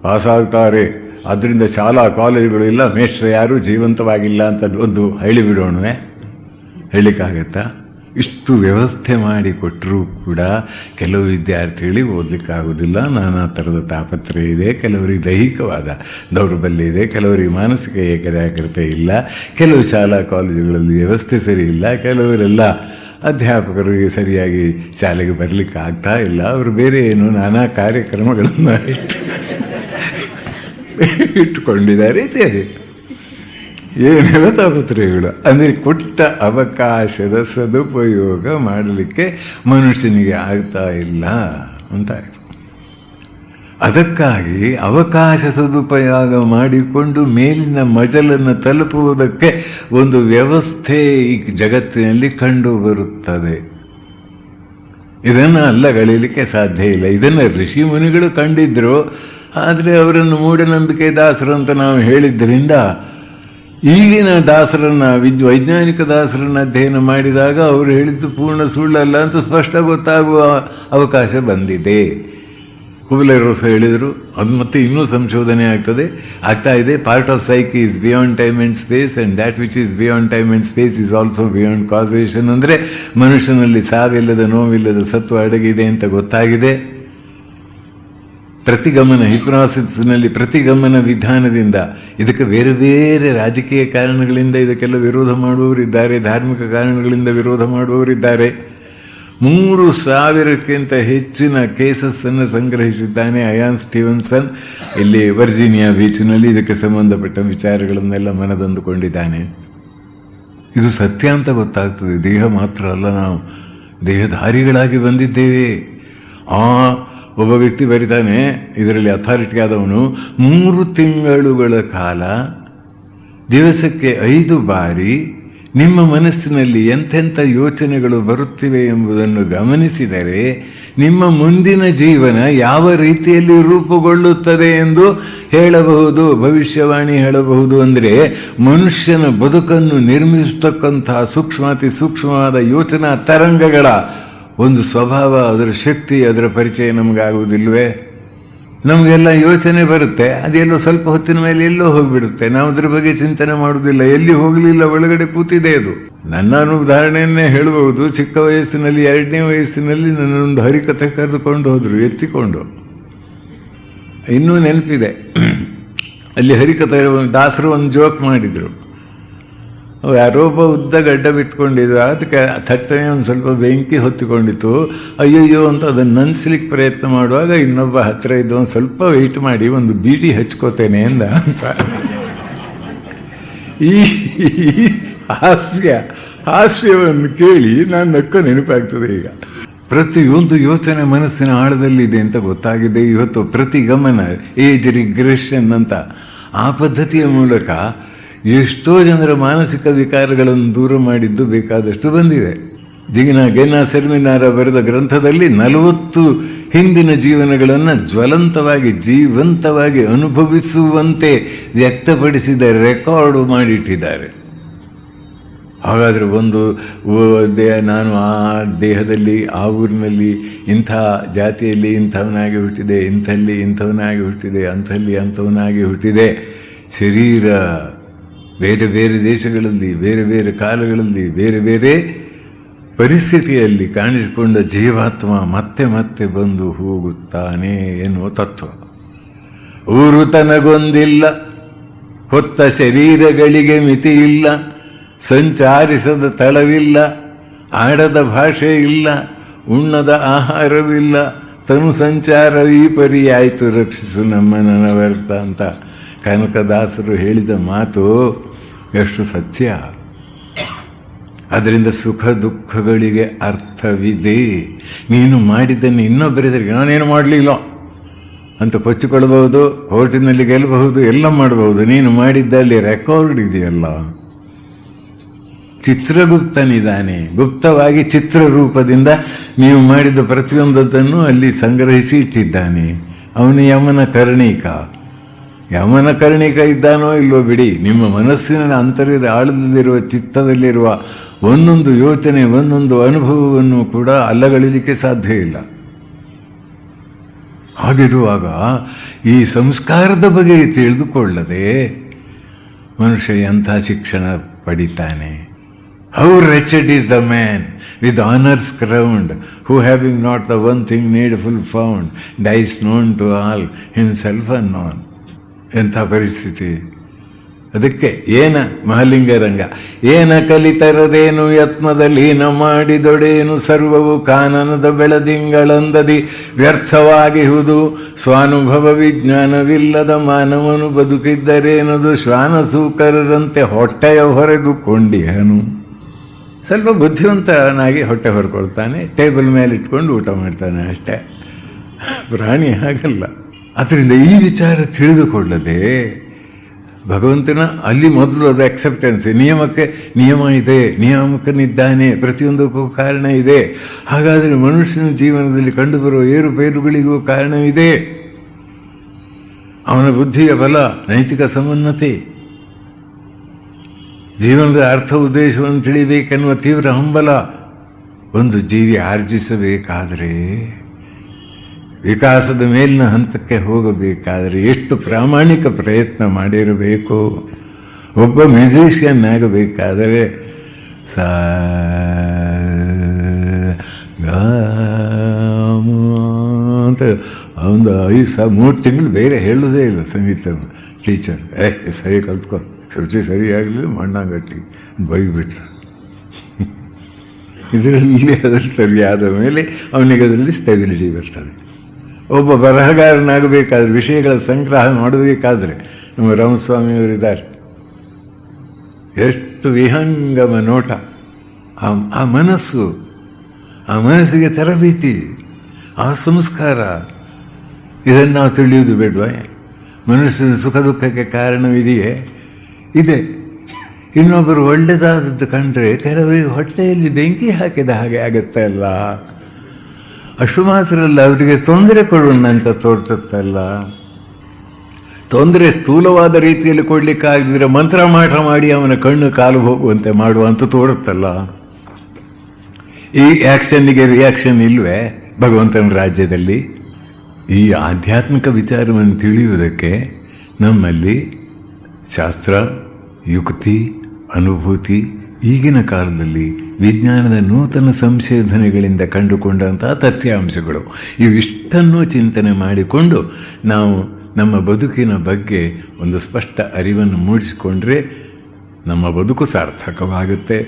[SPEAKER 1] ಪಾಸಾಗ್ತಾರೆ. ಅದರಿಂದ ಶಾಲಾ ಕಾಲೇಜುಗಳು ಇಲ್ಲ, ಮೇಷ್ಟ್ರು ಯಾರು ಜೀವಂತವಾಗಿಲ್ಲ ಅಂತ ಒಂದು ಹೇಳಿಬಿಡೋಣವೇ? ಹೇಳಲಿಕ್ಕಾಗತ್ತಾ? ಇಷ್ಟು ವ್ಯವಸ್ಥೆ ಮಾಡಿಕೊಟ್ಟರೂ ಕೂಡ ಕೆಲವು ವಿದ್ಯಾರ್ಥಿಗಳಿಗೆ ಓದಲಿಕ್ಕಾಗೋದಿಲ್ಲ. ನಾನಾ ಥರದ ತಾಪತ್ರಯ ಇದೆ. ಕೆಲವರಿಗೆ ದೈಹಿಕವಾದ ದೌರ್ಬಲ್ಯ ಇದೆ, ಕೆಲವರಿಗೆ ಮಾನಸಿಕ ಏಕಾಗ್ರತೆ ಇಲ್ಲ, ಕೆಲವು ಶಾಲಾ ಕಾಲೇಜುಗಳಲ್ಲಿ ವ್ಯವಸ್ಥೆ ಸರಿ ಇಲ್ಲ, ಕೆಲವರೆಲ್ಲ ಅಧ್ಯಾಪಕರಿಗೆ ಸರಿಯಾಗಿ ಶಾಲೆಗೆ ಬರಲಿಕ್ಕೆ ಆಗ್ತಾ ಇಲ್ಲ. ಅವರು ಬೇರೆ ಏನು ನಾನಾ ಕಾರ್ಯಕ್ರಮಗಳನ್ನು ಇಟ್ಟುಕೊಂಡಿದ್ದಾರೆ. ಇತ್ಯಾದಿ ಏನೆಲ್ಲ ತಾಪತ್ರಯಗಳು. ಅಂದರೆ ಕೊಟ್ಟ ಅವಕಾಶದ ಸದುಪಯೋಗ ಮಾಡಲಿಕ್ಕೆ ಮನುಷ್ಯನಿಗೆ ಆಗ್ತಾ ಇಲ್ಲ ಅಂತಾಯಿತು. ಅದಕ್ಕಾಗಿ ಅವಕಾಶ ಸದುಪಯೋಗ ಮಾಡಿಕೊಂಡು ಮೇಲಿನ ಮಜಲನ್ನು ತಲುಪುವುದಕ್ಕೆ ಒಂದು ವ್ಯವಸ್ಥೆ ಈ ಜಗತ್ತಿನಲ್ಲಿ ಕಂಡು ಬರುತ್ತದೆ. ಇದನ್ನು ಅಲ್ಲಗಳೆಯಲಿಕ್ಕೆ ಸಾಧ್ಯ ಇಲ್ಲ. ಇದನ್ನು ಋಷಿ ಮುನಿಗಳು ಕಂಡಿದ್ರು. ಆದರೆ ಅವರನ್ನು ಮೂಢನಂಬಿಕೆ ದಾಸರು ಅಂತ ನಾವು ಹೇಳಿದ್ದರಿಂದ ಈಗಿನ ದಾಸರನ್ನ ವೈಜ್ಞಾನಿಕ ದಾಸರನ್ನ ಅಧ್ಯಯನ ಮಾಡಿದಾಗ ಅವರು ಹೇಳಿದ್ದು ಪೂರ್ಣ ಸುಳ್ಳಲ್ಲ ಅಂತ ಸ್ಪಷ್ಟ ಗೊತ್ತಾಗುವ ಅವಕಾಶ ಬಂದಿದೆ. ಕುಬಲೇರೋಸ್ ಹೇಳಿದರು. ಅದು ಮತ್ತೆ ಇನ್ನೂ ಸಂಶೋಧನೆ ಆಗ್ತಾ ಇದೆ. Part of psyche is beyond time and space and that which is beyond time and space is also beyond causation. ಅಂದರೆ ಮನುಷ್ಯನಲ್ಲಿ ಸಾವಿಲ್ಲದ ನೋವಿಲ್ಲದ ಸತ್ವ ಅಡಗಿದೆ ಅಂತ ಗೊತ್ತಾಗಿದೆ. ಪ್ರತಿಗಮನ, ಹಿಪ್ನಾಸಿಸ್ನಲ್ಲಿ ಪ್ರತಿಗಮನ ವಿಧಾನದಿಂದ ಇದಕ್ಕೆ ಬೇರೆ ಬೇರೆ ರಾಜಕೀಯ ಕಾರಣಗಳಿಂದ ಇದಕ್ಕೆಲ್ಲ ವಿರೋಧ ಮಾಡುವವರಿದ್ದಾರೆ, ಧಾರ್ಮಿಕ ಕಾರಣಗಳಿಂದ ವಿರೋಧ ಮಾಡುವವರಿದ್ದಾರೆ. 3,000ಕ್ಕಿಂತ ಹೆಚ್ಚಿನ ಕೇಸಸ್ ಅನ್ನು ಸಂಗ್ರಹಿಸಿದ್ದಾನೆ ಅಯಾನ್ ಸ್ಟೀವನ್ಸನ್. ಇಲ್ಲಿ ವರ್ಜೀನಿಯಾ ಬೀಚ್ನಲ್ಲಿ ಇದಕ್ಕೆ ಸಂಬಂಧಪಟ್ಟ ವಿಚಾರಗಳನ್ನೆಲ್ಲ ಮನದಂದುಕೊಂಡಿದ್ದಾನೆ. ಇದು ಸತ್ಯ ಅಂತ ಗೊತ್ತಾಗ್ತದೆ. ದೇಹ ಮಾತ್ರ ಅಲ್ಲ, ನಾವು ದೇಹಧಾರಿಗಳಾಗಿ ಬಂದಿದ್ದೇವೆ. ಒಬ್ಬ ವ್ಯಕ್ತಿ ಬರಿತಾನೆ, ಇದರಲ್ಲಿ ಅಥಾರಿಟಿ ಆದವನು, 3 ತಿಂಗಳುಗಳ ಕಾಲ ದಿವಸಕ್ಕೆ 5 ಬಾರಿ ನಿಮ್ಮ ಮನಸ್ಸಿನಲ್ಲಿ ಎಂತೆಂಥ ಯೋಚನೆಗಳು ಬರುತ್ತಿವೆ ಎಂಬುದನ್ನು ಗಮನಿಸಿದರೆ ನಿಮ್ಮ ಮುಂದಿನ ಜೀವನ ಯಾವ ರೀತಿಯಲ್ಲಿ ರೂಪುಗೊಳ್ಳುತ್ತದೆ ಎಂದು ಹೇಳಬಹುದು, ಭವಿಷ್ಯವಾಣಿ ಹೇಳಬಹುದು. ಅಂದರೆ ಮನುಷ್ಯನ ಬದುಕನ್ನು ನಿರ್ಮಿಸತಕ್ಕಂತಹ ಸೂಕ್ಷ್ಮಾತಿ ಸೂಕ್ಷ್ಮವಾದ ಯೋಚನಾ ತರಂಗಗಳ ಒಂದು ಸ್ವಭಾವ, ಅದರ ಶಕ್ತಿ, ಅದರ ಪರಿಚಯ ನಮಗಾಗುವುದಿಲ್ವೇ? ನಮಗೆಲ್ಲ ಯೋಚನೆ ಬರುತ್ತೆ, ಅದೆಲ್ಲೋ ಸ್ವಲ್ಪ ಹೊತ್ತಿನ ಮೇಲೆ ಎಲ್ಲೋ ಹೋಗಿಬಿಡುತ್ತೆ. ನಾವು ಅದ್ರ ಬಗ್ಗೆ ಚಿಂತನೆ ಮಾಡುವುದಿಲ್ಲ, ಎಲ್ಲಿ ಹೋಗಲಿಲ್ಲ, ಒಳಗಡೆ ಕೂತಿದೆ ಅದು. ನನ್ನ ಉದಾಹರಣೆಯನ್ನೇ ಹೇಳಬಹುದು. ಚಿಕ್ಕ ವಯಸ್ಸಿನಲ್ಲಿ, 2ನೇ ವಯಸ್ಸಿನಲ್ಲಿ ನನ್ನೊಂದು ಹರಿಕತೆ ಕರೆದುಕೊಂಡು ಹೋದ್ರು, ಎತ್ತಿಕೊಂಡು. ಇನ್ನೂ ನೆನಪಿದೆ. ಅಲ್ಲಿ ಹರಿಕತೆ ದಾಸರು ಒಂದು ಜೋಕ್ ಮಾಡಿದ್ರು. ಯಾರೊಬ್ಬ ಉದ್ದ ಗಡ್ಡ ಬಿಟ್ಕೊಂಡಿದ್ದ, ಅದಕ್ಕೆ ಥಟ್ಟನೆ ಒಂದು ಸ್ವಲ್ಪ ಬೆಂಕಿ ಹೊತ್ತಿಕೊಂಡಿತ್ತು. ಅಯ್ಯಯ್ಯೋ ಅಂತ ಅದನ್ನು ನನ್ಸ್ಲಿಕ್ಕೆ ಪ್ರಯತ್ನ ಮಾಡುವಾಗ ಇನ್ನೊಬ್ಬ ಹತ್ತಿರ ಇದ್ದು ಒಂದು ಸ್ವಲ್ಪ ವೆಯ್ಟ್ ಮಾಡಿ ಒಂದು ಬೀಡಿ ಹಚ್ಕೋತೇನೆ ಅಂದ ಅಂತ. ಈ ಹಾಸ್ಯವನ್ನು ಕೇಳಿ ನಾನು ನಕ್ಕ ನೆನಪಾಗ್ತದೆ. ಈಗ ಪ್ರತಿಯೊಂದು ಯೋಚನೆ ಮನಸ್ಸಿನ ಆಳದಲ್ಲಿದೆ ಅಂತ ಗೊತ್ತಾಗಿದೆ. ಇವತ್ತು ಪ್ರತಿಗಮನ, ಏಜ್ ರಿಗ್ರೆಷನ್ ಅಂತ ಆ ಪದ್ಧತಿಯ ಮೂಲಕ ಎಷ್ಟೋ ಜನರ ಮಾನಸಿಕ ವಿಕಾರಗಳನ್ನು ದೂರ ಮಾಡಿದ್ದು ಬೇಕಾದಷ್ಟು ಬಂದಿದೆ. ಗೆನಾ ಸೆರ್ಮಿನಾರ ಬರೆದ ಗ್ರಂಥದಲ್ಲಿ 40 ಹಿಂದಿನ ಜೀವನಗಳನ್ನು ಜ್ವಲಂತವಾಗಿ, ಜೀವಂತವಾಗಿ ಅನುಭವಿಸುವಂತೆ ವ್ಯಕ್ತಪಡಿಸಿದ ರೆಕಾರ್ಡು ಮಾಡಿಟ್ಟಿದ್ದಾರೆ. ಹಾಗಾದರೆ ಒಂದು ನಾನು ಆ ದೇಹದಲ್ಲಿ, ಆ ಊರಿನಲ್ಲಿ, ಇಂಥ ಜಾತಿಯಲ್ಲಿ ಇಂಥವನಾಗಿ ಹುಟ್ಟಿದೆ, ಇಂಥಲ್ಲಿ ಇಂಥವನಾಗಿ ಹುಟ್ಟಿದೆ, ಅಂಥಲ್ಲಿ ಅಂಥವನಾಗಿ ಹುಟ್ಟಿದೆ. ಶರೀರ ಬೇರೆ ಬೇರೆ ದೇಶಗಳಲ್ಲಿ, ಬೇರೆ ಬೇರೆ ಕಾಲಗಳಲ್ಲಿ, ಬೇರೆ ಬೇರೆ ಪರಿಸ್ಥಿತಿಯಲ್ಲಿ ಕಾಣಿಸಿಕೊಂಡ ಜೀವಾತ್ಮ ಮತ್ತೆ ಮತ್ತೆ ಬಂದು ಹೋಗುತ್ತಾನೆ ಎನ್ನುವ ತತ್ವ. ಊರು ತನಗೊಂದಿಲ್ಲ, ಹೊತ್ತ ಶರೀರಗಳಿಗೆ ಮಿತಿಯಿಲ್ಲ, ಸಂಚಾರಿಸದ ತಳವಿಲ್ಲ, ಆಡದ ಭಾಷೆ ಇಲ್ಲ, ಉಣ್ಣದ ಆಹಾರವಿಲ್ಲ, ತನು ಸಂಚಾರ ಈ ಪರಿಯಾಯಿತು, ರಕ್ಷಿಸು ನಮ್ಮ ನನವರ್ತ ಅಂತ ಕನಕದಾಸರು ಹೇಳಿದ ಮಾತು ಎಷ್ಟು ಸತ್ಯ. ಅದರಿಂದ ಸುಖ ದುಃಖಗಳಿಗೆ ಅರ್ಥವಿದೆ. ನೀನು ಮಾಡಿದ್ದನ್ನು ಇನ್ನೊಬ್ಬರಿದ್ರೆ ನಾನೇನು ಮಾಡಲಿಲ್ಲ ಅಂತ ಕೊಚ್ಚಿಕೊಳ್ಳಬಹುದು, ಕೋರ್ಟಿನಲ್ಲಿ ಗೆಲ್ಲಬಹುದು, ಎಲ್ಲ ಮಾಡಬಹುದು. ನೀನು ಮಾಡಿದ್ದಲ್ಲಿ ರೆಕಾರ್ಡ್ ಇದೆಯಲ್ಲ. ಚಿತ್ರಗುಪ್ತನಿದ್ದಾನೆ, ಗುಪ್ತವಾಗಿ ಚಿತ್ರರೂಪದಿಂದ ನೀವು ಮಾಡಿದ ಪ್ರತಿಯೊಂದನ್ನು ಅಲ್ಲಿ ಸಂಗ್ರಹಿಸಿ ಇಟ್ಟಿದ್ದಾನೆ. ಅವನು ಯಮನ ಕರ್ಣಿಕ. ಯಮನ ಕರ್ಣಿಕ ಇದ್ದಾನೋ ಇಲ್ವೋ ಬಿಡಿ, ನಿಮ್ಮ ಮನಸ್ಸಿನ ಅಂತರ್ಯದ ಆಳದಲ್ಲಿರುವ ಚಿತ್ತದಲ್ಲಿರುವ ಒಂದೊಂದು ಯೋಚನೆ, ಒಂದೊಂದು ಅನುಭವವನ್ನು ಕೂಡ ಅಲ್ಲಗಳಿಲಿಕ್ಕೆ ಸಾಧ್ಯ ಇಲ್ಲ. ಹಾಗಿರುವಾಗ ಈ ಸಂಸ್ಕಾರದ ಬಗ್ಗೆ ತಿಳಿದುಕೊಳ್ಳದೆ ಮನುಷ್ಯ ಎಂಥ ಶಿಕ್ಷಣ ಪಡಿತಾನೆ. How wretched is the man with honors crowned, who having not the one thing needful found, dies known to all, himself unknown. ಎಂಥ ಪರಿಸ್ಥಿತಿ. ಅದಕ್ಕೆ ಏನ ಮಹಾಲಿಂಗರಂಗ ಏನ ಕಲಿತರದೇನು ಯತ್ನದಲ್ಲೀನ ಮಾಡಿದೊಡೇನು ಸರ್ವವು ಕಾನನದ ಬೆಳದಿಂಗಳಂದದಿ ವ್ಯರ್ಥವಾಗಿಹುದು ಸ್ವಾನುಭವ ವಿಜ್ಞಾನವಿಲ್ಲದ ಮಾನವನು ಬದುಕಿದ್ದರೇನದು ಶ್ವಾನಸೂಕರರಂತೆ ಹೊಟ್ಟೆಯ ಹೊರೆದುಕೊಂಡಿಹನು. ಸ್ವಲ್ಪ ಬುದ್ಧಿವಂತನಾಗಿ ಹೊಟ್ಟೆ ಹೊರ್ಕೊಳ್ತಾನೆ, ಟೇಬಲ್ ಮೇಲೆ ಇಟ್ಕೊಂಡು ಊಟ ಮಾಡ್ತಾನೆ ಅಷ್ಟೇ. ಪ್ರಾಣಿ ಹಾಗಲ್ಲ. ಅದರಿಂದ ಈ ವಿಚಾರ ತಿಳಿದುಕೊಳ್ಳದೆ ಭಗವಂತನ ಅಲ್ಲಿ ಮೊದಲು ಅದು ಅಕ್ಸೆಪ್ಟೆನ್ಸ್. ನಿಯಮಕ್ಕೆ ನಿಯಮ ಇದೆ, ನಿಯಾಮಕನಿದ್ದಾನೆ, ಪ್ರತಿಯೊಂದಕ್ಕೂ ಕಾರಣ ಇದೆ. ಹಾಗಾದರೆ ಮನುಷ್ಯನ ಜೀವನದಲ್ಲಿ ಕಂಡುಬರುವ ಏರುಪೇರುಗಳಿಗೂ ಕಾರಣವಿದೆ. ಅವನ ಬುದ್ಧಿಯ ಬಲ, ನೈತಿಕ ಸಮನ್ನತೆ, ಜೀವನದ ಅರ್ಥ ಉದ್ದೇಶವನ್ನು ತಿಳಿಬೇಕೆನ್ನುವ ತೀವ್ರ ಹಂಬಲ ಒಂದು ಜೀವಿ ಆರ್ಜಿಸಬೇಕಾದರೆ, ವಿಕಾಸದ ಮೇಲಿನ ಹಂತಕ್ಕೆ ಹೋಗಬೇಕಾದರೆ ಎಷ್ಟು ಪ್ರಾಮಾಣಿಕ ಪ್ರಯತ್ನ ಮಾಡಿರಬೇಕು. ಒಬ್ಬ ಮ್ಯೂಸಿಷಿಯನ್ ಆಗಬೇಕಾದರೆ ಅಂತ ಒಂದು 3 ತಿಂಗಳು ಬೇರೆ ಹೇಳೋದೇ ಇಲ್ಲ ಸಂಗೀತ ಟೀಚರ್. ಸರಿ ಕಲ್ತ್ಕೊ, ಶುಚಿ ಸರಿಯಾಗಲಿಲ್ಲ ಮಣ್ಣಾಗಟ್ಟಿ ಬೈಬಿಟ್ರು. ಇದರಲ್ಲಿ ಅದರಲ್ಲಿ ಸರಿಯಾದ ಮೇಲೆ ಅವನಿಗೆ ಅದರಲ್ಲಿ ಸ್ಟೆಬಿಲಿಟಿ ಬರ್ತದೆ. ಒಬ್ಬ ಬರಹಗಾರನಾಗಬೇಕಾದ್ರೆ, ವಿಷಯಗಳ ಸಂಗ್ರಹ ಮಾಡಬೇಕಾದ್ರೆ ನಮ್ಮ ರಾಮಸ್ವಾಮಿಯವರಿದ್ದಾರೆ. ಎಷ್ಟು ವಿಹಂಗಮ ನೋಟ, ಆ ಮನಸ್ಸು, ಆ ಮನಸ್ಸಿಗೆ ತರಬೇತಿ, ಆ ಸಂಸ್ಕಾರ, ಇದನ್ನು ನಾವು ತಿಳಿಯುವುದು ಬೇಡವಾ? ಮನುಷ್ಯನ ಸುಖ ದುಃಖಕ್ಕೆ ಕಾರಣವಿದೆಯೇ? ಇದೆ. ಇನ್ನೊಬ್ಬರು ಒಳ್ಳೆದಾದದ್ದು ಕಂಡ್ರೆ ಕೆಲವರಿಗೆ ಹೊಟ್ಟೆಯಲ್ಲಿ ಬೆಂಕಿ ಹಾಕಿದ ಹಾಗೆ ಆಗುತ್ತಲ್ಲ. ಅಷ್ಟು ಮಾತ್ರಲ್ಲ, ಅವರಿಗೆ ತೊಂದರೆ ಕೊಡೋಣ ಅಂತ ತೋರ್ತಲ್ಲ. ತೊಂದರೆ ಸ್ಥೂಲವಾದ ರೀತಿಯಲ್ಲಿ ಕೊಡ್ಲಿಕ್ಕಾಗಿದ್ರೆ ಮಂತ್ರ ಮಾಟ ಮಾಡಿ ಅವನ ಕಣ್ಣು ಕಾಲು ಹೋಗುವಂತೆ ಮಾಡುವಂತ ತೋರುತ್ತಲ್ಲ. ಈ ಆಕ್ಷನ್ನಿಗೆ ರಿಯಾಕ್ಷನ್ ಇಲ್ವೇ ಭಗವಂತನ ರಾಜ್ಯದಲ್ಲಿ? ಈ ಆಧ್ಯಾತ್ಮಿಕ ವಿಚಾರವನ್ನು ತಿಳಿಯುವುದಕ್ಕೆ ನಮ್ಮಲ್ಲಿ ಶಾಸ್ತ್ರ, ಯುಕ್ತಿ, ಅನುಭೂತಿ, ಈಗಿನ ಕಾಲದಲ್ಲಿ ವಿಜ್ಞಾನದ ನೂತನ ಸಂಶೋಧನೆಗಳಿಂದ ಕಂಡುಕೊಂಡಂತಹ ತಥ್ಯಾಂಶಗಳು, ಇವಿಷ್ಟನ್ನೂ ಚಿಂತನೆ ಮಾಡಿಕೊಂಡು ನಾವು ನಮ್ಮ ಬದುಕಿನ ಬಗ್ಗೆ ಒಂದು ಸ್ಪಷ್ಟ ಅರಿವನ್ನು ಮೂಡಿಸಿಕೊಂಡ್ರೆ ನಮ್ಮ ಬದುಕು ಸಾರ್ಥಕವಾಗುತ್ತೆ.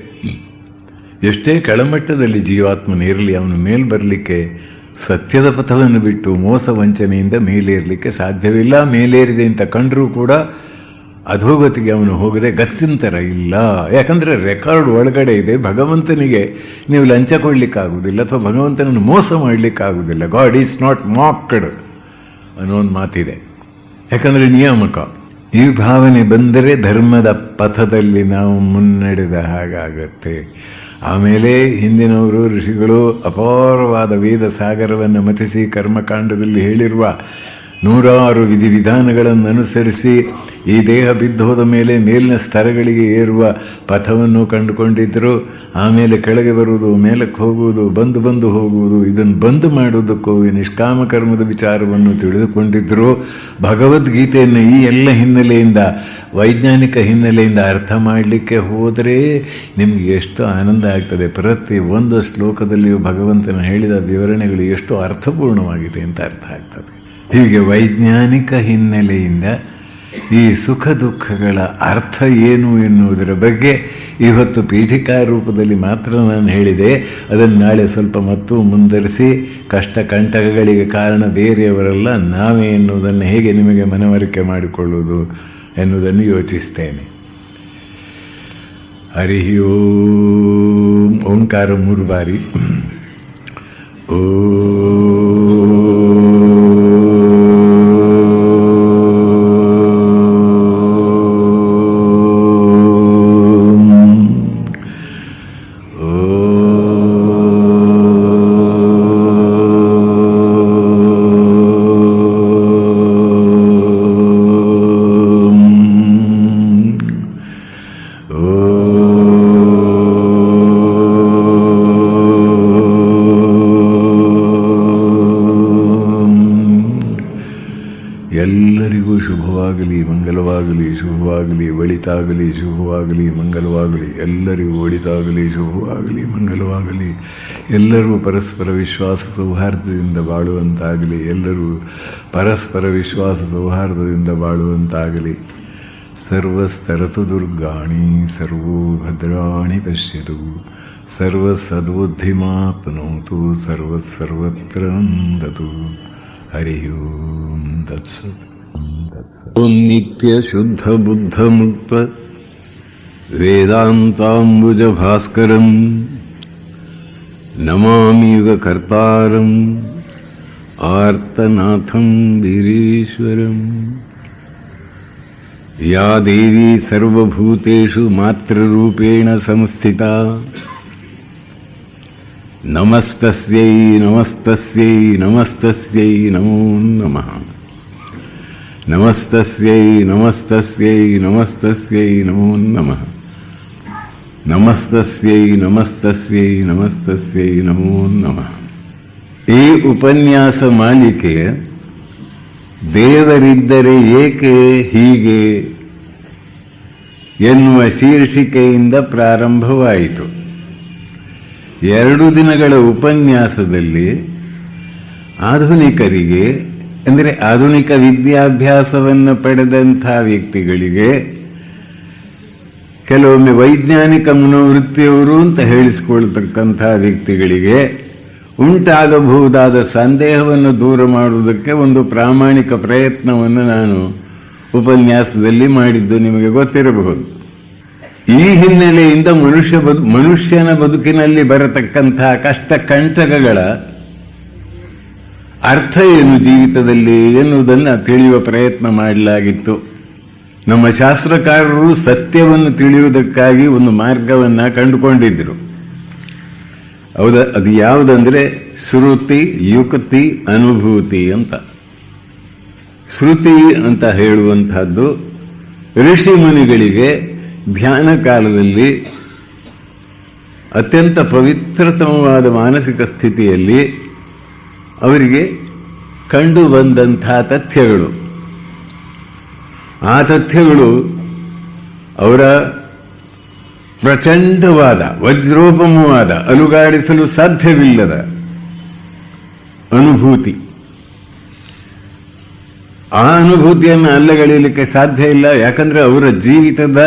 [SPEAKER 1] ಎಷ್ಟೇ ಕೆಳಮಟ್ಟದಲ್ಲಿ ಜೀವಾತ್ಮನಿರಲಿ, ಅವನು ಮೇಲೆ ಬರಲಿಕ್ಕೆ ಸತ್ಯದ ಪಥವನ್ನು ಬಿಟ್ಟು ಮೋಸ ವಂಚನೆಯಿಂದ ಮೇಲೇರಲಿಕ್ಕೆ ಸಾಧ್ಯವಿಲ್ಲ. ಮೇಲೇರಿದೆ ಅಂತ ಕಂಡರೂ ಕೂಡ ಅಧೋಗತಿಗೆ ಅವನು ಹೋಗದೆ ಗತ್ಯಂತರ ಇಲ್ಲ. ಯಾಕಂದರೆ ರೆಕಾರ್ಡ್ ಒಳಗಡೆ ಇದೆ. ಭಗವಂತನಿಗೆ ನೀವು ಲಂಚ ಕೊಡಲಿಕ್ಕಾಗುವುದಿಲ್ಲ ಅಥವಾ ಭಗವಂತನನ್ನು ಮೋಸ ಮಾಡಲಿಕ್ಕಾಗುವುದಿಲ್ಲ. ಗಾಡ್ ಈಸ್ ನಾಟ್ ಮಾಕ್ಡ್ ಅನ್ನೋ ಒಂದು ಮಾತಿದೆ. ಯಾಕಂದರೆ ನಿಯಾಮಕ. ಈ ಭಾವನೆ ಬಂದರೆ ಧರ್ಮದ ಪಥದಲ್ಲಿ ನಾವು ಮುನ್ನಡೆದ ಹಾಗಾಗತ್ತೆ. ಆಮೇಲೆ ಹಿಂದಿನವರು ಋಷಿಗಳು ಅಪಾರವಾದ ವೇದ ಸಾಗರವನ್ನು ಮತಿಸಿ ಕರ್ಮಕಾಂಡದಲ್ಲಿ ಹೇಳಿರುವ ನೂರಾರು ವಿಧಿವಿಧಾನಗಳನ್ನು ಅನುಸರಿಸಿ ಈ ದೇಹ ಬಿದ್ದೋದ ಮೇಲೆ ಮೇಲಿನ ಸ್ತರಗಳಿಗೆ ಏರುವ ಪಥವನ್ನು ಕಂಡುಕೊಂಡಿದ್ದರು. ಆಮೇಲೆ ಕೆಳಗೆ ಬರುವುದು, ಮೇಲಕ್ಕೆ ಹೋಗುವುದು, ಬಂದು ಹೋಗುವುದು, ಇದನ್ನು ಬಂದ್ ಮಾಡುವುದಕ್ಕೂ ನಿಷ್ಕಾಮ ಕರ್ಮದ ವಿಚಾರವನ್ನು ತಿಳಿದುಕೊಂಡಿದ್ದರು. ಭಗವದ್ಗೀತೆಯನ್ನು ಈ ಎಲ್ಲ ಹಿನ್ನೆಲೆಯಿಂದ, ವೈಜ್ಞಾನಿಕ ಹಿನ್ನೆಲೆಯಿಂದ ಅರ್ಥ ಮಾಡಲಿಕ್ಕೆ ಹೋದರೆ ನಿಮಗೆ ಎಷ್ಟು ಆನಂದ ಆಗ್ತದೆ. ಪ್ರತಿ ಒಂದು ಶ್ಲೋಕದಲ್ಲಿಯೂ ಭಗವಂತನ ಹೇಳಿದ ವಿವರಣೆಗಳು ಎಷ್ಟು ಅರ್ಥಪೂರ್ಣವಾಗಿದೆ ಅಂತ ಅರ್ಥ ಆಗ್ತದೆ. ಹೀಗೆ ವೈಜ್ಞಾನಿಕ ಹಿನ್ನೆಲೆಯಿಂದ ಈ ಸುಖ ದುಃಖಗಳ ಅರ್ಥ ಏನು ಎನ್ನುವುದರ ಬಗ್ಗೆ ಇವತ್ತು ಪೀಠಿಕಾ ರೂಪದಲ್ಲಿ ಮಾತ್ರ ನಾನು ಹೇಳಿದೆ. ಅದನ್ನು ನಾಳೆ ಸ್ವಲ್ಪ ಮತ್ತು ಮುಂದುವರಿಸಿ ಕಷ್ಟ ಕಂಟಕಗಳಿಗೆ ಕಾರಣ ಬೇರೆಯವರಲ್ಲ, ನಾವೇ ಎನ್ನುವುದನ್ನು ಹೇಗೆ ನಿಮಗೆ ಮನವರಿಕೆ ಮಾಡಿಕೊಳ್ಳುವುದು ಎನ್ನುವುದನ್ನು ಯೋಚಿಸ್ತೇನೆ. ಹರಿ ಓಂ. ಓಂಕಾರ 3 ಬಾರಿ. ಎಲ್ಲರಿಗೂ ಶುಭವಾಗಲಿ, ಮಂಗಲವಾಗಲಿ, ಶುಭವಾಗಲಿ, ಒಳಿತಾಗಲಿ, ಶುಭವಾಗಲಿ, ಮಂಗಲವಾಗಲಿ. ಎಲ್ಲರಿಗೂ ಒಳಿತಾಗಲಿ, ಶುಭವಾಗಲಿ, ಮಂಗಲವಾಗಲಿ. ಎಲ್ಲರೂ ಪರಸ್ಪರ ವಿಶ್ವಾಸ ಸೌಹಾರ್ದದಿಂದ ಬಾಳುವಂತಾಗಲಿ. ಎಲ್ಲರೂ ಪರಸ್ಪರ ವಿಶ್ವಾಸ ಸೌಹಾರ್ದದಿಂದ ಬಾಳುವಂತಾಗಲಿ. ಸರ್ವಸ್ತರತು ದುರ್ಗಾಣಿ ಸರ್ವೋ ಭದ್ರಾಣಿ ಪಶ್ಯತು ಸರ್ವಸದ್ಬುದ್ಧಿಮಾಪ್ನೋತು ಸರ್ವತ್ರ ನಂದತು. ಹರಿ ಓಂ ತತ್ಸತ್. ಓಂ ನಿತ್ಯ ಶುದ್ಧ ಬುದ್ಧ ಮುಕ್ತ ವೇದಾಂತಾಂಬುಜ ಭಾಸ್ಕರಂ ನಮಾಮಿ ಯುಗ ಕರ್ತಾರಂ ಆರ್ತನಾಥಂ ವೀರೇಶ್ವರಂ. ಯಾ ದೇವಿ ಸರ್ವಭೂತೇಷು ಮಾತೃರೂಪೇಣ ಸಂಸ್ಥಿತಾ ನಮಸ್ತಸ್ಯೈ ನಮಸ್ತಸ್ಯೈ ನಮಸ್ತಸ್ಯೈ ನಮೋ ನಮಃ. ನಮಸ್ತಸ್ಯೈ ನಮಸ್ತಸ್ಯೈ ನಮಸ್ತಸ್ಯೈ ನಮೋ ನಮಃ. ನಮಸ್ತಸ್ಯೈ ನಮಸ್ತಸ್ಯೈ ನಮಸ್ತಸ್ಯೈ ನಮೋ ನಮಃ. ಈ ಉಪನ್ಯಾಸ ಮಾಲಿಕೆ ದೇವರಿದ್ದರೆ ಏಕೆ ಹೀಗೆ ಎನ್ನುವ ಶೀರ್ಷಿಕೆಯಿಂದ ಪ್ರಾರಂಭವಾಯಿತು. 2 ದಿನಗಳ ಉಪನ್ಯಾಸದಲ್ಲಿ ಆಧುನಿಕರಿಗೆ, ಅಂದರೆ ಆಧುನಿಕ ವಿದ್ಯಾಭ್ಯಾಸವನ್ನು ಪಡೆದಂಥ ವ್ಯಕ್ತಿಗಳಿಗೆ, ಕೆಲವೊಮ್ಮೆ ವೈಜ್ಞಾನಿಕ ಮನೋವೃತ್ತಿಯವರು ಅಂತ ಹೇಳಿಸಿಕೊಳ್ತಕ್ಕಂಥ ವ್ಯಕ್ತಿಗಳಿಗೆ ಉಂಟಾಗಬಹುದಾದ ಸಂದೇಹವನ್ನು ದೂರ ಮಾಡುವುದಕ್ಕೆ ಒಂದು ಪ್ರಾಮಾಣಿಕ ಪ್ರಯತ್ನವನ್ನು ನಾನು ಉಪನ್ಯಾಸದಲ್ಲಿ ಮಾಡಿದ್ದು ನಿಮಗೆ ಗೊತ್ತಿರಬಹುದು. ಈ ಹಿನ್ನೆಲೆಯಿಂದ ಮನುಷ್ಯನ ಬದುಕಿನಲ್ಲಿ ಬರತಕ್ಕಂತಹ ಕಷ್ಟ ಕಂಟಕಗಳ ಅರ್ಥ ಏನು ಜೀವಿತದಲ್ಲಿ ಎನ್ನುವುದನ್ನು ತಿಳಿಯುವ ಪ್ರಯತ್ನ ಮಾಡಲಾಗಿತ್ತು. ನಮ್ಮ ಶಾಸ್ತ್ರಕಾರರು ಸತ್ಯವನ್ನು ತಿಳಿಯುವುದಕ್ಕಾಗಿ ಒಂದು ಮಾರ್ಗವನ್ನು ಕಂಡುಕೊಂಡಿದ್ದರು. ಹೌದಾ? ಅದು ಯಾವುದಂದ್ರೆ ಶ್ರುತಿ ಯುಕ್ತಿ ಅನುಭೂತಿ ಅಂತ. ಶ್ರುತಿ ಅಂತ ಹೇಳುವಂತಹದ್ದು ಋಷಿ ಮುನಿಗಳಿಗೆ ಧ್ಯಾನ ಕಾಲದಲ್ಲಿ ಅತ್ಯಂತ ಪವಿತ್ರತಮವಾದ ಮಾನಸಿಕ ಸ್ಥಿತಿಯಲ್ಲಿ ಅವರಿಗೆ ಕಂಡು ಬಂದಂತಹ ತಥ್ಯಗಳು. ಆ ತಥ್ಯಗಳು ಅವರ ಪ್ರಚಂಡವಾದ, ವಜ್ರೋಪಮವಾದ, ಅಲುಗಾಡಿಸಲು ಸಾಧ್ಯವಿಲ್ಲದ ಅನುಭೂತಿ. ಆ ಅನುಭೂತಿಯನ್ನು ಅಲ್ಲಗಳೆಯಲಿಕ್ಕೆ ಸಾಧ್ಯ ಇಲ್ಲ. ಯಾಕಂದ್ರೆ ಅವರ ಜೀವಿತದ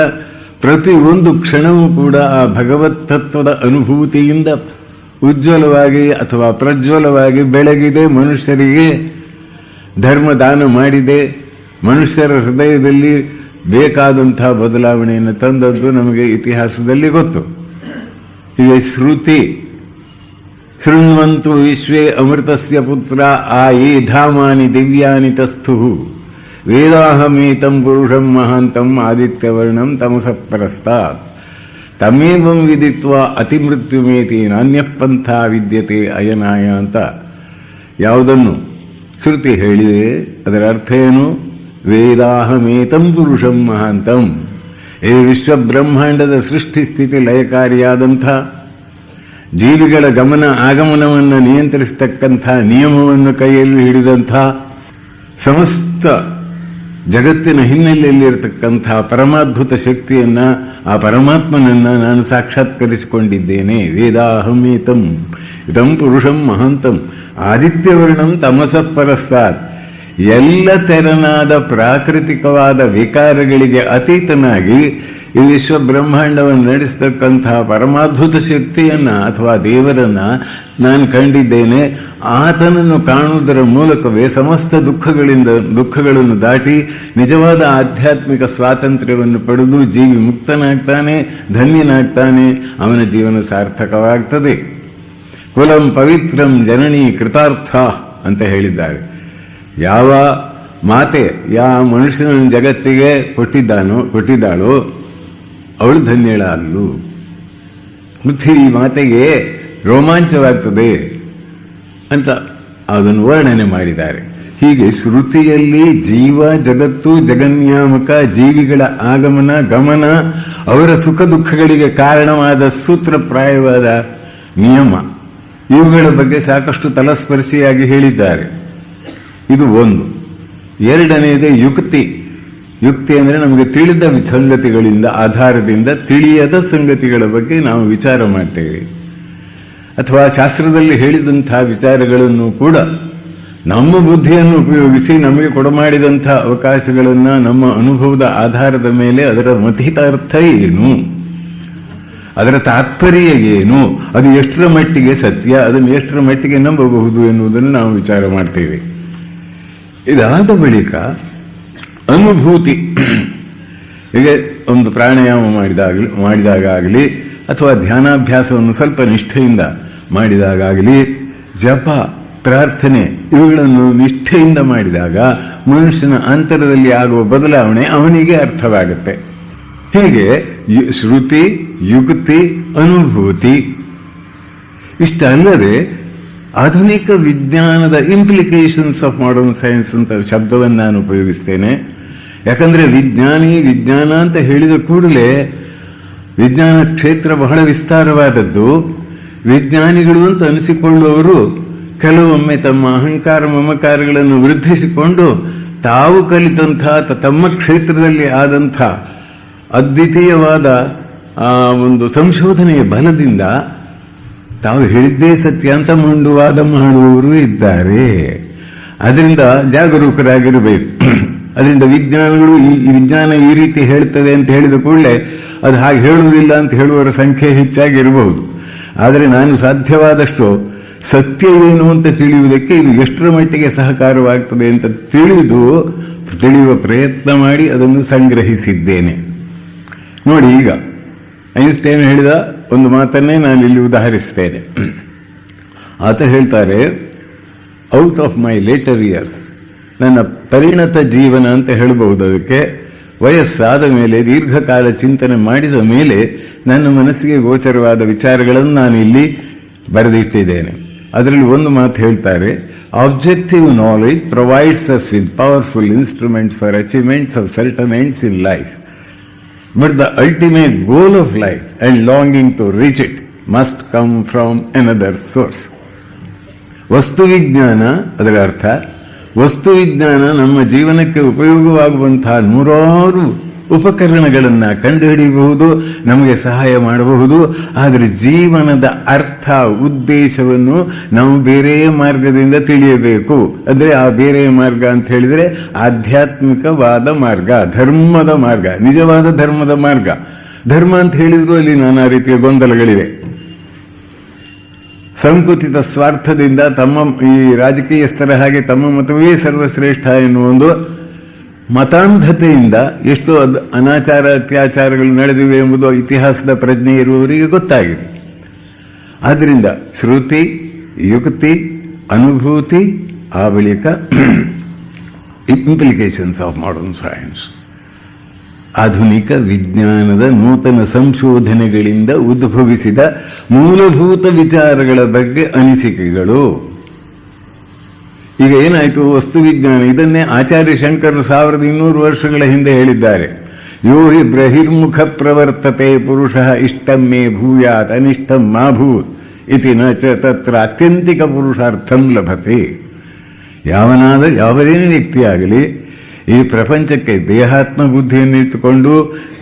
[SPEAKER 1] ಪ್ರತಿಯೊಂದು ಕ್ಷಣವೂ ಕೂಡ ಆ ಭಗವತ್ ತತ್ವದ ಅನುಭೂತಿಯಿಂದ ಉಜ್ವಲವಾಗಿ ಅಥವಾ ಪ್ರಜ್ವಲವಾಗಿ ಬೆಳಗಿದೆ. ಮನುಷ್ಯರಿಗೆ ಧರ್ಮದಾನ ಮಾಡಿದೆ. ಮನುಷ್ಯರ ಹೃದಯದಲ್ಲಿ ಬೇಕಾದಂತಹ ಬದಲಾವಣೆಯನ್ನು ತಂದದ್ದು ನಮಗೆ ಇತಿಹಾಸದಲ್ಲಿ ಗೊತ್ತು. ಹೀಗೆ ಶ್ರುತಿ ಶೃಣ್ವಂತು ವಿಶ್ವೇ ಅಮೃತಸ್ಯ ಪುತ್ರ ಆಯೇ ಧಾಮಾನಿ ದಿವ್ಯಾನಿ ತಸ್ಥು ವೇದಾಹಮೇತಂ ಪುರುಷಂ ಮಹಾಂತಂ ಆದಿತ್ಯವರ್ಣಂ ತಮಸಃ ಪರಸ್ತಾತ್ ತಮೇವಂ ವಿದಿತ್ವಾ ಅತಿಮೃತ್ಯುಮೇತಿ ನಾನ್ಯಃ ಪಂಥ ವಿದ್ಯತೆ ಅಯನಾಯ ಅಂತ ಯಾವುದನ್ನು ಶ್ರುತಿ ಹೇಳಿದೆ. ಅದರ ಅರ್ಥ ಏನು? ವೇದಾಹಮೇತಂ ಪುರುಷಂ ಮಹಾಂತಂ. ಈ ವಿಶ್ವ ಬ್ರಹ್ಮಾಂಡದ ಸೃಷ್ಟಿ ಸ್ಥಿತಿ ಲಯಕಾರಿಯಾದಂಥ, ಜೀವಿಗಳ ಗಮನ ಆಗಮನವನ್ನು ನಿಯಂತ್ರಿಸತಕ್ಕಂಥ ನಿಯಮವನ್ನು ಕೈಯಲ್ಲಿ ಹಿಡಿದಂಥ, ಸಮಸ್ತ ಜಗತ್ತಿನ ಹಿನ್ನೆಲೆಯಲ್ಲಿರತಕ್ಕಂಥ ಪರಮಾದ್ಭುತ ಶಕ್ತಿಯನ್ನ, ಆ ಪರಮಾತ್ಮನನ್ನ ನಾನು ಸಾಕ್ಷಾತ್ಕರಿಸಿಕೊಂಡಿದ್ದೇನೆ. ವೇದಾಹಮೇತಂ ಇದಂ ಪುರುಷಂ ಮಹಾಂತಂ ಆದಿತ್ಯವರ್ಣಂ ತಮಸಃ ಪರಸ್ತಾತ್. ಎಲ್ಲ ತೆರನಾದ ಪ್ರಾಕೃತಿಕವಾದ ವಿಕಾರಗಳಿಗೆ ಅತೀತನಾಗಿ ಈ ವಿಶ್ವ ಬ್ರಹ್ಮಾಂಡವನ್ನು ನಡೆಸತಕ್ಕಂತಹ ಪರಮಾದ್ಭುತ ಶಕ್ತಿಯನ್ನ ಅಥವಾ ದೇವರನ್ನ ನಾನು ಕಂಡಿದ್ದೇನೆ. ಆತನನ್ನು ಕಾಣುವುದರ ಮೂಲಕವೇ ಸಮಸ್ತ ದುಃಖಗಳನ್ನು ದಾಟಿ ನಿಜವಾದ ಆಧ್ಯಾತ್ಮಿಕ ಸ್ವಾತಂತ್ರ್ಯವನ್ನು ಪಡೆದು ಜೀವಿ ಮುಕ್ತನಾಗ್ತಾನೆ, ಧನ್ಯನಾಗ್ತಾನೆ, ಅವನ ಜೀವನ ಸಾರ್ಥಕವಾಗ್ತದೆ. ಕುಲಂ ಪವಿತ್ರಂ ಜನನಿ ಕೃತಾರ್ಥ ಅಂತ ಹೇಳಿದ್ದಾರೆ. ಯಾವ ಮಾತೆ ಯಾವ ಮನುಷ್ಯನ ಜಗತ್ತಿಗೆ ಕೊಟ್ಟಿದ್ದಾಳೋ ಅವಳು ಧನ್ಯಳಾಗಲು. ಪೃಥ್ವಿ ಮಾತೆಗೆ ರೋಮಾಂಚವಾಗ್ತದೆ ಅಂತ ಅದನ್ನು ವರ್ಣನೆ ಮಾಡಿದ್ದಾರೆ. ಹೀಗೆ ಶ್ರುತಿಯಲ್ಲಿ ಜೀವ, ಜಗತ್ತು, ಜಗನ್ಯಾಮಕ, ಜೀವಿಗಳ ಆಗಮನ ಗಮನ, ಅವರ ಸುಖ ದುಃಖಗಳಿಗೆ ಕಾರಣವಾದ ಸೂತ್ರಪ್ರಾಯವಾದ ನಿಯಮ, ಇವುಗಳ ಬಗ್ಗೆ ಸಾಕಷ್ಟು ತಲಸ್ಪರ್ಶಿಯಾಗಿ ಹೇಳಿದ್ದಾರೆ. ಇದು ಒಂದು. ಎರಡನೆಯದು ಯುಕ್ತಿ. ಯುಕ್ತಿ ಅಂದರೆ ನಮಗೆ ತಿಳಿದ ಸಂಗತಿಗಳಿಂದ ಆಧಾರದಿಂದ ತಿಳಿಯದ ಸಂಗತಿಗಳ ಬಗ್ಗೆ ನಾವು ವಿಚಾರ ಮಾಡ್ತೇವೆ, ಅಥವಾ ಶಾಸ್ತ್ರದಲ್ಲಿ ಹೇಳಿದಂತಹ ವಿಚಾರಗಳನ್ನು ಕೂಡ ನಮ್ಮ ಬುದ್ಧಿಯನ್ನು ಉಪಯೋಗಿಸಿ ನಮಗೆ ಕೊಡಮಾಡಿದಂಥ ಅವಕಾಶಗಳನ್ನು ನಮ್ಮ ಅನುಭವದ ಆಧಾರದ ಮೇಲೆ ಅದರ ಮಥಿತಾರ್ಥ ಏನು, ಅದರ ತಾತ್ಪರ್ಯ ಏನು, ಅದು ಎಷ್ಟರ ಮಟ್ಟಿಗೆ ಸತ್ಯ, ಅದನ್ನು ಎಷ್ಟರ ಮಟ್ಟಿಗೆ ನಂಬಬಹುದು ಎನ್ನುವುದನ್ನು ನಾವು ವಿಚಾರ ಮಾಡ್ತೇವೆ. ಇದಾದ ಬಳಿಕ ಅನುಭೂತಿ. ಹೀಗೆ ಒಂದು ಪ್ರಾಣಾಯಾಮ ಮಾಡಿದಾಗಲಿ ಅಥವಾ ಧ್ಯಾನಾಭ್ಯಾಸವನ್ನು ಸ್ವಲ್ಪ ನಿಷ್ಠೆಯಿಂದ ಮಾಡಿದಾಗಲಿ, ಜಪ, ಪ್ರಾರ್ಥನೆ ಇವುಗಳನ್ನು ನಿಷ್ಠೆಯಿಂದ ಮಾಡಿದಾಗ ಮನುಷ್ಯನ ಅಂತರದಲ್ಲಿ ಆಗುವ ಬದಲಾವಣೆ ಅವನಿಗೆ ಅರ್ಥವಾಗುತ್ತೆ. ಹೀಗೆ ಶ್ರುತಿ, ಯುಕ್ತಿ, ಅನುಭೂತಿ ಇಷ್ಟಲ್ಲದೆ ಆಧುನಿಕ ವಿಜ್ಞಾನದ ಇಂಪ್ಲಿಕೇಶನ್ಸ್ ಆಫ್ ಮಾಡರ್ನ್ ಸೈನ್ಸ್ ಅಂತ ಶಬ್ದವನ್ನು ನಾನು ಉಪಯೋಗಿಸ್ತೇನೆ. ಯಾಕಂದ್ರೆ ವಿಜ್ಞಾನ ಅಂತ ಹೇಳಿದ ಕೂಡಲೇ ವಿಜ್ಞಾನ ಕ್ಷೇತ್ರ ಬಹಳ ವಿಸ್ತಾರವಾದದ್ದು. ವಿಜ್ಞಾನಿಗಳು ಅಂತ ಅನಿಸಿಕೊಳ್ಳುವವರು ಕೆಲವೊಮ್ಮೆ ತಮ್ಮ ಅಹಂಕಾರ ಮಮಕಾರಗಳನ್ನು ವೃದ್ಧಿಸಿಕೊಂಡು ತಾವು ಕಲಿತಂಥ ತಮ್ಮ ಕ್ಷೇತ್ರದಲ್ಲಿ ಆದಂಥ ಅದ್ವಿತೀಯವಾದ ಒಂದು ಸಂಶೋಧನೆಯ ಬಲದಿಂದ ತಾವು ಹೇಳಿದ್ದೇ ಸತ್ಯ ಅಂತ ಮುಂಡುವಾದ ಮಾಡುವವರು ಇದ್ದಾರೆ. ಅದರಿಂದ ಜಾಗರೂಕರಾಗಿರಬೇಕು. ಅದರಿಂದ ವಿಜ್ಞಾನಿಗಳು ವಿಜ್ಞಾನ ಈ ರೀತಿ ಹೇಳ್ತದೆ ಅಂತ ಹೇಳಿದ ಕೂಡಲೇ ಅದು ಹಾಗೆ ಹೇಳುವುದಿಲ್ಲ ಅಂತ ಹೇಳುವವರ ಸಂಖ್ಯೆ ಹೆಚ್ಚಾಗಿರಬಹುದು. ಆದರೆ ನಾನು ಸಾಧ್ಯವಾದಷ್ಟು ಸತ್ಯ ಏನು ಅಂತ ತಿಳಿಯುವುದಕ್ಕೆ ಇದು ಎಷ್ಟರ ಮಟ್ಟಿಗೆ ಸಹಕಾರವಾಗ್ತದೆ ಅಂತ ತಿಳಿಯುವ ಪ್ರಯತ್ನ ಮಾಡಿ ಅದನ್ನು ಸಂಗ್ರಹಿಸಿದ್ದೇನೆ. ನೋಡಿ, ಈಗ ಐನ್ಸ್ಟೈನ್ ಹೇಳಿದ ಒಂದು ಮಾತನ್ನೇ ನಾನು ಇಲ್ಲಿ ಉದಾಹರಿಸ್ತೇನೆ. ಆತ ಹೇಳ್ತಾರೆ, out of my later years, ನನ್ನ ಪರಿಣತ ಜೀವನ ಅಂತ ಹೇಳಬಹುದು. ಅದಕ್ಕೆ ವಯಸ್ಸಾದ ಮೇಲೆ ದೀರ್ಘಕಾಲ ಚಿಂತನೆ ಮಾಡಿದ ಮೇಲೆ ನನ್ನ ಮನಸ್ಸಿಗೆ ಗೋಚರವಾದ ವಿಚಾರಗಳನ್ನು ನಾನು ಇಲ್ಲಿ ಬರೆದಿಟ್ಟಿದ್ದೇನೆ. ಅದರಲ್ಲಿ ಒಂದು ಮಾತು ಹೇಳ್ತಾರೆ, objective knowledge provides us with powerful instruments for achievements of certain ends in life, but the ultimate goal of life and longing to reach it must come from another source. ವಸ್ತು ವಿಜ್ಞಾನ, ಅದರ ಅರ್ಥ ವಸ್ತು ವಿಜ್ಞಾನ ನಮ್ಮ ಜೀವನಕ್ಕೆ ಉಪಯೋಗವಾಗುವಂತಹ ನೂರಾರು ಉಪಕರಣಗಳನ್ನು ಕಂಡುಹಿಡಿಯಬಹುದು, ನಮಗೆ ಸಹಾಯ ಮಾಡಬಹುದು. ಆದರೆ ಜೀವನದ ಅರ್ಥ ಉದ್ದೇಶವನ್ನು ನಾವು ಬೇರೆ ಮಾರ್ಗದಿಂದ ತಿಳಿಯಬೇಕು. ಅಂದರೆ ಆ ಬೇರೆ ಮಾರ್ಗ ಅಂತ ಹೇಳಿದರೆ ಆಧ್ಯಾತ್ಮಿಕವಾದ ಮಾರ್ಗ, ಧರ್ಮದ ಮಾರ್ಗ, ನಿಜವಾದ ಧರ್ಮದ ಮಾರ್ಗ. ಧರ್ಮ ಅಂತ ಹೇಳಿದ್ರು ಅಲ್ಲಿ ನಾನಾ ರೀತಿಯ ಗೊಂದಲಗಳಿವೆ. ಸಂಕುಚಿತ ಸ್ವಾರ್ಥದಿಂದ ತಮ್ಮ ಈ ರಾಜಕೀಯಸ್ಥರ ಹಾಗೆ ತಮ್ಮ ಮತವೇ ಸರ್ವಶ್ರೇಷ್ಠ ಎನ್ನುವ ಒಂದು ಮತಾಂಧತೆಯಿಂದ ಎಷ್ಟೋ ಅನಾಚಾರ ಅತ್ಯಾಚಾರಗಳು ನಡೆದಿವೆ ಎಂಬುದು ಇತಿಹಾಸದ ಪ್ರಜ್ಞೆ ಇರುವವರಿಗೆ ಗೊತ್ತಾಗಿದೆ. ಆದ್ದರಿಂದ ಶ್ರುತಿ, ಯುಕ್ತಿ, ಅನುಭೂತಿ, ಆ ಬಳಿಕ ಇಂಪ್ಲಿಕೇಶನ್ಸ್ ಆಫ್ ಮಾಡರ್ನ್ ಸೈನ್ಸ್, ಆಧುನಿಕ ವಿಜ್ಞಾನದ ನೂತನ ಸಂಶೋಧನೆಗಳಿಂದ ಉದ್ಭವಿಸಿದ ಮೂಲಭೂತ ವಿಚಾರಗಳ ಬಗ್ಗೆ ಅನಿಸಿಕೆಗಳು. ಈಗ ಏನಾಯಿತು, ವಸ್ತು ವಿಜ್ಞಾನ. ಇದನ್ನೇ ಆಚಾರ್ಯ ಶಂಕರರು 1200 ವರ್ಷಗಳ ಹಿಂದೆ ಹೇಳಿದ್ದಾರೆ. ಯೋ ಹಿ ಬಹಿರ್ಮುಖ ಪ್ರವರ್ತತೆ ಪುರುಷ ಇಷ್ಟಂ ಮೇ ಭೂಯಾತ್ ಅನಿಷ್ಟಂ ಮಾ ಭೂತ್ ಇತಿ ನ ಚ ತತ್ರ ಅತ್ಯಂತಿಕ ಪುರುಷಾರ್ಥಂ ಲಭತೆ. ಯಾವುದೇನೇ ವ್ಯಕ್ತಿಯಾಗಲಿ ಈ ಪ್ರಪಂಚಕ್ಕೆ ದೇಹಾತ್ಮ ಬುದ್ಧಿಯನ್ನು ಇಟ್ಟುಕೊಂಡು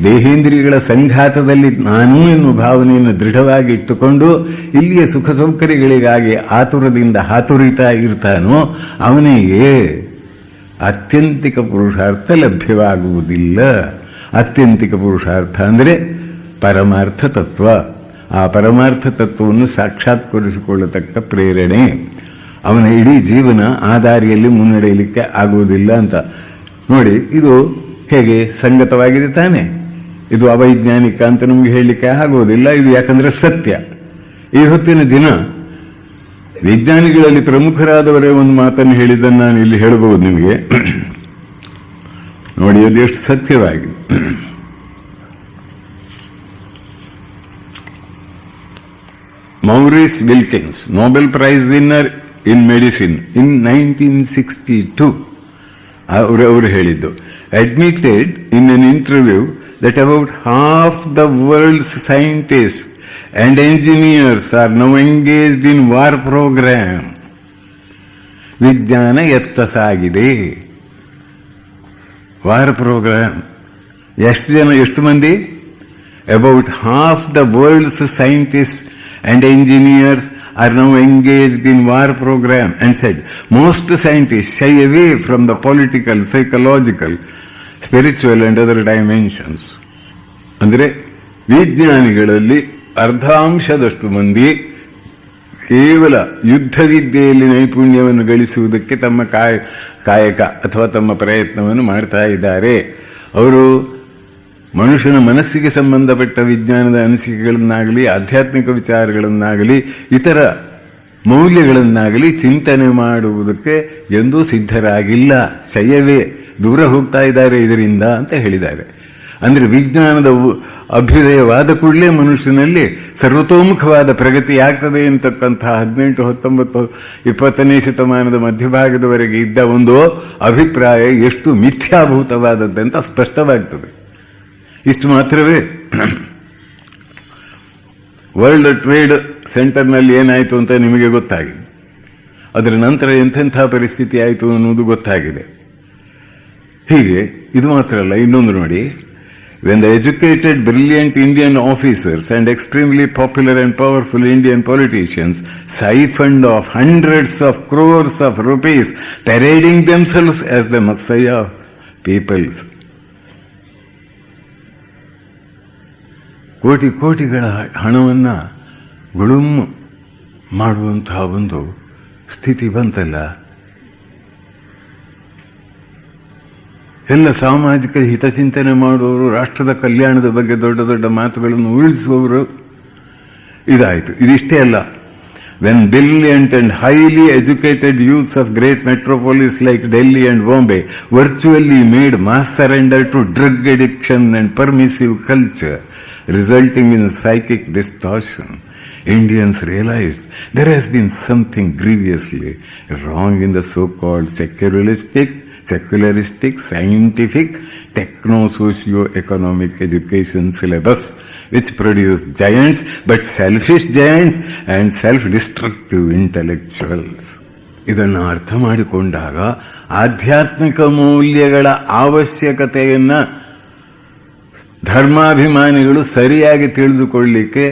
[SPEAKER 1] ದೇಹೇಂದ್ರಿಯಗಳ ಸಂಘಾತದಲ್ಲಿ ನಾನು ಎನ್ನುವ ಭಾವನೆಯನ್ನು ದೃಢವಾಗಿ ಇಟ್ಟುಕೊಂಡು ಇಲ್ಲಿಯ ಸುಖ ಸೌಕರ್ಯಗಳಿಗಾಗಿ ಆತುರದಿಂದ ಹಾತುರಿತಾ ಇರ್ತಾನೋ ಅವನಿಗೆ ಅತ್ಯಂತಿಕ ಪುರುಷಾರ್ಥ ಲಭ್ಯವಾಗುವುದಿಲ್ಲ. ಅತ್ಯಂತಿಕ ಪುರುಷಾರ್ಥ ಅಂದರೆ ಪರಮಾರ್ಥ ತತ್ವ. ಆ ಪರಮಾರ್ಥ ತತ್ವವನ್ನು ಸಾಕ್ಷಾತ್ಕರಿಸಿಕೊಳ್ಳತಕ್ಕ ಪ್ರೇರಣೆ. ಅವನ ಇಡೀ ಜೀವನ ಆ ದಾರಿಯಲ್ಲಿ ಮುನ್ನಡೆಯಲಿಕ್ಕೆ ಆಗುವುದಿಲ್ಲ ಅಂತ ನೋಡಿ. ಇದು ಹೇಗೆ ಸಂಗತವಾಗಿದೆ ತಾನೆ. ಇದು ಅವೈಜ್ಞಾನಿಕ ಅಂತ ನಮಗೆ ಹೇಳಲಿಕ್ಕೆ ಆಗುವುದಿಲ್ಲ. ಇದು ಯಾಕಂದ್ರೆ ಸತ್ಯ. ಈ ಹೊತ್ತಿನ ದಿನ ವಿಜ್ಞಾನಿಗಳಲ್ಲಿ ಪ್ರಮುಖರಾದವರೇ ಒಂದು ಮಾತನ್ನು ಹೇಳಿದ್ದನ್ನು ನಾನು ಇಲ್ಲಿ ಹೇಳಬಹುದು ನಿಮಗೆ. ನೋಡಿ ಅದು ಎಷ್ಟು ಸತ್ಯವಾಗಿದೆ. Maurice Wilkins, Nobel prize winner in medicine in 1962, ಅವರು ಹೇಳಿದ್ದು, admitted in an interview that about half the world's scientist and engineers are now engaged in war program. ವಿಜ್ಞಾನ ಎತ್ತ ಸಾಗಿದೆ. War program. ಎಷ್ಟು ಮಂದಿ? About half the world's scientist and engineers are now engaged in war program, and said most scientists shy away from the political, psychological, spiritual and other dimensions. ಅಂದರೆ ವಿಜ್ಞಾನಿಗಳಲ್ಲಿ ಅರ್ಧಾಂಶದಷ್ಟು ಮಂದಿ ಕೇವಲ ಯುದ್ಧ ವಿದ್ಯೆಯಲ್ಲಿ ನೈಪುಣ್ಯವನ್ನು ಗಳಿಸುವುದಕ್ಕೆ ತಮ್ಮ ಕಾಯಕ ಅಥವಾ ತಮ್ಮ ಪ್ರಯತ್ನವನ್ನು ಮಾಡ್ತಾ ಇದ್ದಾರೆ. ಅವರು ಮನುಷ್ಯನ ಮನಸ್ಸಿಗೆ ಸಂಬಂಧಪಟ್ಟ ವಿಜ್ಞಾನದ ಅನಿಸಿಕೆಗಳನ್ನಾಗಲಿ, ಆಧ್ಯಾತ್ಮಿಕ ವಿಚಾರಗಳನ್ನಾಗಲಿ, ಇತರ ಮೌಲ್ಯಗಳನ್ನಾಗಲಿ ಚಿಂತನೆ ಮಾಡುವುದಕ್ಕೆ ಎಂದೂ ಸಿದ್ಧರಾಗಿಲ್ಲ. ಶಯವೇ ದೂರ ಹೋಗ್ತಾ ಇದ್ದಾರೆ ಇದರಿಂದ ಅಂತ ಹೇಳಿದ್ದಾರೆ. ಅಂದರೆ ವಿಜ್ಞಾನದ ಅಭ್ಯುದಯವಾದ ಕೂಡಲೇ ಮನುಷ್ಯನಲ್ಲಿ ಸರ್ವತೋಮುಖವಾದ ಪ್ರಗತಿ ಆಗ್ತದೆ ಅಂತಕ್ಕಂಥ 18, 19, 20ನೇ ಶತಮಾನದ ಮಧ್ಯಭಾಗದವರೆಗೆ ಇದ್ದ ಒಂದು ಅಭಿಪ್ರಾಯ ಎಷ್ಟು ಮಿಥ್ಯಾಭೂತವಾದದ್ದಂತ ಸ್ಪಷ್ಟವಾಗ್ತದೆ. ಇಷ್ಟು ಮಾತ್ರವೇ, ವರ್ಲ್ಡ್ ಟ್ರೇಡ್ ಸೆಂಟರ್ನಲ್ಲಿ ಏನಾಯಿತು ಅಂತ ನಿಮಗೆ ಗೊತ್ತಾಗಿದೆ. ಅದರ ನಂತರ ಎಂತೆಂಥ ಪರಿಸ್ಥಿತಿ ಆಯಿತು ಅನ್ನೋದು ಗೊತ್ತಾಗಿದೆ. ಹೀಗೆ ಇದು ಮಾತ್ರ ಅಲ್ಲ, ಇನ್ನೊಂದು ನೋಡಿ. When the educated brilliant Indian officers and extremely popular and powerful Indian politicians siphoned off hundreds of crores of rupees, parading themselves as the messiah of people. ಕೋಟಿಗಳ ಹಣವನ್ನು ಗುಳುಮ್ಮು ಮಾಡುವಂತಹ ಒಂದು ಸ್ಥಿತಿ ಬಂತಲ್ಲ. ಎಲ್ಲ ಸಾಮಾಜಿಕ ಹಿತಚಿಂತನೆ ಮಾಡುವವರು, ರಾಷ್ಟ್ರದ ಕಲ್ಯಾಣದ ಬಗ್ಗೆ ದೊಡ್ಡ ದೊಡ್ಡ ಮಾತುಗಳನ್ನು ಉಳಿಸುವವರು ಇದಾಯಿತು. ಇದಿಷ್ಟೇ ಅಲ್ಲ. When brilliant and highly educated youths of great Metropolis like Delhi and Bombay virtually made mass surrender to drug addiction and permissive culture, resulting in psychic distortion, Indians realized there has been something grievously wrong in the so-called secularistic, scientific, techno-socio-economic education syllabus, which produced giants, but selfish giants and self-destructive intellectuals. ಇದನ್ನು ಅರ್ಥ ಮಾಡಿಕೊಂಡಾಗ ಆಧ್ಯಾತ್ಮಿಕ ಮೌಲ್ಯಗಳ ಅವಶ್ಯಕತೆಯನ್ನು ಧರ್ಮಾಭಿಮಾನಿಗಳು ಸರಿಯಾಗಿ ತಿಳಿದುಕೊಳ್ಳಲಿಕ್ಕೆ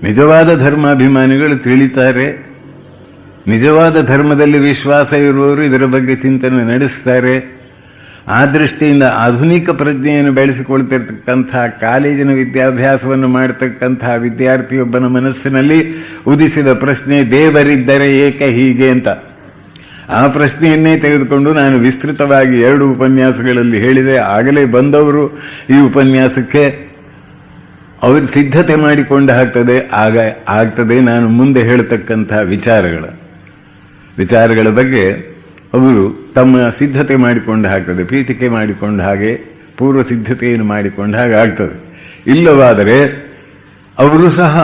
[SPEAKER 1] ನಿಜವಾದ ಧರ್ಮಾಭಿಮಾನಿಗಳು ತಿಳಿತಾರೆ. ನಿಜವಾದ ಧರ್ಮದಲ್ಲಿ ವಿಶ್ವಾಸ ಇರುವವರು ಇದರ ಬಗ್ಗೆ ಚಿಂತನೆ ನಡೆಸ್ತಾರೆ. ಆ ದೃಷ್ಟಿಯಿಂದ ಆಧುನಿಕ ಪ್ರಜ್ಞೆಯನ್ನು ಬೆಳೆಸಿಕೊಳ್ತಿರ್ತಕ್ಕಂಥ ಕಾಲೇಜಿನ ವಿದ್ಯಾಭ್ಯಾಸವನ್ನು ಮಾಡತಕ್ಕಂತಹ ವಿದ್ಯಾರ್ಥಿಯೊಬ್ಬನ ಮನಸ್ಸಿನಲ್ಲಿ ಉದಿಸಿದ ಪ್ರಶ್ನೆ, ದೇವರಿದ್ದರೆ ಏಕೆ ಹೀಗೆ ಅಂತ. ಆ ಪ್ರಶ್ನೆಯನ್ನೇ ತೆಗೆದುಕೊಂಡು ನಾನು ವಿಸ್ತೃತವಾಗಿ 2 ಉಪನ್ಯಾಸಗಳಲ್ಲಿ ಹೇಳಿದೆ. ಆಗಲೇ ಬಂದವರು ಈ ಉಪನ್ಯಾಸಕ್ಕೆ ಅವರು ಸಿದ್ಧತೆ ಮಾಡಿಕೊಂಡು ಆಗ್ತದೆ ನಾನು ಮುಂದೆ ಹೇಳತಕ್ಕಂಥ ವಿಚಾರಗಳ ಬಗ್ಗೆ ಅವರು ತಮ್ಮ ಸಿದ್ಧತೆ ಮಾಡಿಕೊಂಡು ಆಗ್ತದೆ, ಪೀಠಿಕೆ ಮಾಡಿಕೊಂಡ ಹಾಗೆ, ಪೂರ್ವ ಸಿದ್ಧತೆಯನ್ನು ಮಾಡಿಕೊಂಡ ಹಾಗೆ ಆಗ್ತದೆ. ಇಲ್ಲವಾದರೆ ಅವರು ಸಹ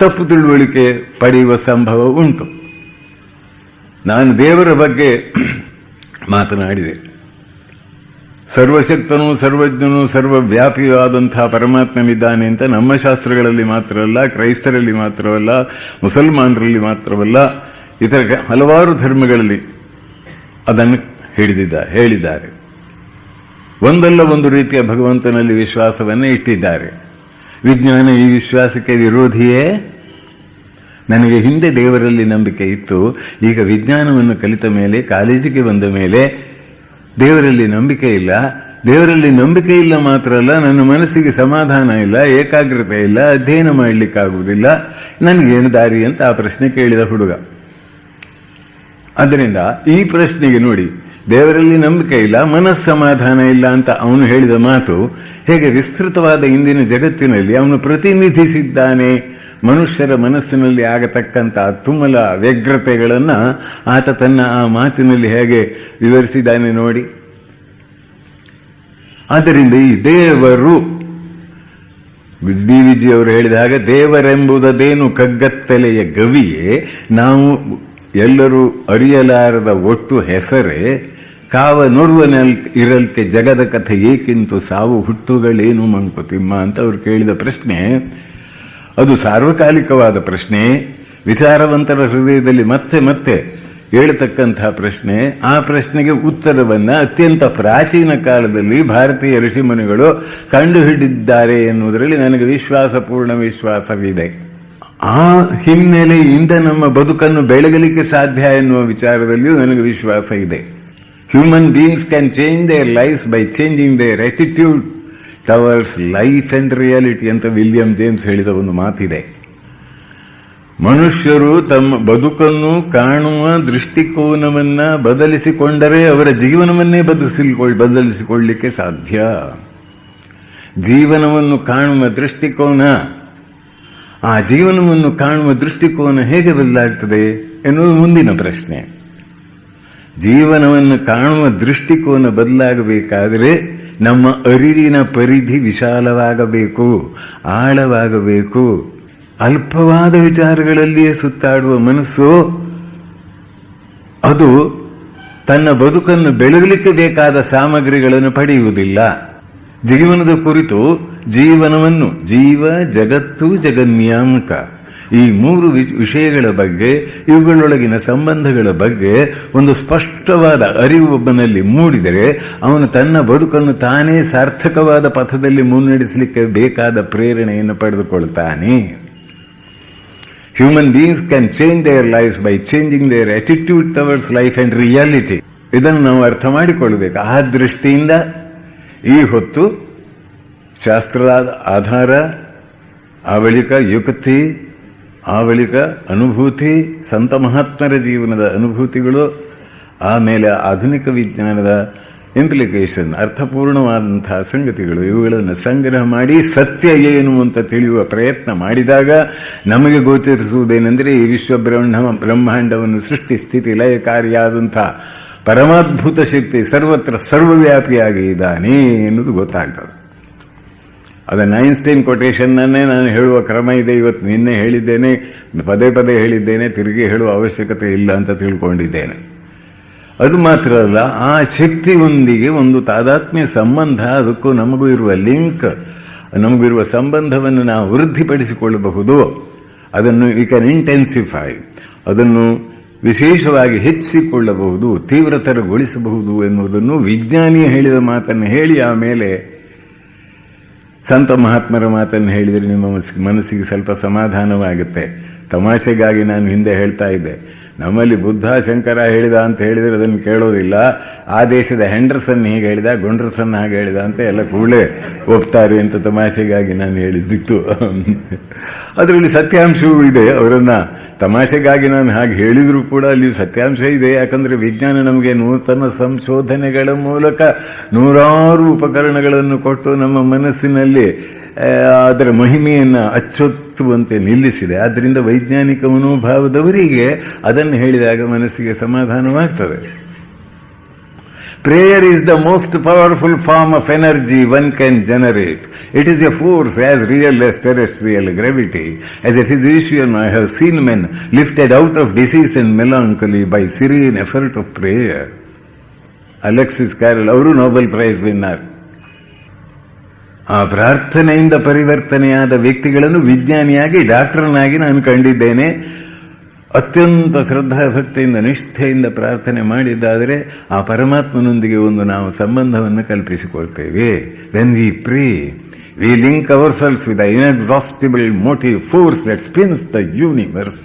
[SPEAKER 1] ತಪ್ಪು ತಿಳುವಳಿಕೆ ಪಡೆಯುವ ಸಂಭವ ಉಂಟು. ನಾನು ದೇವರ ಬಗ್ಗೆ ಮಾತನಾಡಿದೆ. ಸರ್ವಶಕ್ತನೂ ಸರ್ವಜ್ಞನೂ ಸರ್ವವ್ಯಾಪಿಯೂ ಆದಂತಹ ಪರಮಾತ್ಮನಿದ್ದಾನೆ ಅಂತ ನಮ್ಮ ಶಾಸ್ತ್ರಗಳಲ್ಲಿ ಮಾತ್ರವಲ್ಲ, ಕ್ರೈಸ್ತರಲ್ಲಿ ಮಾತ್ರವಲ್ಲ, ಮುಸಲ್ಮಾನರಲ್ಲಿ ಮಾತ್ರವಲ್ಲ, ಇತರ ಹಲವಾರು ಧರ್ಮಗಳಲ್ಲಿ ಅದನ್ನು ಹೇಳಿದ್ದಾರೆ. ಒಂದಲ್ಲ ಒಂದು ರೀತಿಯ ಭಗವಂತನಲ್ಲಿ ವಿಶ್ವಾಸವನ್ನೇ ಇಟ್ಟಿದ್ದಾರೆ. ವಿಜ್ಞಾನ ಈ ವಿಶ್ವಾಸಕ್ಕೆ ವಿರೋಧಿಯೇ? ನನಗೆ ಹಿಂದೆ ದೇವರಲ್ಲಿ ನಂಬಿಕೆ ಇತ್ತು, ಈಗ ವಿಜ್ಞಾನವನ್ನು ಕಲಿತ ಮೇಲೆ, ಕಾಲೇಜಿಗೆ ಬಂದ ಮೇಲೆ ದೇವರಲ್ಲಿ ನಂಬಿಕೆ ಇಲ್ಲ. ದೇವರಲ್ಲಿ ನಂಬಿಕೆ ಇಲ್ಲ ಮಾತ್ರ ಅಲ್ಲ, ನನ್ನ ಮನಸ್ಸಿಗೆ ಸಮಾಧಾನ ಇಲ್ಲ, ಏಕಾಗ್ರತೆ ಇಲ್ಲ, ಅಧ್ಯಯನ ಮಾಡಲಿಕ್ಕಾಗುವುದಿಲ್ಲ. ನನಗೇನು ದಾರಿ ಅಂತ ಆ ಪ್ರಶ್ನೆ ಕೇಳಿದ ಹುಡುಗ. ಆದ್ದರಿಂದ ಈ ಪ್ರಶ್ನೆಗೆ ನೋಡಿ, ದೇವರಲ್ಲಿ ನಂಬಿಕೆ ಇಲ್ಲ, ಮನಸ್ಸಮಾಧಾನ ಇಲ್ಲ ಅಂತ ಅವನು ಹೇಳಿದ ಮಾತು ಹೇಗೆ ವಿಸ್ತೃತವಾದ ಇಂದಿನ ಜಗತ್ತಿನಲ್ಲಿ ಅವನು ಪ್ರತಿನಿಧಿಸಿದ್ದಾನೆ. ಮನುಷ್ಯರ ಮನಸ್ಸಿನಲ್ಲಿ ಆಗತಕ್ಕಂಥ ತುಮಲ ವ್ಯಗ್ರತೆಗಳನ್ನು ಆತ ತನ್ನ ಆ ಮಾತಿನಲ್ಲಿ ಹೇಗೆ ವಿವರಿಸಿದ್ದಾನೆ ನೋಡಿ. ಆದ್ದರಿಂದ ಈ ದೇವರು, ಡಿ.ವಿ.ಜಿ. ಅವರು ಹೇಳಿದ ಹಾಗೆ, ದೇವರೆಂಬುದೇನು ಕಗ್ಗತ್ತಲೆಯ ಗವಿಯೇ, ನಾವು ಎಲ್ಲರೂ ಅರಿಯಲಾರದ ಒಟ್ಟು ಹೆಸರೇ, ಕಾವ ನೋರ್ವನಲ್ಲಿ ಇರಲ್ಕೆ ಜಗದ ಕಥೆ ಏಕಿಂತು ಸಾವು ಹುಟ್ಟುಗಳೇನು ಮಂಕುತಿಮ್ಮ ಅಂತ ಅವರು ಕೇಳಿದ ಪ್ರಶ್ನೆ, ಅದು ಸಾರ್ವಕಾಲಿಕವಾದ ಪ್ರಶ್ನೆ, ವಿಚಾರವಂತರ ಹೃದಯದಲ್ಲಿ ಮತ್ತೆ ಮತ್ತೆ ಹೇಳ್ತಕ್ಕಂತಹ ಪ್ರಶ್ನೆ. ಆ ಪ್ರಶ್ನೆಗೆ ಉತ್ತರವನ್ನು ಅತ್ಯಂತ ಪ್ರಾಚೀನ ಕಾಲದಲ್ಲಿ ಭಾರತೀಯ ಋಷಿಮುನಿಗಳು ಕಂಡುಹಿಡಿದಿದ್ದಾರೆ ಎನ್ನುವುದರಲ್ಲಿ ನನಗೆ ಪೂರ್ಣ ವಿಶ್ವಾಸವಿದೆ. ಆ ಹಿನ್ನೆಲೆಯಿಂದ ನಮ್ಮ ಬದುಕನ್ನು ಬೆಳಗಲಿಕ್ಕೆ ಸಾಧ್ಯ ಎನ್ನುವ ವಿಚಾರದಲ್ಲಿಯೂ ನನಗೆ ವಿಶ್ವಾಸ ಇದೆ. Human beings can change their lives by changing their attitude towards life and reality ಅಂತ ವಿಲಿಯಂ ಜೇಮ್ಸ್ ಹೇಳಿದ ಒಂದು ಮಾತಿದೆ. ಮನುಷ್ಯರು ತಮ್ಮ ಬದುಕನ್ನು ಕಾಣುವ ದೃಷ್ಟಿಕೋನವನ್ನ ಬದಲಿಸಿಕೊಂಡರೆ ಅವರ ಜೀವನವನ್ನೇ ಬದಲಿಸಿಕೊಳ್ಳಲಿಕ್ಕೆ ಸಾಧ್ಯ. ಜೀವನವನ್ನು ಕಾಣುವ ದೃಷ್ಟಿಕೋನ, ಆ ಜೀವನವನ್ನು ಕಾಣುವ ದೃಷ್ಟಿಕೋನ ಹೇಗೆ ಬದಲಾಗ್ತದೆ ಎನ್ನುವುದು ಮುಂದಿನ ಪ್ರಶ್ನೆ. ಜೀವನವನ್ನು ಕಾಣುವ ದೃಷ್ಟಿಕೋನ ಬದಲಾಗಬೇಕಾದರೆ ನಮ್ಮ ಅರಿವಿನ ಪರಿಧಿ ವಿಶಾಲವಾಗಬೇಕು, ಆಳವಾಗಬೇಕು. ಅಲ್ಪವಾದ ವಿಚಾರಗಳಲ್ಲಿಯೇ ಸುತ್ತಾಡುವ ಮನಸ್ಸು ಅದು ತನ್ನ ಬದುಕನ್ನು ಬೆಳಗಲಿಕ್ಕೆ ಬೇಕಾದ ಸಾಮಗ್ರಿಗಳನ್ನು ಪಡೆಯುವುದಿಲ್ಲ. ಜೀವನದ ಕುರಿತು ಜೀವನವನ್ನು ಜೀವ, ಜಗತ್ತು, ಜಗನ್ನಿಯಾಮಕ, ಈ ಮೂರು ವಿಷಯಗಳ ಬಗ್ಗೆ, ಇವುಗಳೊಳಗಿನ ಸಂಬಂಧಗಳ ಬಗ್ಗೆ ಒಂದು ಸ್ಪಷ್ಟವಾದ ಅರಿವು ಒಬ್ಬನಲ್ಲಿ ಮೂಡಿದರೆ ಅವನು ತನ್ನ ಬದುಕನ್ನು ತಾನೇ ಸಾರ್ಥಕವಾದ ಪಥದಲ್ಲಿ ಮುನ್ನಡೆಸಲಿಕ್ಕೆ ಬೇಕಾದ ಪ್ರೇರಣೆಯನ್ನು ಪಡೆದುಕೊಳ್ತಾನೆ. Human beings can change their lives by changing their attitude towards life and reality. ಇದನ್ನು ನಾವು ಅರ್ಥ ಮಾಡಿಕೊಳ್ಳಬೇಕು. ಆ ದೃಷ್ಟಿಯಿಂದ ಈ ಹೊತ್ತು ಶಾಸ್ತ್ರದ ಆಧಾರ, ಆ ಬಳಿಕ ಯುಕ್ತಿ, ಆ ಬಳಿಕ ಅನುಭೂತಿ, ಸಂತ ಮಹಾತ್ಮರ ಜೀವನದ ಅನುಭೂತಿಗಳು, ಆಮೇಲೆ ಆಧುನಿಕ ವಿಜ್ಞಾನದ ಇಂಪ್ಲಿಕೇಶನ್, ಅರ್ಥಪೂರ್ಣವಾದಂತಹ ಸಂಗತಿಗಳು, ಇವುಗಳನ್ನು ಸಂಗ್ರಹ ಮಾಡಿ ಸತ್ಯ ಏನು ಅಂತ ತಿಳಿಯುವ ಪ್ರಯತ್ನ ಮಾಡಿದಾಗ ನಮಗೆ ಗೋಚರಿಸುವುದೇನೆಂದರೆ ಈ ಬ್ರಹ್ಮಾಂಡವನ್ನು ಸೃಷ್ಟಿ ಸ್ಥಿತಿ ಲಯಕಾರಿಯಾದಂಥ ಪರಮಾದ್ಭುತ ಶಕ್ತಿ ಸರ್ವತ್ರ ಸರ್ವವ್ಯಾಪಿಯಾಗಿ ಇದ್ದಾನೆ ಎನ್ನುವುದು ಗೊತ್ತಾಗ್ತದೆ. ಅದನ್ನು ಐನ್ಸ್ಟೈನ್ ಕೊಟೇಶನ್ನನ್ನೇ ನಾನು ಹೇಳುವ ಕ್ರಮ ಇದೆ. ಇವತ್ತು ನಿನ್ನೆ ಹೇಳಿದ್ದೇನೆ, ಪದೇ ಪದೇ ಹೇಳಿದ್ದೇನೆ, ತಿರುಗಿ ಹೇಳುವ ಅವಶ್ಯಕತೆ ಇಲ್ಲ ಅಂತ ತಿಳ್ಕೊಂಡಿದ್ದೇನೆ. ಅದು ಮಾತ್ರ ಅಲ್ಲ, ಆ ಶಕ್ತಿಯೊಂದಿಗೆ ಒಂದು ತಾದಾತ್ಮ್ಯ ಸಂಬಂಧ, ಅದಕ್ಕೂ ನಮಗೂ ಇರುವ ಲಿಂಕ್, ನಮಗಿರುವ ಸಂಬಂಧವನ್ನು ನಾವು ವೃದ್ಧಿಪಡಿಸಿಕೊಳ್ಳಬಹುದು. ಅದನ್ನು ವಿ ಕ್ಯಾನ್ ಇಂಟೆನ್ಸಿಫೈ, ಅದನ್ನು ವಿಶೇಷವಾಗಿ ಹೆಚ್ಚಿಸಿಕೊಳ್ಳಬಹುದು, ತೀವ್ರತರಗೊಳಿಸಬಹುದು ಎನ್ನುವುದನ್ನು ವಿಜ್ಞಾನಿ ಹೇಳಿದ ಮಾತನ್ನು ಹೇಳಿ ಆಮೇಲೆ ಸಂತ ಮಹಾತ್ಮರ ಮಾತನ್ನು ಹೇಳಿದರೆ ನಿಮ್ಮ ಮನಸ್ಸಿಗೆ ಸ್ವಲ್ಪ ಸಮಾಧಾನವಾಗುತ್ತೆ. ತಮಾಷೆಗಾಗಿ ನಾನು ಹಿಂದೆ ಹೇಳ್ತಾ ಇದ್ದೆ, ನಮ್ಮಲ್ಲಿ ಬುದ್ಧ ಶಂಕರ ಹೇಳಿದ ಅಂತ ಹೇಳಿದರೆ ಅದನ್ನು ಕೇಳೋದಿಲ್ಲ. ಆ ದೇಶದ ಹೆಂಡರ್ಸನ್ ಹೀಗೆ ಹೇಳಿದ, ಗೊಂಡ್ರಸನ್ ಹಾಗೆ ಹೇಳಿದ ಅಂತ ಎಲ್ಲ ಕೂಡಲೇ ಒಪ್ತಾರೆ ಅಂತ ತಮಾಷೆಗಾಗಿ ನಾನು ಹೇಳಿದ್ದಿತ್ತು. ಅದರಲ್ಲಿ ಸತ್ಯಾಂಶವೂ ಇದೆ. ಅವರನ್ನು ತಮಾಷೆಗಾಗಿ ನಾನು ಹಾಗೆ ಹೇಳಿದರೂ ಕೂಡ ಅಲ್ಲಿ ಸತ್ಯಾಂಶ ಇದೆ. ಯಾಕಂದರೆ ವಿಜ್ಞಾನ ನಮಗೆ ನೂತನ ಸಂಶೋಧನೆಗಳ ಮೂಲಕ ನೂರಾರು ಉಪಕರಣಗಳನ್ನು ಕೊಟ್ಟು ನಮ್ಮ ಮನಸ್ಸಿನಲ್ಲಿ ಅದರ ಮಹಿಮೆಯನ್ನು ಅಚ್ಚೊತ್ತುವಂತೆ ನಿಲ್ಲಿಸಿದೆ. ಆದ್ದರಿಂದ ವೈಜ್ಞಾನಿಕ ಮನೋಭಾವದವರಿಗೆ ಅದನ್ನು ಹೇಳಿದಾಗ ಮನಸ್ಸಿಗೆ ಸಮಾಧಾನವಾಗ್ತದೆ. Prayer is the most powerful form of energy one can generate. It is a force as real as terrestrial gravity. As a physician, I have seen men lifted out of disease and melancholy by serene effort of prayer. Alexis Carol ಅವರು Nobel prize winner. ಆ ಪ್ರಾರ್ಥನೆಯಿಂದ ಪರಿವರ್ತನೆಯಾದ ವ್ಯಕ್ತಿಗಳನ್ನು ವಿಜ್ಞಾನಿಯಾಗಿ ಡಾಕ್ಟರ್ನಾಗಿ ನಾನು ಕಂಡಿದ್ದೇನೆ. ಅತ್ಯಂತ ಶ್ರದ್ಧಾಭಕ್ತಿಯಿಂದ ನಿಷ್ಠೆಯಿಂದ ಪ್ರಾರ್ಥನೆ ಮಾಡಿದ್ದಾದರೆ ಆ ಪರಮಾತ್ಮನೊಂದಿಗೆ ಒಂದು ನಾವು ಸಂಬಂಧವನ್ನು ಕಲ್ಪಿಸಿಕೊಳ್ತೇವೆ. When we pray we link ourselves with the inexhaustible motive force that spins the universe.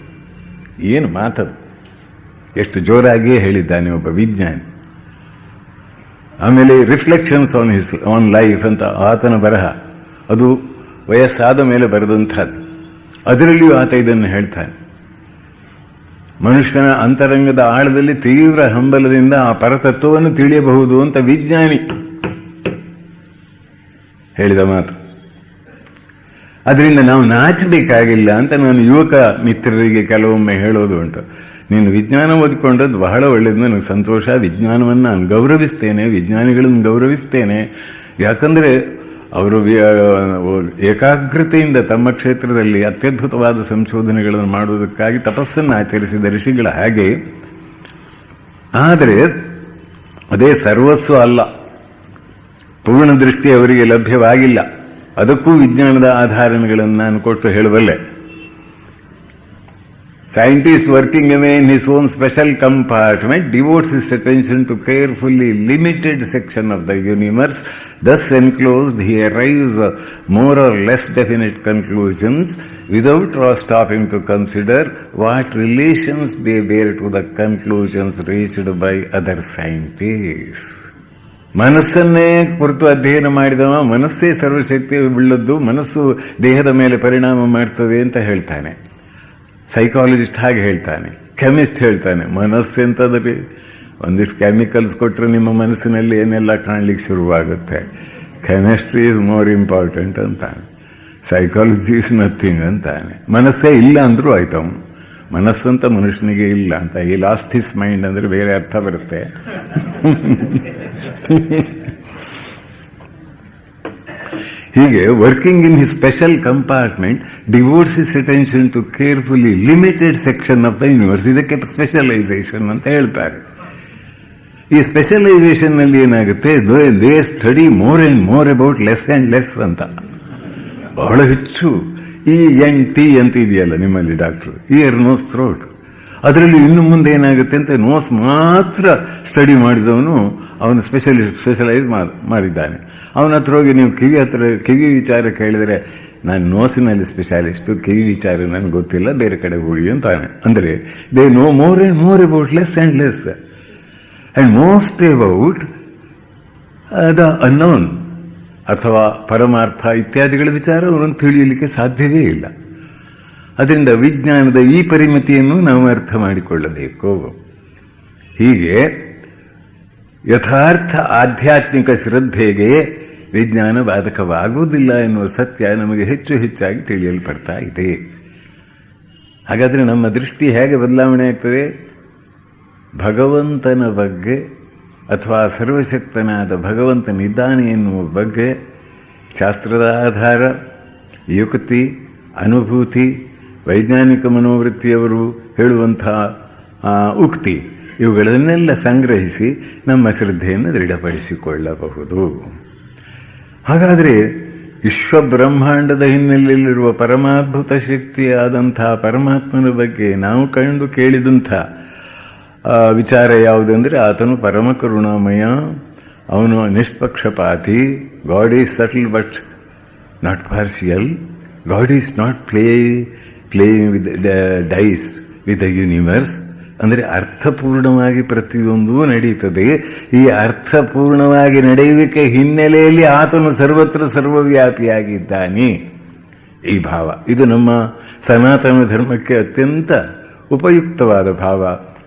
[SPEAKER 1] ಏನು ಮಾತದು, ಎಷ್ಟು ಜೋರಾಗಿಯೇ ಹೇಳಿದ್ದಾನೆ ಒಬ್ಬ ವಿಜ್ಞಾನಿ. ಆಮೇಲೆ ರಿಫ್ಲೆಕ್ಷನ್ಸ್ ಆನ್ ಲೈಫ್ ಅಂತ ಆತನ ಬರಹ, ಅದು ವಯಸ್ಸಾದ ಮೇಲೆ ಬರೆದಂಥದ್ದು. ಅದರಲ್ಲಿಯೂ ಆತ ಇದನ್ನು ಹೇಳ್ತಾನೆ, ಮನುಷ್ಯನ ಅಂತರಂಗದ ಆಳದಲ್ಲಿ ತೀವ್ರ ಹಂಬಲದಿಂದ ಆ ಪರತತ್ವವನ್ನು ತಿಳಿಯಬಹುದು ಅಂತ ವಿಜ್ಞಾನಿ ಹೇಳಿದ ಮಾತು. ಅದರಿಂದ ನಾವು ನಾಚಬೇಕಾಗಿಲ್ಲ ಅಂತ ನಾನು ಯುವಕ ಮಿತ್ರರಿಗೆ ಕೆಲವೊಮ್ಮೆ ಹೇಳೋದು ಉಂಟು. ನೀನು ವಿಜ್ಞಾನ ಓದಿಕೊಂಡದ್ದು ಬಹಳ ಒಳ್ಳೆಯದು, ನನಗೆ ಸಂತೋಷ. ವಿಜ್ಞಾನವನ್ನು ನಾನು ಗೌರವಿಸ್ತೇನೆ, ವಿಜ್ಞಾನಿಗಳನ್ನು ಗೌರವಿಸ್ತೇನೆ. ಯಾಕಂದರೆ ಅವರು ಏಕಾಗ್ರತೆಯಿಂದ ತಮ್ಮ ಕ್ಷೇತ್ರದಲ್ಲಿ ಅತ್ಯದ್ಭುತವಾದ ಸಂಶೋಧನೆಗಳನ್ನು ಮಾಡುವುದಕ್ಕಾಗಿ ತಪಸ್ಸನ್ನು ಆಚರಿಸಿದ ಋಷಿಗಳ ಹಾಗೆ. ಆದರೆ ಅದೇ ಸರ್ವಸ್ವ ಅಲ್ಲ, ಪೂರ್ಣ ದೃಷ್ಟಿ ಅವರಿಗೆ ಲಭ್ಯವಾಗಿಲ್ಲ. ಅದಕ್ಕೂ ವಿಜ್ಞಾನದ ಆಧಾರಗಳನ್ನು ನಾನು ಕೊಟ್ಟು ಹೇಳಬಲ್ಲೆ. Scientist working away in his own special compartment devotes his attention to carefully limited section of the universe. Thus enclosed, he arrives more or less definite conclusions without stopping to consider what relations they bear to the conclusions reached by other scientists. ಮನಸ್ಸನ್ನೇ ಕುರಿತು ಅಧ್ಯಯನ ಮಾಡಿದವ ಮನಸ್ಸೇ ಸರ್ವಶಕ್ತಿ ಉಳ್ಳದ್ದು, ಮನಸ್ಸು ದೇಹದ ಮೇಲೆ ಪರಿಣಾಮ ಮಾಡ್ತದೆ ಅಂತ ಹೇಳ್ತಾನೆ. ಸೈಕಾಲಜಿಸ್ಟ್ ಹಾಗೆ ಹೇಳ್ತಾನೆ, ಕೆಮಿಸ್ಟ್ ಹೇಳ್ತಾನೆ, ಮನಸ್ಸೆಂತದ್ರಿ, ಒಂದಿಷ್ಟು ಕೆಮಿಕಲ್ಸ್ ಕೊಟ್ಟರೆ ನಿಮ್ಮ ಮನಸ್ಸಿನಲ್ಲಿ ಏನೆಲ್ಲ ಕಾಣಲಿಕ್ಕೆ ಶುರುವಾಗುತ್ತೆ. ಕೆಮಿಸ್ಟ್ರಿ ಈಸ್ ಮೋರ್ ಇಂಪಾರ್ಟೆಂಟ್ ಅಂತಾನೆ, ಸೈಕಾಲಜಿ ಈಸ್ ನಥಿಂಗ್ ಅಂತಾನೆ. ಮನಸ್ಸೇ ಇಲ್ಲ ಅಂದ್ರೂ ಆಯ್ತವ, ಮನಸ್ಸಂತ ಮನುಷ್ಯನಿಗೆ ಇಲ್ಲ ಅಂತ. ಈ ಲಾಸ್ಟ್ ಹಿಸ್ ಮೈಂಡ್ ಅಂದ್ರೆ ಬೇರೆ ಅರ್ಥ ಬರುತ್ತೆ. ಹೀಗೆ working in his special compartment devotes his attention to carefully limited section of the universe. ಇದಕ್ಕೆ ಸ್ಪೆಷಲೈಸೇಷನ್ ಅಂತ ಹೇಳ್ತಾರೆ. ಈ ಸ್ಪೆಷಲೈಸೇಷನ್ ನಲ್ಲಿ ಏನಾಗುತ್ತೆ, they study more and more about less and less ಅಂತ. ಬಹಳ ಹೆಚ್ಚು ENT ಅಂತ ಇದೆಯಲ್ಲ ನಿಮ್ಮಲ್ಲಿ ಡಾಕ್ಟ್ರು, ಇಯರ್ ನೋಸ್ ಥ್ರೋಟ್, ಅದರಲ್ಲಿ ಇನ್ನು ಮುಂದೆ ಏನಾಗುತ್ತೆ ಅಂತ ನೋಸ್ ಮಾತ್ರ ಸ್ಟಡಿ ಮಾಡಿದವನು ಅವನು ಸ್ಪೆಷಲೈಸ್ ಮಾಡಿದ್ದಾನೆ. ಅವನ ಹತ್ರ ಹೋಗಿ ನೀವು ಕಿವಿ ವಿಚಾರ ಕೇಳಿದರೆ, ನಾನು ನೋಸಿನಲ್ಲಿ ಸ್ಪೆಷಾಲಿಸ್ಟು, ಕಿವಿ ವಿಚಾರ ನನಗೆ ಗೊತ್ತಿಲ್ಲ, ಬೇರೆ ಕಡೆ ಹೋಗಿ ಅಂತಾನೆ. ಅಂದರೆ they know more and more about less and less and most about the unknown ಅಥವಾ ಪರಮಾರ್ಥ ಇತ್ಯಾದಿಗಳ ವಿಚಾರ ಅವನನ್ನು ತಿಳಿಯಲಿಕ್ಕೆ ಸಾಧ್ಯವೇ ಇಲ್ಲ. ಅದರಿಂದ ವಿಜ್ಞಾನದ ಈ ಪರಿಮಿತಿಯನ್ನು ನಾವು ಅರ್ಥ ಮಾಡಿಕೊಳ್ಳಬೇಕು. ಹೀಗೆ ಯಥಾರ್ಥ ಆಧ್ಯಾತ್ಮಿಕ ಶ್ರದ್ಧೆಗೆ ವಿಜ್ಞಾನ ಬಾಧಕವಾಗುವುದಿಲ್ಲ ಎನ್ನುವ ಸತ್ಯ ನಮಗೆ ಹೆಚ್ಚು ಹೆಚ್ಚಾಗಿ ತಿಳಿಯಲ್ಪಡ್ತಾ ಇದೆ. ಹಾಗಾದರೆ ನಮ್ಮ ದೃಷ್ಟಿ ಹೇಗೆ ಬದಲಾವಣೆ ಆಗ್ತದೆ? ಭಗವಂತನ ಬಗ್ಗೆ ಅಥವಾ ಸರ್ವಶಕ್ತನಾದ ಭಗವಂತನಿದ್ದಾನೆ ಎನ್ನುವ ಬಗ್ಗೆ ಶಾಸ್ತ್ರದ ಆಧಾರ, ಯುಕ್ತಿ, ಅನುಭೂತಿ, ವೈಜ್ಞಾನಿಕ ಮನೋವೃತ್ತಿಯವರು ಹೇಳುವಂಥ ಉಕ್ತಿ, ಇವುಗಳನ್ನೆಲ್ಲ ಸಂಗ್ರಹಿಸಿ ನಮ್ಮ ಶ್ರದ್ಧೆಯನ್ನು ದೃಢಪಡಿಸಿಕೊಳ್ಳಬಹುದು. ಹಾಗಾದರೆ ವಿಶ್ವಬ್ರಹ್ಮಾಂಡದ ಹಿನ್ನೆಲೆಯಲ್ಲಿರುವ ಪರಮಾದ್ಭುತ ಶಕ್ತಿಯಾದಂಥ ಪರಮಾತ್ಮನ ಬಗ್ಗೆ ನಾವು ಕಂಡು ಕೇಳಿದಂಥ ವಿಚಾರ ಯಾವುದೆಂದರೆ, ಆತನು ಪರಮ ಕರುಣಾಮಯ, ಅವನು ನಿಷ್ಪಕ್ಷಪಾತಿ. God is subtle but not partial. God is not playing with dice with the universe. ಅಂದರೆ ಅರ್ಥಪೂರ್ಣವಾಗಿ ಪ್ರತಿಯೊಂದೂ ನಡೀತದೆ. ಈ ಅರ್ಥಪೂರ್ಣವಾಗಿ ನಡೆಯುವಿಕೆ ಹಿನ್ನೆಲೆಯಲ್ಲಿ ಆತನು ಸರ್ವತ್ರ ಸರ್ವವ್ಯಾಪಿಯಾಗಿದ್ದಾನೆ. ಈ ಭಾವ ಇದು ನಮ್ಮ ಸನಾತನ ಧರ್ಮಕ್ಕೆ ಅತ್ಯಂತ ಉಪಯುಕ್ತವಾದ ಭಾವ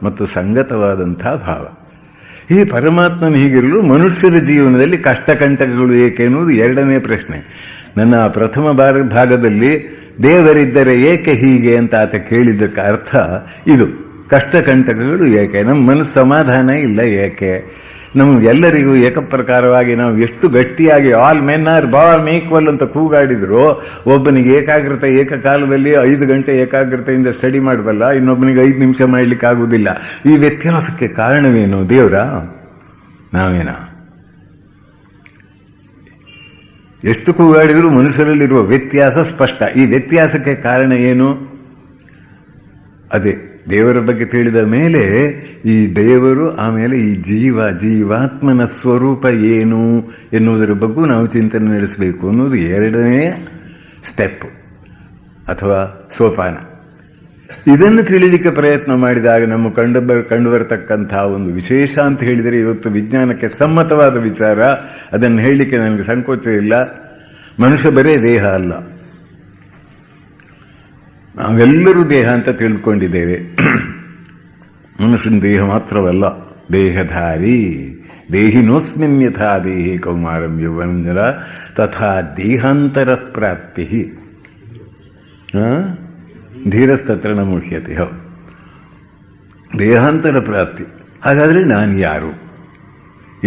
[SPEAKER 1] ಮತ್ತು ಸಂಗತವಾದಂಥ ಭಾವ. ಈ ಪರಮಾತ್ಮನ ಹೀಗಿರಲು ಮನುಷ್ಯರ ಜೀವನದಲ್ಲಿ ಕಷ್ಟಕಂಟಕಗಳು ಏಕೆ ಎನ್ನುವುದು ಎರಡನೇ ಪ್ರಶ್ನೆ. ನನ್ನ ಪ್ರಥಮ ಭಾಗದಲ್ಲಿ ದೇವರಿದ್ದರೆ ಏಕೆ ಹೀಗೆ ಅಂತ ಆತ ಕೇಳಿದ್ದಕ್ಕೆ ಅರ್ಥ ಇದು. ಕಷ್ಟಕಂಟಕಗಳು ಏಕೆ, ನಮ್ಮ ಮನಸ್ಸು ಸಮಾಧಾನ ಇಲ್ಲ ಏಕೆ, ನಮಗೆಲ್ಲರಿಗೂ ಏಕಪ್ರಕಾರವಾಗಿ ನಾವು ಎಷ್ಟು ಗಟ್ಟಿಯಾಗಿ all men are born equal ಅಂತ ಕೂಗಾಡಿದ್ರು, ಒಬ್ಬನಿಗೆ ಏಕಾಗ್ರತೆ ಏಕಕಾಲದಲ್ಲಿ 5 ಗಂಟೆ ಏಕಾಗ್ರತೆಯಿಂದ ಸ್ಟಡಿ ಮಾಡಬಲ್ಲ, ಇನ್ನೊಬ್ಬನಿಗೆ 5 ನಿಮಿಷ ಮಾಡಲಿಕ್ಕೆ ಆಗುವುದಿಲ್ಲ. ಈ ವ್ಯತ್ಯಾಸಕ್ಕೆ ಕಾರಣವೇನು? ದೇವರ? ನಾವೇನ? ಎಷ್ಟು ಕೂಗಾಡಿದ್ರು ಮನುಷ್ಯರಲ್ಲಿರುವ ವ್ಯತ್ಯಾಸ ಸ್ಪಷ್ಟ. ಈ ವ್ಯತ್ಯಾಸಕ್ಕೆ ಕಾರಣ ಏನು? ಅದೇ ದೇವರ ಬಗ್ಗೆ ತಿಳಿದ ಮೇಲೆ ಈ ದೇವರು, ಆಮೇಲೆ ಈ ಜೀವಾತ್ಮನ ಸ್ವರೂಪ ಏನು ಎನ್ನುವುದರ ಬಗ್ಗೆ ನಾವು ಚಿಂತನೆ ನಡೆಸಬೇಕು ಅನ್ನೋದು 2ನೇ ಸ್ಟೆಪ್ ಅಥವಾ ಸೋಪಾನ. ಇದನ್ನು ತಿಳಿಲಿಕ್ಕೆ ಪ್ರಯತ್ನ ಮಾಡಿದಾಗ ನಮ್ಮ ಕಂಡು ಬರತಕ್ಕಂತಹ ಒಂದು ವಿಶೇಷ ಅಂತ ಹೇಳಿದರೆ, ಇವತ್ತು ವಿಜ್ಞಾನಕ್ಕೆ ಸಮ್ಮತವಾದ ವಿಚಾರ, ಅದನ್ನು ಹೇಳಲಿಕ್ಕೆ ನನಗೆ ಸಂಕೋಚ ಇಲ್ಲ. ಮನುಷ್ಯ ಬರೇ ದೇಹ ಅಲ್ಲ, ನಾವೆಲ್ಲರೂ ದೇಹ ಅಂತ ತಿಳ್ಕೊಂಡಿದ್ದೇವೆ. ಮನುಷ್ಯನ ದೇಹ ಮಾತ್ರವಲ್ಲ, ದೇಹಧಾರಿ. ದೇಹಿನೋಸ್ಮಿನ್ ಯಥಾ ದೇಹಿ ಕೌಮಾರಂ ಯೌವನಂಜರ ತಥಾ ದೇಹಾಂತರ ಪ್ರಾಪ್ತಿ ಧೀರಸ್ತತ್ರ ನ ಮುಹ್ಯತೆ. ದೇಹಾಂತರ ಪ್ರಾಪ್ತಿ. ಹಾಗಾದರೆ ನಾನು ಯಾರು?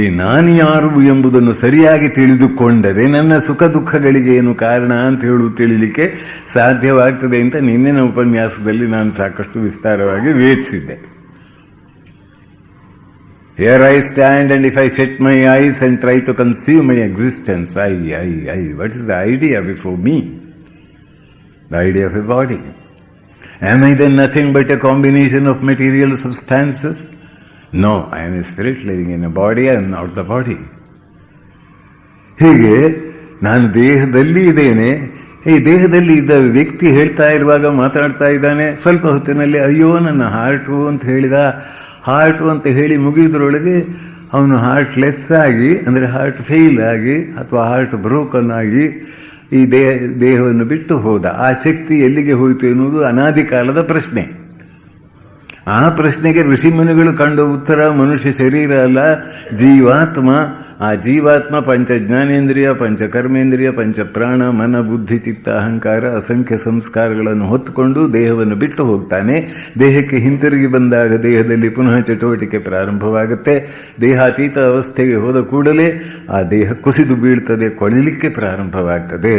[SPEAKER 1] ಈ ನಾನು ಯಾರು ಎಂಬುದನ್ನು ಸರಿಯಾಗಿ ತಿಳಿದುಕೊಂಡರೆ ನನ್ನ ಸುಖ ದುಃಖಗಳಿಗೆ ಏನು ಕಾರಣ ಅಂತ ತಿಳಿಲಿಕ್ಕೆ ಸಾಧ್ಯವಾಗ್ತದೆ ಅಂತ ನಿನ್ನೆನ ಉಪನ್ಯಾಸದಲ್ಲಿ ನಾನು ಸಾಕಷ್ಟು ವಿಸ್ತಾರವಾಗಿ ವಿವೇಚಿಸಿದ್ದೆ. Here I stand, and if I shut my eyes and try to conceive my existence, what is the idea before me? The idea of a body. Am I then nothing but a combination of material substances? No, I am a spirit living in a body, I am not the body. ಹೀಗೆ ನಾನು ದೇಹದಲ್ಲಿ ಇದ್ದೇನೆ. ಈ ದೇಹದಲ್ಲಿ ಇದ್ದ ವ್ಯಕ್ತಿ ಹೇಳ್ತಾ ಇರುವಾಗ ಮಾತಾಡ್ತಾ ಇದ್ದಾನೆ. ಸ್ವಲ್ಪ ಹೊತ್ತಿನಲ್ಲಿ ಅಯ್ಯೋ ನನ್ನ ಹಾರ್ಟು ಅಂತ ಹೇಳಿದ. ಹಾರ್ಟು ಅಂತ ಹೇಳಿ ಮುಗಿಯೋದ್ರೊಳಗೆ ಅವನು ಹಾರ್ಟ್ಲೆಸ್ ಆಗಿ, ಅಂದರೆ ಹಾರ್ಟ್ ಫೇಲ್ ಆಗಿ ಅಥವಾ ಹಾರ್ಟ್ ಬ್ರೋಕನ್ ಆಗಿ ಈ ದೇಹವನ್ನು ಬಿಟ್ಟು ಹೋದ. ಆ ಶಕ್ತಿ ಎಲ್ಲಿಗೆ ಹೋಯಿತು ಎನ್ನುವುದು ಅನಾದಿ ಕಾಲದ ಪ್ರಶ್ನೆ. ಆ ಪ್ರಶ್ನೆಗೆ ಋಷಿಮುನಿಗಳು ಕಂಡ ಉತ್ತರ ಮನುಷ್ಯ ಶರೀರ ಅಲ್ಲ, ಜೀವಾತ್ಮ. ಆ ಜೀವಾತ್ಮ ಪಂಚ ಜ್ಞಾನೇಂದ್ರಿಯ, ಪಂಚ ಕರ್ಮೇಂದ್ರಿಯ, ಪಂಚ ಪ್ರಾಣ, ಮನ, ಬುದ್ಧಿ, ಚಿತ್ತ, ಅಹಂಕಾರ, ಅಸಂಖ್ಯ ಸಂಸ್ಕಾರಗಳನ್ನು ಹೊತ್ತುಕೊಂಡು ದೇಹವನ್ನು ಬಿಟ್ಟು ಹೋಗ್ತಾನೆ. ದೇಹಕ್ಕೆ ಹಿಂತಿರುಗಿ ಬಂದಾಗ ದೇಹದಲ್ಲಿ ಪುನಃ ಚಟುವಟಿಕೆ ಪ್ರಾರಂಭವಾಗುತ್ತೆ. ದೇಹಾತೀತ ಅವಸ್ಥೆಗೆ ಹೋದ ಕೂಡಲೇ ಆ ದೇಹ ಕುಸಿದು ಬೀಳ್ತದೆ, ಕೊಳಲಿಕ್ಕೆ ಪ್ರಾರಂಭವಾಗ್ತದೆ.